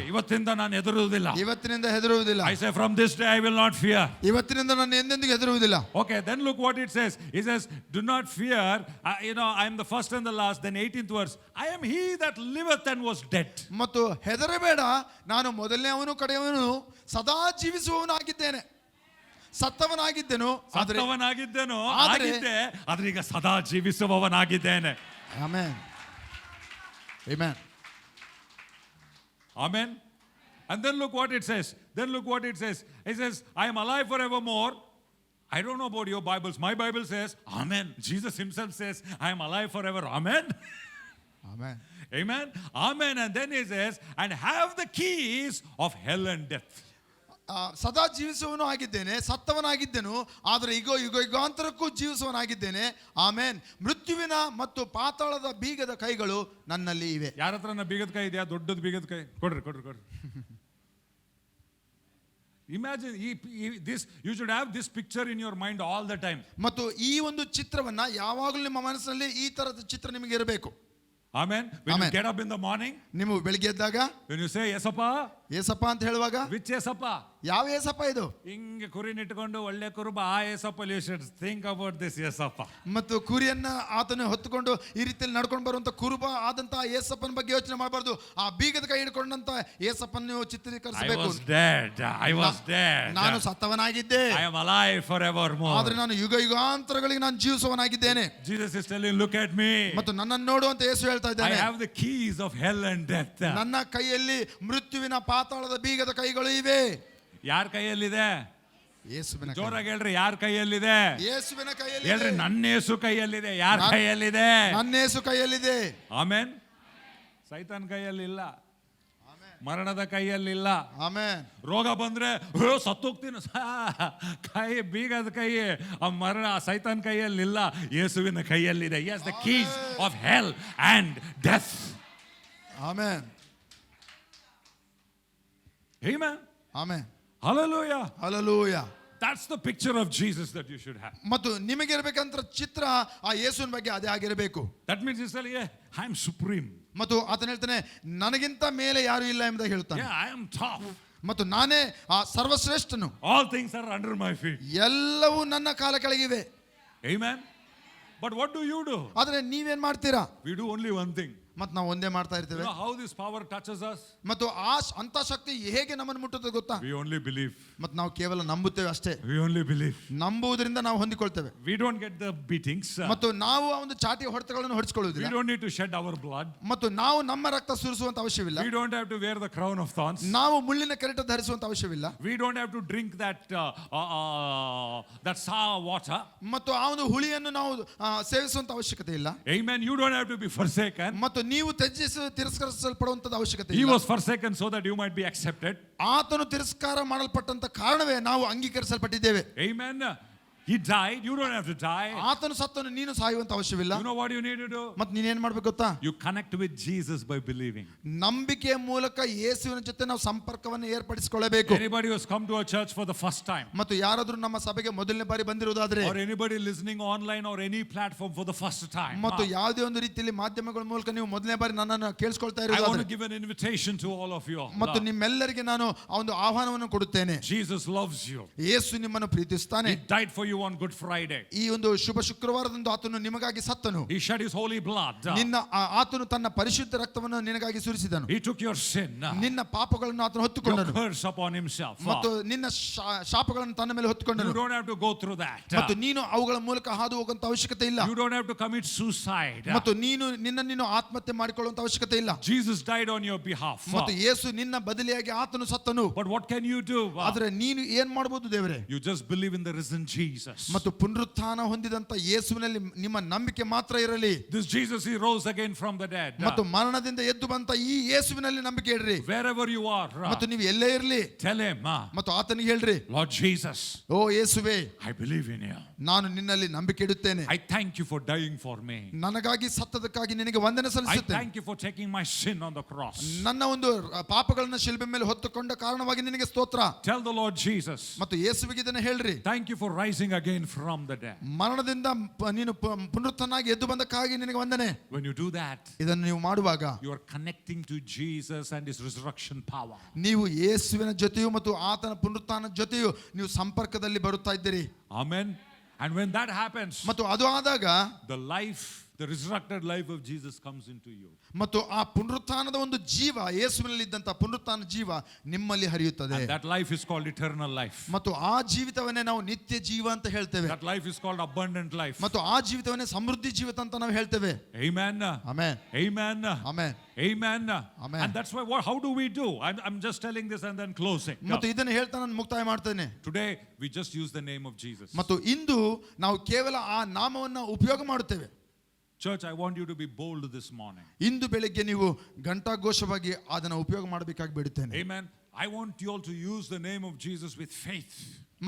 ಇವತ್ತಿನಿಂದ ನಾನು ಹೆದರುವುದಿಲ್ಲ. I say from this day I will not fear. ಇವತ್ತಿನಿಂದ ನಾನು ಎಂದೆಂದಿಗೂ ಹೆದರುವುದಿಲ್ಲ. Okay, then look what it says. It says, do not fear. I am the first and the last. Then 18th verse, I am he that liveth and was dead. ಮತ್ತು ಹೆದರಬೇಡ, ನಾನು ಮೊದಲನೆಯವನು ಕಡೆಯವನು ಸದಾ ಜೀವಿಸುವವನಾಗಿದ್ದೇನೆ. ಸತ್ತವನಾಗಿದ್ದೆನು, ಆದ್ರೆ ಈಗ ಸದಾ ಜೀವಿಸುವವನಾಗಿದ್ದೇನೆ. Amen. Amen. Amen. And then look what it says. It says, I am alive forevermore. I don't know about your Bibles. My Bible says, Amen. Jesus himself says, I am alive forever. Amen. Amen. And then he says, and have the keys of hell and death. ಸದಾ ಜೀವಿಸುವವನು ಆಗಿದ್ದೇನೆ, ಸತ್ತವನಾಗಿದ್ದೆನು, ಆದರೆ ಯುಗಾಂತರಕ್ಕೂ ಜೀವಿಸುವವನಾಗಿದ್ದೇನೆ. ಆಮೇನ್. ಮೃತ್ಯುವಿನ ಮತ್ತು ಪಾತಾಳದ ಬೀಗದ ಕೈಗಳು ನನ್ನಲ್ಲಿ ಇವೆ. ಯಾರ ಹತ್ರ ಬೀಗದ ಕೈ ಇದೆಯಾ? ದೊಡ್ಡದು ಬೀಗದ ಕೈ ಕೊಡ್ರಿ. Imagine this, you should have this picture in your mind all the time. ಮತ್ತು ಈ ಒಂದು ಚಿತ್ರವನ್ನ ಯಾವಾಗಲೂ ನಿಮ್ಮ ಮನಸ್ಸಿನಲ್ಲಿ ಈ ತರದ ಚಿತ್ರ ನಿಮಗೆ ಇರಬೇಕು. Amen. When you get up in the morning, ನೀವು ಬೆಳಿಗ್ಗೆ ಎದ್ದಾಗ when you say ಯೇಸಪ್ಪ ಅಂತ ಹೇಳುವಾಗ, which ಯೇಸಪ್ಪ? ಯಾವ ಯೇಸಪ್ಪ ಇದು? ಹಿಂಗೆ ಕುರಿನಿಟ್ಟುಕೊಂಡು ಒಳ್ಳೆ ಕುರುಬ, ಆ Yesappa. You should think about this Yesappa. ಮತ್ತು ಕುರಿಯನ್ನ ಆತನು ಹೊತ್ತುಕೊಂಡು ಈ ರೀತಿಯಲ್ಲಿ ನಡ್ಕೊಂಡು ಬರುವಂತ ಕುರುಬ ಆದಂತ ಯೇಸಪ್ಪನ ಬಗ್ಗೆ ಯೋಚನೆ ಮಾಡಬಾರ್ದು. ಆ ಬೀಗದ ಕೈ ಹಿಡ್ಕೊಂಡಂತ ಯೇಸಪ್ಪನ ನೀವು ಚಿತ್ರೀಕರಿಸಬೇಕು. I was dead. ನಾನು ಸತ್ತವನಾಗಿದ್ದೆ. I am alive forevermore. ಆದ್ರೆ ನಾನು ಯುಗಾಂತರಗಳಿಗೆ ನಾನು ಜೀವಿಸುವವನಾಗಿದ್ದೇನೆ. Jesus is telling, look at me. ಮತ್ತು ನನ್ನನ್ನು ನೋಡುವಂತ ಯೇಸು ಹೇಳ್ತಾ ಇದ್ದಾನೆ, I have the keys of hell and death. ನನ್ನ ಕೈಯಲ್ಲಿ ಮೃತ್ಯುವಿನ ಪಾತಾಳದ ಬೀಗದ ಕೈಗಳು ಇವೆ. ಯಾರ ಕೈಯಲ್ಲಿದೆ? ಯೇಸುವಿನ. ಜೋರಾಗಿ ಹೇಳ್ರಿ, ಯಾರ ಕೈಯಲ್ಲಿದೆ? ಯೇಸುವಿನ ಕೈಯಲ್ಲಿ. ಹೇಳ್ರಿ, ನನ್ನ ಯೇಸು ಕೈಯಲ್ಲಿದೆ. ಯಾರ ಕೈಯಲ್ಲಿದೆ? ನನ್ನ ಯೇಸು ಕೈಯಲ್ಲಿದೆ. ಆಮೆನ್. ಸೈತಾನ್ ಕೈಯಲ್ಲಿಲ್ಲ, ಮರಣದ ಕೈಯಲ್ಲಿಲ್ಲ. ಆಮೆನ್. ರೋಗ ಬಂದ್ರೆ ಸತ್ತೋಗ್ತೀನಿ, ಕೈ ಬೀಗದ ಕೈ, ಆ ಮರಣ ಸೈತಾನ್ ಕೈಯಲ್ಲಿಲ್ಲ, ಯೇಸುವಿನ ಕೈಯಲ್ಲಿದೆ. He has the keys of hell and death. Amen. Amen. Amen. Hallelujah. That's the picture of Jesus that you should have. ಮತ್ತು ನಿಮಗೆ ಇರಬೇಕಂತ ಚಿತ್ರ ಆ ಯೇಸುವಿನ ಬಗ್ಗೆ ಅದೇ ಆಗಿರಬೇಕು. That means he's telling, I am supreme. ಮತ್ತು ಆತನ ಹೇಳ್ತಾನೆ, ನನಗಿಂತ ಮೇಲೆ ಯಾರು ಇಲ್ಲ ಎಂಬುದಾಗಿ ಹೇಳ್ತಾನೆ. I am top. ಮತ್ತು ನಾನೇ ಆ ಸರ್ವಶ್ರೇಷ್ಠನು. All things are under my feet. ಎಲ್ಲವೂ ನನ್ನ ಕಾಲ ಕೆಳಗಿವೆ. Amen. But what do you do? ಆದ್ರೆ ನೀವೇನ್ ಮಾಡ್ತೀರಾ? We do only one thing. ಮತ್ತು ನಾವು ಒಂದೇ ಮಾಡ್ತಾ ಇರ್ತೇವೆ. You know how this power touches us? ಮತ್ತು ಅಂತ ಶಕ್ತಿ ಹೇಗೆ ನಮ್ಮನ್ನು ಮುಟ್ಟುತ್ತದೆ ಗೊತ್ತಾ? We only believe. ಮತ್ತು ನಾವು ಕೇವಲ ನಂಬುತ್ತೇವೆ ಅಷ್ಟೇ. We only believe. ನಂಬುವುದರಿಂದ ನಾವು ಹೊಂದಿಕೊಳ್ತೇವೆ. We don't get the beatings. ಮತ್ತು ನಾವು ಆ ಒಂದು ಚಾಟಿ ಹೊಡೆತಗಳನ್ನು ಹೊಡೆಸಿಕೊಳ್ಳುವುದಿಲ್ಲ. We don't need to shed our blood. ಮತ್ತು ನಾವು ನಮ್ಮ ರಕ್ತ ಸುರಿಸುವಂತ ಅವಶ್ಯವಿಲ್ಲ. We don't have to wear the crown of thorns. ನಾವು ಮುಳ್ಳಿನ ಕೆರಟ ಧರಿಸುವಂತ ಅವಶ್ಯವಿಲ್ಲ. We don't have to drink that sour water. ಮತ್ತು ಆ ಒಂದು ಹುಳಿಯನ್ನು ನಾವು ಸೇವಿಸುವಂತ ಅವಶ್ಯಕತೆ ಇಲ್ಲ. Amen. You don't have to be forsaken. ಮತ್ತು ನೀವು ತಿರಸ್ಕರಿಸಲ್ಪಡುವಂತ ಅವಶ್ಯಕತೆ He ಇಲ್ಲ. was forsaken so that you might be accepted. ಆತನು ತಿರಸ್ಕಾರ ಮಾಡಲ್ಪಟ್ಟಂತ ಕಾರಣವೇ ನಾವು ಅಂಗೀಕರಿಸಲ್ಪಟ್ಟಿದ್ದೇವೆ. Amen. He died. You don't have to die. ಆತನು ಸತ್ತನು, ನೀನು ಸಾಯುವಂತ ಅವಶ್ಯವಿಲ್ಲ. You know what you need to do? ಮತ್ತೆ ನೀನೇನ್ ಮಾಡ್ಬೇಕು ಗೊತ್ತಾ? You connect with Jesus by believing. ನಂಬಿಕೆಯ ಮೂಲಕ ಯೇಸುವಿನ ಜೊತೆ ನಾವು ಸಂಪರ್ಕವನ್ನು ಏರ್ಪಡಿಸಿಕೊಳ್ಳಬೇಕು. Anybody who has come to a church for the first time, ಮತ್ತು ಯಾರಾದ್ರೂ ನಮ್ಮ ಸಭೆಗೆ ಮೊದಲನೇ ಬಾರಿ ಬಂದಿರುವುದಾದ್ರೆ, or anybody listening online or any platform for the first time, ಮತ್ತು ಯಾವುದೇ ಒಂದು ರೀತಿಯಲ್ಲಿ ಮಾಧ್ಯಮಗಳ ಮೂಲಕ ನೀವು ಮೊದಲನೇ ಬಾರಿ ನನ್ನನ್ನು ಕೇಳಿಸ್ಕೊಳ್ತಾ I want to ಇರುವುದಾದ್ರೆ, give an invitation to all of you. ಮತ್ತು ನಿಮ್ಮೆಲ್ಲರಿಗೆ ನಾನು ಆ ಒಂದು ಆಹ್ವಾನವನ್ನು ಕೊಡುತ್ತೇನೆ. Jesus loves you. ಯೇಸು ನಿಮ್ಮನ್ನು ಪ್ರೀತಿಸ್ತಾನೆ. He died for you on Good Friday. ಈ ಒಂದು ಶುಭ ಶುಕ್ರವಾರದಂದು ಆತನು ನಿಮಗಾಗಿ ಸತ್ತನು. He shed his holy blood. ಆತನು ತನ್ನ ಪರಿಶುದ್ಧ ರಕ್ತವನ್ನು ನಿನಗಾಗಿ ಸುರಿಸಿದನು. He took your sin, ನಿನ್ನ ಪಾಪಗಳನ್ನು ಆತನು your ಹೊತ್ತುಕೊಂಡನು curse upon himself. ಮತ್ತು ನಿನ್ನ ಶಾಪಗಳನ್ನು ತನ್ನ ಮೇಲೆ You ಹೊತ್ತುಕೊಂಡನು. don't have to go through that. ಮತ್ತು ನೀನು ಅವುಗಳ ಮೂಲಕ ಹಾದು ಹೋಗುವಂತ ಅವಶ್ಯಕತೆ ಇಲ್ಲ. You don't have to commit suicide. ಮತ್ತು ನೀನು ಆತ್ಮಹತ್ಯೆ ಮಾಡಿಕೊಳ್ಳುವಂತ ಅವಶ್ಯಕತೆ ಇಲ್ಲ. Jesus died on your behalf. ಮತ್ತು ಯೇಸು ನಿನ್ನ ಬದಲಿಯಾಗಿ ಆತನು ಸತ್ತನು. But what can you do? ಆದರೆ ನೀನು ಏನ್ ಮಾಡಬಹುದು ದೇವರೇ? You just believe in the risen Jesus. ಮತ್ತು ಪುನರುತ್ಥಾನ ಹೊಂದಿದಂತ ಯೇಸುವಿನಲ್ಲಿ ನಿಮ್ಮ ನಂಬಿಕೆ ಮಾತ್ರ ಇರಲಿ. This Jesus, he rose again from the dead. ಮತ್ತು ಮರಣದಿಂದ ಎದ್ದು ಬಂತ ಈ ಯೇಸುವಿನಲ್ಲಿ ನಂಬಿಕೆ ಇಡ್ರಿ. Wherever you are, ಮತ್ತು ನೀವು ಎಲ್ಲೇ ಇರಲಿ, tell him, ಮತ್ತು ಆತನಿಗೆ ಹೇಳ್ರಿ, Lord Jesus, ಓ ಯೇಸುವೇ, I believe in you. ನಾನು ನಿನ್ನಲ್ಲಿ ನಂಬಿಕೆ ಇಡುತ್ತೇನೆ. I thank you for dying for me. ನನಗಾಗಿ ಸತ್ತದಕ್ಕಾಗಿ ನಿನಗೆ ವಂದನೆ I ಸಲ್ಲಿಸುತ್ತೇನೆ. thank you for taking my sin on the cross. ನನ್ನ ಒಂದು ಪಾಪಗಳನ್ನ ಶಿಲ್ಬೆ ಮೇಲೆ ಹೊತ್ತುಕೊಂಡ ಕಾರಣವಾಗಿ ನಿನಗೆ ಸ್ತೋತ್ರ. Tell the Lord Jesus, ಮತ್ತು ಯೇಸುವಿಗೆ ಇದನ್ನು ಹೇಳ್ರಿ, thank you for rising again from the dead. ಮರಣದಿಂದ ನೀನು ಪುನರುತ್ಥಾನಾಗಿ ಎದ್ದು ಬಂದಕ್ಕಾಗಿ ನಿನಗೆ ವಂದನೆ. When you do that, ಇದನ್ನು ನೀವು ಮಾಡುವಾಗ you are connecting to Jesus and his resurrection power. ನೀವು ಯೇಸುವಿನ ಜೊತೆಯೂ ಮತ್ತು ಆತನ ಪುನರುತ್ಥಾನದ ಜೊತೆಯೂ ನೀವು ಸಂಪರ್ಕದಲ್ಲಿ ಬರುತ್ತಾ ಇದ್ದೀರಿ. Amen. And when that happens, ಮತ್ತು ಅದು ಆದಾಗ the resurrected life of Jesus comes into you. ಮತ್ತು ಆ ಪುನರುತ್ಥಾನದ ಒಂದು ಜೀವ, ಯೇಸುವಿನಲ್ಲಿ ಇದ್ದಂತ ಪುನರುತ್ಥಾನ ಜೀವ ನಿಮ್ಮಲ್ಲಿ ಹರಿಯುತ್ತದೆ. And that life is called eternal life. ಮತ್ತು ಆ ಜೀವಿತವನ್ನೇ ನಾವು ನಿತ್ಯ ಜೀವ ಅಂತ ಹೇಳ್ತೇವೆ. That life is called abundant life. ಮತ್ತು ಆ ಜೀವಿತವನ್ನೇ ಸಮೃದ್ಧಿ ಜೀವಿತ ಅಂತ ನಾವು ಹೇಳ್ತೇವೆ. Amen. Amen. Amen. Amen. Amen. Amen. And that's why how do we do? I'm just telling this and then closing. ಮತ್ತು ಇದನ್ನು ಹೇಳ್ತಾ ನಾನು ಮುಕ್ತಾಯ ಮಾಡ್ತೇನೆ. Today we just use the name of Jesus. ಮತ್ತು ಇಂದು ನಾವು ಕೇವಲ ಆ ನಾಮವನ್ನು ಉಪಯೋಗ ಮಾಡುತ್ತೇವೆ. Church, I want you to be bold this morning. ಇಂದು ಬೆಳಿಗ್ಗೆ ನೀವು ಘಂಟಾಘೋಷವಾಗಿ ಅದನ್ನು ಉಪಯೋಗ ಮಾಡಬೇಕಾಗಿ ಬಿಡುತ್ತೇನೆ. Amen. I want you all to use the name of Jesus with faith.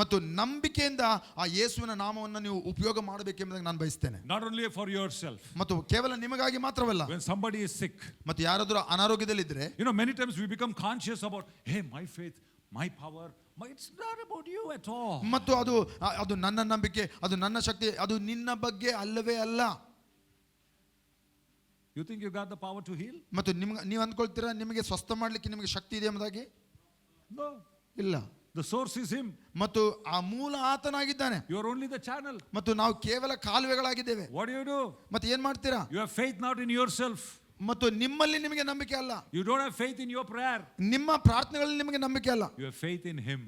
ಮತ್ತು ನಂಬಿಕೆಯಿಂದ ಆ ಯೇಸುವಿನ ನಾಮವನ್ನು ನೀವು ಉಪಯೋಗ ಮಾಡಬೇಕೆಂಬುದಾಗಿ ನಾನು ಬಯಸ್ತೇನೆ. Not only for yourself. ಮತ್ತು ಕೇವಲ ನಿಮಗಾಗಿ ಮಾತ್ರವಲ್ಲ. When somebody is sick. ಮತ್ತು ಯಾರಾದರೂ ಅನಾರೋಗ್ಯದಲ್ಲಿದ್ದರೆ, many times we become conscious about, hey, my faith, my power, it's not about you at all. ಮತ್ತು ಅದು ನನ್ನ ನಂಬಿಕೆ, ಅದು ನನ್ನ ಶಕ್ತಿ, ಅದು ನಿನ್ನ ಬಗ್ಗೆ ಅಲ್ಲವೇ ಅಲ್ಲ. You think you got the power to heal? ಮತ್ತು ನೀವು ಅಂದ್ಕೊಳ್ತೀರಾ ನಿಮಗೆ ಸ್ವಸ್ಥ ಮಾಡಲಿಕ್ಕೆ ನಿಮಗೆ ಶಕ್ತಿ ಇದೆ ಎಂಬುದಾಗಿ? No. ಇಲ್ಲ. The source is him. ಮತ್ತು ಆ ಮೂಲ ಆತನಾಗಿದ್ದಾನೆ. You are only the channel. ಮತ್ತು ನಾವು ಕೇವಲ ಕಾಲುವೆಗಳಾಗಿದ್ದೇವೆ. What do? ಮತ್ತೆ ಏನ್ ಮಾಡ್ತೀರಾ? You have faith not in yourself. ಮತ್ತು ನಿಮ್ಮಲ್ಲಿ ನಿಮಗೆ ನಂಬಿಕೆ ಅಲ್ಲ. You don't have faith in your prayer. ನಿಮ್ಮ ಪ್ರಾರ್ಥನೆಗಳಲ್ಲಿ ನಿಮಗೆ ನಂಬಿಕೆ ಅಲ್ಲ. You have faith in him.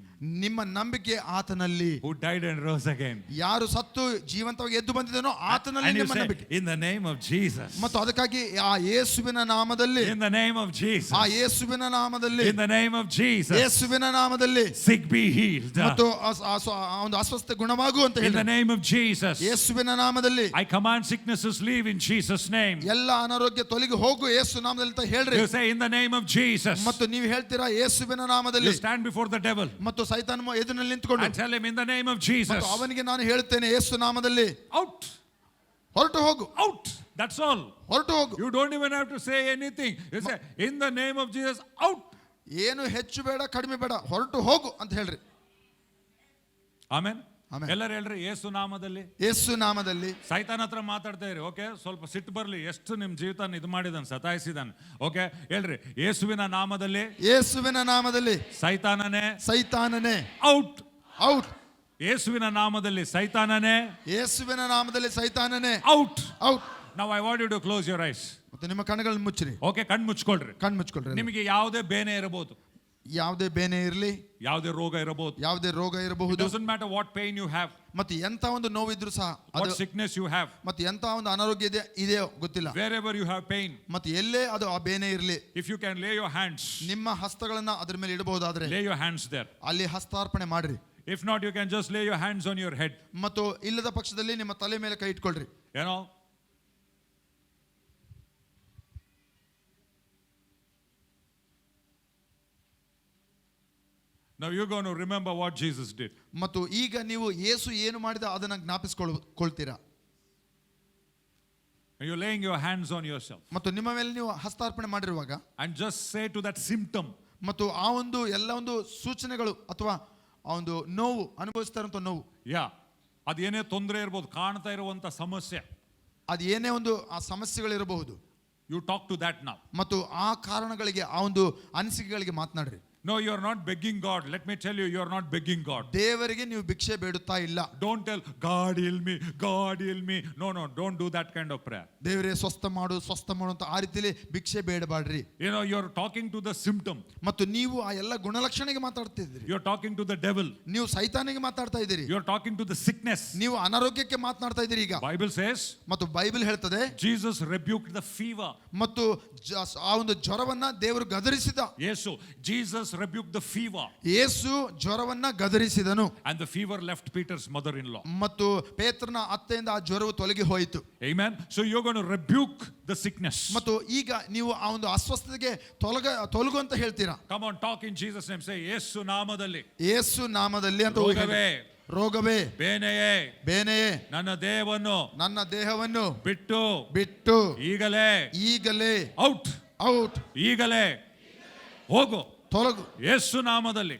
ನಿಮ್ಮ ನಂಬಿಕೆ ಆತನಲ್ಲಿ. Who died and rose again. ಯಾರು ಸತ್ತು ಜೀವಂತವಾಗಿ ಎದ್ದು ಬಂದಿದ್ದಾನೋ ಆತನಲ್ಲಿ ನಿಮ್ಮ ನಂಬಿಕೆ. In the name of Jesus. ಮತ್ತು ಅದಕ್ಕಾಗಿ ಆ ಯೇಸುವಿನ ನಾಮದಲ್ಲಿ. In the name of Jesus. ಆ ಯೇಸುವಿನ ನಾಮದಲ್ಲಿ. In the name of Jesus. ಯೇಸುವಿನ ನಾಮದಲ್ಲಿ. Sick be healed. ಮತ್ತು ಒಂದು ಅಸ್ವಸ್ಥ ಗುಣವಾಗು ಅಂತ ಹೇಳಿ. In the name of Jesus. ಯೇಸುವಿನ ನಾಮದಲ್ಲಿ. I command sicknesses leave in Jesus name. ಎಲ್ಲ ಅನಾರೋಗ್ಯ ತೊಲಗಿ ಹೋಗು ಯೇಸು ನಾಮದಲ್ಲಿ ಅಂತ ಹೇಳ್ರಿ. You say in the name of Jesus. ಮತ್ತು ನೀವು ಹೇಳ್ತೀರಾ ಯೇಸುವಿನ ನಾಮದಲ್ಲಿ. You stand before the devil. ಮತ್ತು ಸೈತಾನ ಎದುರಿನಲ್ಲಿ ನಿಂತುಕೊಂಡು and tell him in the name of Jesus. ಮತ್ತು ಅವನಿಗೆ ನಾನು ಹೇಳುತ್ತೇನೆ ಯೇಸು ನಾಮದಲ್ಲಿ. Out. ಹೊರಟು ಹೋಗು. Out. That's all. ಹೊರಟು ಹೋಗು. You don't even have to say anything. You say in the name of Jesus. Out. ಏನು ಹೆಚ್ಚು ಬೇಡ ಕಡಿಮೆ ಬೇಡ, ಹೊರಟು ಹೋಗು ಅಂತ ಹೇಳ್ರಿ. ಆಮೆನ್. ಎಲ್ಲರೂ ಹೇಳ್ರಿ ಯೇಸು ನಾಮದಲ್ಲಿ. ಯೇಸು ನಾಮದಲ್ಲಿ. ಸೈತಾನ ಹತ್ರ ಮಾತಾಡ್ತಾ ಇರಿ. ಓಕೆ, ಸ್ವಲ್ಪ ಸಿಟ್ಟು ಬರ್ಲಿ, ಎಷ್ಟು ನಿಮ್ ಜೀವಿತಾನ ಇದು ಮಾಡಿದಾನೆ, ಸತಾಯಿಸಿದಾನೆ. ಓಕೆ ಹೇಳ್ರಿ ಯೇಸುವಿನ ನಾಮದಲ್ಲಿ. ಯೇಸುವಿನ ನಾಮದಲ್ಲಿ. ಸೈತಾನನೇ ಔಟ್. ಔಟ್. ಯೇಸುವಿನ ನಾಮದಲ್ಲಿ ಸೈತಾನನೇ. ಯೇಸುವಿನ ನಾಮದಲ್ಲಿ ಸೈತಾನನೇ. Out. Out. Now I want you to close your eyes. ಮತ್ತೆ ನಿಮ್ಮ ಕಣ್ಣುಗಳನ್ನು ಮುಚ್ಚಿರಿ. ಓಕೆ, ಕಣ್ಣು ಮುಚ್ಕೊಳ್ರಿ. ಕಣ್ಣು ಮುಚ್ಕೊಳ್ರಿ. ನಿಮಗೆ ಯಾವುದೇ ಬೇನೆ ಇರಬಹುದು, ಯಾವುದೇ ಬೇನೆ ಇರಲಿ, ಯಾವುದೇ ರೋಗ ಇರಬಹುದು, ಯಾವುದೇ ರೋಗ ಇರಬಹುದು. It doesn't matter what pain you have. ಮತ್ತೆ ಎಂತ ಒಂದು ನೋವಿದ್ರು ಸಹ, what sickness you have, ಮತ್ತೆ ಎಂತ ಒಂದು ಅನಾರೋಗ್ಯ ಇದೆ ಗೊತ್ತಿಲ್ಲ, wherever you have pain, ಮತ್ತೆ ಎಲ್ಲೇ ಅದು ಆ ಬೇನೆ ಇರಲಿ, if you can lay your hands, ನಿಮ್ಮ ಹಸ್ತಗಳನ್ನ ಅದರ ಮೇಲೆ ಇಡಬಹುದಾದ್ರೆ lay your hands there. ಅಲ್ಲಿ ಹಸ್ತಾರ್ಪಣೆ ಮಾಡ್ರಿ. If not, you can just lay your hands on your head. ಮತ್ತು ಇಲ್ಲದ ಪಕ್ಷದಲ್ಲಿ ನಿಮ್ಮ ತಲೆ ಮೇಲೆ ಕೈ ಇಟ್ಕೊಳ್ರಿ. You know, Now you're going to remember what Jesus did. ಮತ್ತು ಈಗ ನೀವು ಯೇಸು ಏನು ಮಾಡಿದ ಅದನ್ನ ಜ್ಞಾಪಿಸಿಕೊಳ್ತೀರಾ. And you're laying your hands on yourself. ಮತ್ತು ನಿಮ್ಮ ಮೇಲೆ ನೀವು ಹಸ್ತಾರ್ಪಣೆ ಮಾಡಿರುವಾಗ And just say to that symptom, ಮತ್ತು ಆ ಒಂದು ಎಲ್ಲ ಒಂದು ಸೂಚನೆಗಳು ಅಥವಾ ಆ ಒಂದು ನೋವು ಅನುಭವಿಸ್ತಾ ಇರುವಂತ ನೋವು, ಅದೇನೇ ತೊಂದರೆ ಇರ್ಬೋದು, ಕಾಣ್ತಾ ಇರುವಂತ ಸಮಸ್ಯೆ, ಅದು ಏನೇ ಒಂದು ಆ ಸಮಸ್ಯೆಗಳಿರಬಹುದು, you talk to that now. ಮತ್ತು ಆ ಕಾರಣಗಳಿಗೆ ಆ ಒಂದು ಅನಿಸಿಕೆಗಳಿಗೆ ಮಾತನಾಡ್ರಿ. No, you are not begging God. Let me tell you, you are not begging God. ದೇವರಿಗೆ ನೀವು ಭಿಕ್ಷೆ ಬೇಡುತ್ತಾ ಇಲ್ಲ. Don't tell God heal me, God heal me. No, don't do that kind of prayer. ದೇವರೇ ಸ್ವಸ್ಥ ಮಾಡು ಅಂತ ಆ ರೀತಿಯಲ್ಲಿ ಭಿಕ್ಷೆ ಬೇಡಬೇಡ್ರಿ. You know, you are talking to the symptom. ಮತ್ತು ನೀವು ಆ ಎಲ್ಲ ಗುಣಲಕ್ಷಣಕ್ಕೆ ಮಾತಾಡ್ತಿದ್ದೀರಿ. You are talking to the devil. ನೀವು ಸೈತಾನಿಗೆ ಮಾತಾಡ್ತಾ ಇದ್ದೀರಿ. You are talking to the sickness. ನೀವು ಅನಾರೋಗ್ಯಕ್ಕೆ ಮಾತನಾಡ್ತಾ ಇದ್ದೀರಿ ಈಗ. Bible says, ಮತ್ತು ಬೈಬಲ್ ಹೇಳ್ತದೆ, Jesus rebuked the fever. ಮತ್ತು ಆ ಒಂದು ಜ್ವರವನ್ನ ದೇವರು ಗದರಿಸಿದ. Yes, Jesus rebuked the fever. Yesu ಜ್ವರವನ್ನ ಗದರಿಸಿದನು. And the fever left Peter's mother-in-law. ಮತ್ತು ಪೇತ್ರನ ಅತ್ತೆಯಿಂದ ಆ ಜ್ವರವು ತೊಲಗಿ ಹೋಯಿತು. Amen. So you're going to rebuke the sickness. ಮತ್ತು ಈಗ ನೀವು ಆ ಒಂದು ಅಸ್ವಸ್ಥತೆಗೆ ತೊಲಗು ಅಂತ ಹೇಳ್ತೀರಾ. Come on, talk in Jesus name. Say ಯೇಸು ನಾಮದಲ್ಲಿ. ಯೇಸು ನಾಮದಲ್ಲಿ ಅಂತ ಹೋಗಿ. ರೋಗವೇ, ಬೇನೆಯೇ ನನ್ನ ದೇಹವನ್ನು ಬಿಟ್ಟು ಈಗಲೇ ಔಟ್ ಹೋಗು, ತೊಲಗು, ಯೇಸು ನಾಮದಲ್ಲಿ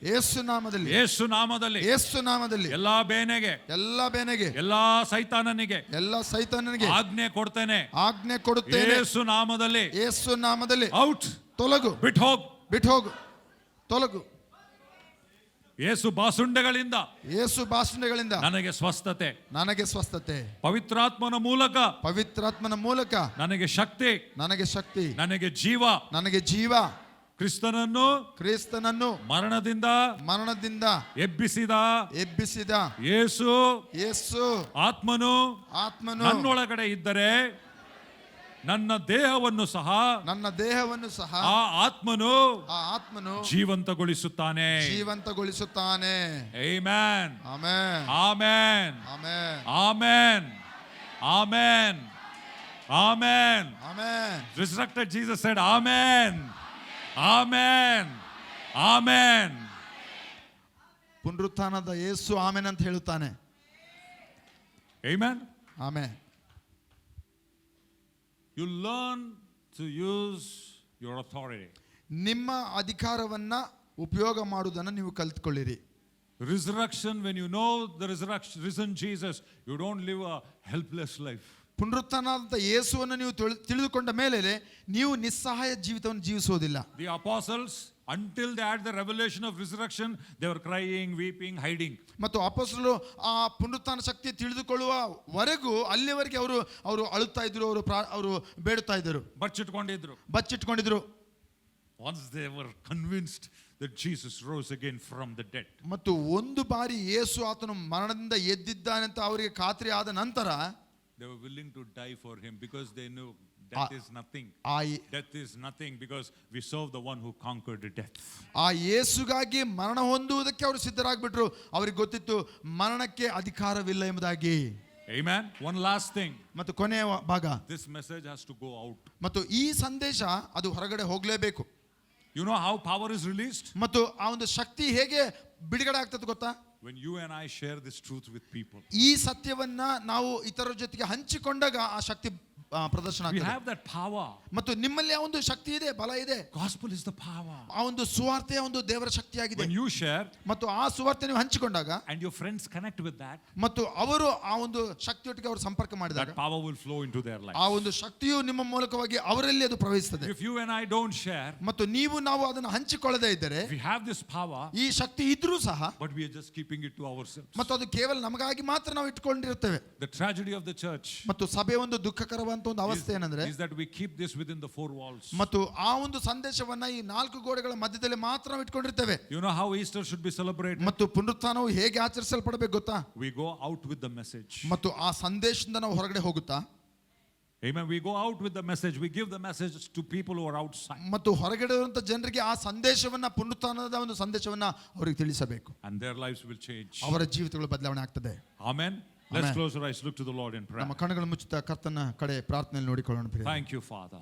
ಎಲ್ಲಾ ಬೇನೆಗೆ, ಎಲ್ಲಾ ಸೈತಾನನಿಗೆ ಆಜ್ಞೆ ಕೊಡುತ್ತೇನೆ ಯೇಸು ನಾಮದಲ್ಲಿ ಔಟ್, ತೊಲಗು, ಬಿಟ್ಟು ಹೋಗು, ತೊಲಗು. ಯೇಸು ಬಾಸುಂಡೆಗಳಿಂದ ನನಗೆ ಸ್ವಸ್ಥತೆ, ಪವಿತ್ರಾತ್ಮನ ಮೂಲಕ ನನಗೆ ಶಕ್ತಿ, ನನಗೆ ಜೀವ, ಕ್ರಿಸ್ತನನ್ನು ಮರಣದಿಂದ ಎಬ್ಬಿಸಿದ ಯೇಸು ಆತ್ಮನು ನನ್ನೊಳಗಡೆ ಇದ್ದರೆ ನನ್ನ ದೇಹವನ್ನು ಸಹ ಆ ಆತ್ಮನು ಜೀವಂತಗೊಳಿಸುತ್ತಾನೆ. Amen, amen, amen, amen, amen. Resurrected Jesus said amen, amen, amen. ಪುನರುತ್ಥಾನದ ಯೇಸು ಆಮೆನ್ ಅಂತ ಹೇಳುತ್ತಾನೆ. Amen, amen. You learn to use your authority. ನಿಮ್ಮ ಅಧಿಕಾರವನ್ನ ಉಪಯೋಗ ಮಾಡುವುದನ್ನು ನೀವು ಕಲಿತುಕೊಳ್ಳಿರಿ. Resurrection, when you know the risen Jesus, you don't live a helpless life. ಪುನರುತ್ಥಾನದ ಯೇಸುವನ್ನು ನೀವು ತಿಳಿದುಕೊಂಡ ಮೇಲೆ ನೀವು ನಿಸ್ಸಹಾಯ ಜೀವಿತವನ್ನು ಜೀವಿಸುವುದಿಲ್ಲ. The apostles, until they had the revelation of resurrection, they were crying, weeping, hiding. ಮತ್ತು ಅಪೊಸ್ತಲರು ಆ ಪುನರುತ್ಥಾನ ಶಕ್ತಿ ತಿಳಿದುಕೊಳ್ಳುವವರೆಗೂ ಅಲ್ಲಿವರೆಗೆ ಅವರು ಅಳುತ್ತಾ ಇದ್ರು, ಅವರು ಬೇಡುತ್ತಾ ಇದ್ದರು, ಬಚ್ಚಿಟ್ಕೊಂಡಿದ್ರು. Once they were convinced that Jesus rose again from the dead. ಮತ್ತು ಒಂದು ಬಾರಿ ಯೇಸು ಆತನು ಮರಣದಿಂದ ಎದ್ದಿದ್ದಾನೆ ಅಂತ ಅವರಿಗೆ ಖಾತ್ರಿ ಆದ ನಂತರ they were willing to die for him because they knew death is nothing. Death is nothing because we serve the one who conquered death. ಆ ಯೇಸುಗಾಗಿ ಮರಣ ಹೊಂದುವುದಕ್ಕೆ ಅವರು ಸಿದ್ಧರಾಗ್ಬಿಟ್ರು. ಅವರಿಗೆ ಗೊತ್ತಿತ್ತು ಮರಣಕ್ಕೆ ಅಧಿಕಾರವಿಲ್ಲ ಎಂಬುದಾಗಿ. Amen. One last thing. ಮತ್ತು ಕೊನೆಯ ಭಾಗ, this message has to go out. ಮತ್ತು ಈ ಸಂದೇಶ ಅದು ಹೊರಗಡೆ ಹೋಗಲೇಬೇಕು. You know how power is released? ಮತ್ತು ಆ ಒಂದು ಶಕ್ತಿ ಹೇಗೆ ಬಿಡುಗಡೆ ಆಗ್ತದೆ ಗೊತ್ತಾ? When you and I share this truth with people. ಈ ಸತ್ಯವನ್ನ ನಾವು ಇತರರ ಜೊತೆಗೆ ಹಂಚಿಕೊಂಡಾಗ ಆ ಶಕ್ತಿ ಪ್ರದರ್ಶನ ಆಗ್ತದೆ. We have that power. ಮತ್ತು ನಿಮ್ಮಲ್ಲಿ ಆ ಒಂದು ಶಕ್ತಿ ಇದೆ, ಬಲ ಇದೆ. Gospel is the power. ಆ ಒಂದು ಸುವಾರ್ತೆ ಒಂದು ದೇವರ ಶಕ್ತಿಯಾಗಿದೆ. When you share, ಮತ್ತು ಆ ಸುವಾರ್ತೆ ನೀವು ಹಂಚಿಕೊಂಡಾಗ, and your friends connect with that, ಮತ್ತು ಅವರು ಆ ಒಂದು ಶಕ್ತಿಯೊಟ್ಟಿಗೆ ಅವರು ಸಂಪರ್ಕ ಮಾಡಿದಾಗ, that power will flow into their life. ಆ ಒಂದು ಶಕ್ತಿಯು ನಿಮ್ಮ ಮೂಲಕವಾಗಿ ಅವರಲ್ಲಿ ಅದು ಪ್ರವೇಶಿಸುತ್ತದೆ. If you and I don't share, ಮತ್ತು ನಾವು ಅದನ್ನು ಹಂಚಿಕೊಳ್ಳದೇ ಇದ್ದರೆ, we have this power, ಈ ಶಕ್ತಿ ಇದ್ರೂ ಸಹ, but we are just keeping it to ourselves. ಮತ್ತು ಅದು ಕೇವಲ ನಮಗಾಗಿ ಮಾತ್ರ ನಾವು ಇಟ್ಟುಕೊಂಡಿರುತ್ತೇವೆ. The tragedy of the church, ಮತ್ತು ಸಭೆ ಒಂದು ದುಃಖಕರವಾದ ಒಂದು ಅವಸ್ಥೆ ಏನಂದ್ರೆ, is that we keep this within the four walls. ಮತ್ತು ಆ ಒಂದು ಸಂದೇಶವನ್ನ ಈ ನಾಲ್ಕು ಗೋಡೆಗಳ ಮಧ್ಯದಲ್ಲಿ ಮಾತ್ರ ನಾವು ಇಟ್ಕೊಂಡಿರ್ತೇವೆ. You know how Easter should be celebrated? ಮತ್ತು ಪುನರುತ್ಥಾನವು ಹೇಗೆ ಆಚರಿಸಲ್ಪಡಬೇಕು ಗೊತ್ತಾ? We go out with the message. ಮತ್ತು ಆ ಸಂದೇಶದಿಂದ ನಾವು ಹೊರಗಡೆ ಹೋಗುತ್ತಾ? Amen. We go out with the message. We give the message to people who are outside. ಮತ್ತು ಹೊರಗಡೆ ಇರುವಂತ ಜನರಿಗೆ ಆ ಸಂದೇಶವನ್ನ, ಪುನರುತ್ಥಾನದ ಒಂದು ಸಂದೇಶವನ್ನ ಅವರಿಗೆ ತಿಳಿಸಬೇಕು. And their lives will change. ಅವರ ಜೀವಿತಗಳು ಬದಲಾವಣೆ ಆಗ್ತದೆ. Amen. Let's close our eyes, look to the Lord in prayer. ನಮ್ಮ ಕಣ್ಣುಗಳನ್ನು ಮುಚ್ಚುತ್ತಾ ಕರ್ತನ ಕಡೆ ಪ್ರಾರ್ಥನೆಯಲ್ಲಿ ನೋಡಿಕೊಳ್ಳೋಣ. Thank you, Father.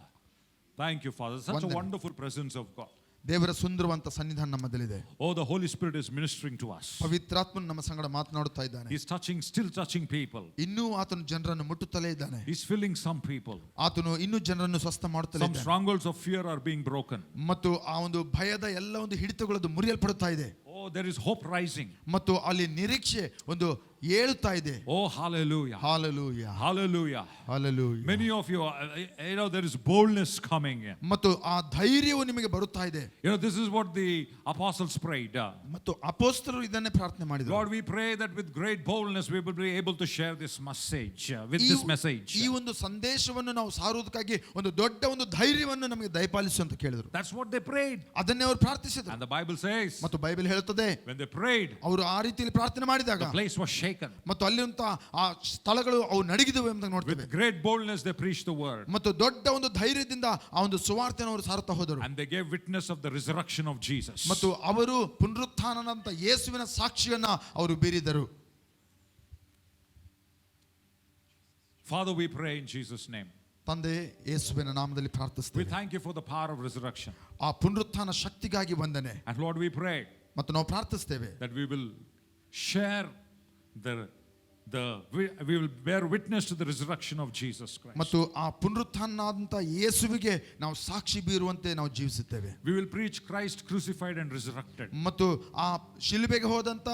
Thank you, Father. Such a wonderful presence of God. ದೇವರ ಸುಂದರವಂತ ಸನ್ನಿಧಾನ ನಮ್ಮದಲ್ಲಿದೆ. Oh, the Holy Spirit is ministering to us. ಪವಿತ್ರಾತ್ಮನು ನಮ್ಮ ಸಂಗಡ ಮಾತನಾಡುತ್ತಾ ಇದ್ದಾನೆ. He's still touching people. ಇನ್ನೂ ಆತನು ಜನರನ್ನು ಮುಟ್ಟುತ್ತಲೇ ಇದ್ದಾನೆ. He's filling some people. ಆತನು ಇನ್ನೂ ಜನರನ್ನು ಸ್ವಸ್ಥ ಮಾಡುತ್ತಲೇ Some ಇದ್ದಾನೆ. strongholds of fear are being broken. ಮತ್ತು ಆ ಒಂದು ಭಯದ ಎಲ್ಲ ಒಂದು ಹಿಡಿತಗಳದ್ದು ಮುರಿಯಲ್ಪಡುತ್ತಾ ಇದೆ. Oh, there is hope rising. ಮತ್ತು ಅಲ್ಲಿ ನಿರೀಕ್ಷೆ ಒಂದು ಏಳುತ್ತಾ ಇದೆ. Oh, hallelujah. Hallelujah. Hallelujah. Hallelujah. Many of you, there is boldness coming in. ಮತ್ತು ಆ ಧೈರ್ಯವು ನಿಮಗೆ ಬರುತ್ತಾ ಇದೆ. This is what the apostles prayed. ಮತ್ತು ಅಪೊಸ್ತಲರು ಇದನ್ನೇ ಪ್ರಾರ್ಥನೆ ಮಾಡಿದರು. Lord, we pray that with great boldness we will be able to share this message, with this message. ಈ ಒಂದು ಸಂದೇಶವನ್ನು ನಾವು ಸಾರುವುದಕ್ಕಾಗಿ ಒಂದು ದೊಡ್ಡ ಒಂದು ಧೈರ್ಯವನ್ನು ನಮಗೆ ದಯಪಾಲಿಸು ಅಂತ ಕೇಳಿದರು. That's what they prayed. ಅದನ್ನೇ ಅವರು ಪ್ರಾರ್ಥಿಸಿದರು. And the Bible says, ಮತ್ತು ಬೈಬಲ್ ಹೇಳುತ್ತದೆ, when they prayed, ಅವರು ಆ ರೀತಿಯಲ್ಲಿ ಪ್ರಾರ್ಥನೆ ಮಾಡಿದಾಗ the place was shaken. ಮತ್ತು ಅಲ್ಲಿರುವಂತ ಆ ಸ್ಥಳಗಳು ಅವು ನಡುಗಿದವು ಎಂದು ನೋಡ್ತೇವೆ. With great boldness they preached the word. ಮತ್ತು ದೊಡ್ಡ ಒಂದು ಧೈರ್ಯದಿಂದ ಆ ಒಂದು ಸುವಾರ್ತೆಯನ್ನು ಅವರು ಸಾರುತ್ತಾ ಹೋದರು. And they gave witness of the resurrection of Jesus. ಮತ್ತು ಅವರು ಪುನರುತ್ಥಾನದಂತ ಯೇಸುವಿನ ಸಾಕ್ಷಿಯನ್ನ ಅವರು ಬೀರಿದರು. Father, we pray in Jesus' name. ತಂದೆ, ಯೇಸುವಿನ ನಾಮದಲ್ಲಿ We ಪ್ರಾರ್ಥಿಸುತ್ತೇವೆ. thank you for the power of resurrection. ಆ ಪುನರುತ್ಥಾನ ಶಕ್ತಿಗಾಗಿ ವಂದನೆ. And Lord, we pray ಮತ್ತು ನಾವು ಪ್ರಾರ್ಥಿಸುತ್ತೇವೆ that we will share we will bear witness to the resurrection of Jesus Christ. ಮತ್ತು ಆ ಪುನರುತ್ಥಾನನಾದಂತ ಯೇಸುವಿಗೆ ನಾವು ಸಾಕ್ಷಿ ಬೀರುವಂತೆ ನಾವು ಜೀವಿಸುತ್ತೇವೆ. We will preach Christ crucified and resurrected. ಮತ್ತು ಆ ಶಿಲುಬೆಗೆ ಹೋದಂತ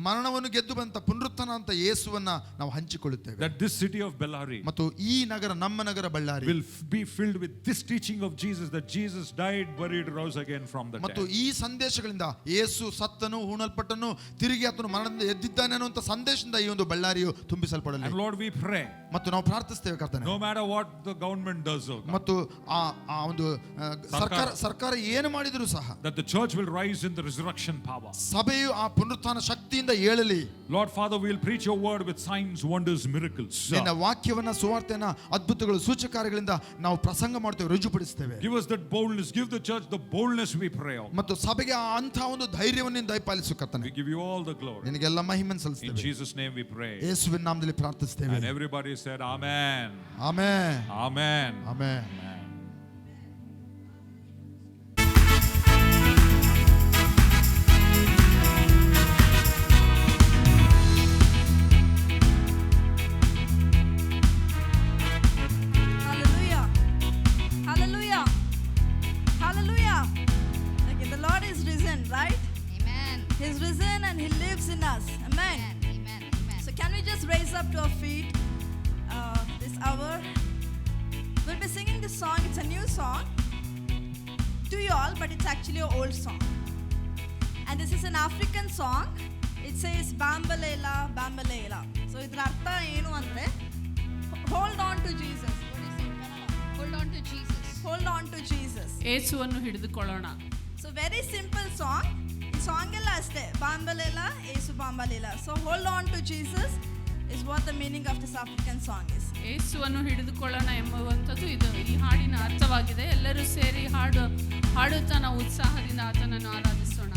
ಮರಣವನ್ನು ಗೆದ್ದು ಬಂತ ಪುನರುತ್ಥಾನ ಅಂತ ಯೇಸುವನ್ನ ನಾವು ಹಂಚಿಕೊಳ್ಳುತ್ತೇವೆ. That this city of Bellary ಮತ್ತು ಈ ನಗರ, ನಮ್ಮ ನಗರ Ballari, will be filled with this teaching of Jesus, that Jesus died, buried, rose again from the ಮತ್ತು dead. ಈ ಸಂದೇಶಗಳಿಂದ ಯೇಸು ಸತ್ತನು, ಹೂಣಲ್ಪಟ್ಟನು, ತಿರುಗಿ ಆತನು ಮರಣದಿಂದ ಎದ್ದಿದ್ದಾನೆ ಅನ್ನುವಂತ ಸಂದೇಶದಿಂದ ಈ ಒಂದು ಬಳ್ಳಾರಿಯು ತುಂಬಿಸಲ್ಪಡಲಿ. And Lord, we pray, ಮತ್ತು ನಾವು ಪ್ರಾರ್ಥಿಸ್ತೇವೆ ಕರ್ತನೇ, no matter what the government does, ಮತ್ತು ಆ ಒಂದು ಸರ್ಕಾರ ಏನು ಮಾಡಿದರೂ ಸಹ, that the church will rise in the resurrection power. ಸಭೆಯು ಆ ಪುನರುತ್ಥಾನ ಶಕ್ತಿಯಿಂದ ಏಳಲಿ. Lord Father, we will preach your word with signs, wonders, miracles. ನಿನ್ನ ವಾಕ್ಯವನ್ನ, ಸುವಾರ್ತೆಯನ್ನ ಅದ್ಭುತಗಳು, ಸೂಚಕಕಾರ್ಯಗಳಿಂದ ನಾವು ಪ್ರಸಂಗ ಮಾಡ್ತೇವೆ, ರುಜುಪಡಿಸ್ತೇವೆ. Give us that boldness, give the church the boldness, we pray. ಮತ್ತು ಸಭೆಗೆ ಅಂಥ ಒಂದು ಧೈರ್ಯವನ್ನು ದಯಪಾಲಿಸು ಕರ್ತನೇ. We give you all the glory. ನಿನಗೆಲ್ಲ ಮಹಿಮೆಯನ್ನು In ಸಲ್ಲಿಸ್ತೇವೆ. Jesus' name we pray. ಯೇಸುವಿನ ನಾಮದಲ್ಲಿ ಪ್ರಾರ್ಥಿಸ್ತೇವೆ. And everybody said amen. Amen. Amen. Amen. Hallelujah. Hallelujah. Hallelujah. Okay, the Lord is risen, right? Amen. He's risen and He lives in us. Amen. Amen. Amen. So can we just raise up to our feet this hour? We'll be singing this song. It's a new song to you all, but it's actually an old song. And this is an African song. It says Bambalela, Bambalela. So idra artha enu andre hold on to Jesus. What is it? Hold on to Jesus. Hold on to Jesus. ಯೇಸುವನ್ನು ಹಿಡಿದುಕೊಳ್ಳೋಣ. So very simple song. ಈ song ಎಲ್ಲ ಅಷ್ಟೇ, ಬಾಂಬಲೆಲ್ಲ ಏಸು ಬಾಂಬಲೆಲ್ಲ. So hold on to Jesus is what the meaning of this African song is. ಯೇಸುವನ್ನು ಹಿಡಿದುಕೊಳ್ಳೋಣ ಎಂಬುವಂಥದ್ದು ಇದು ಈ ಹಾಡಿನ ಅರ್ಥವಾಗಿದೆ. ಎಲ್ಲರೂ ಸೇರಿ ಹಾಡುತ್ತಾ ನಾವು ಉತ್ಸಾಹದಿಂದ ಆತನನ್ನು ಆರಾಧಿಸೋಣ.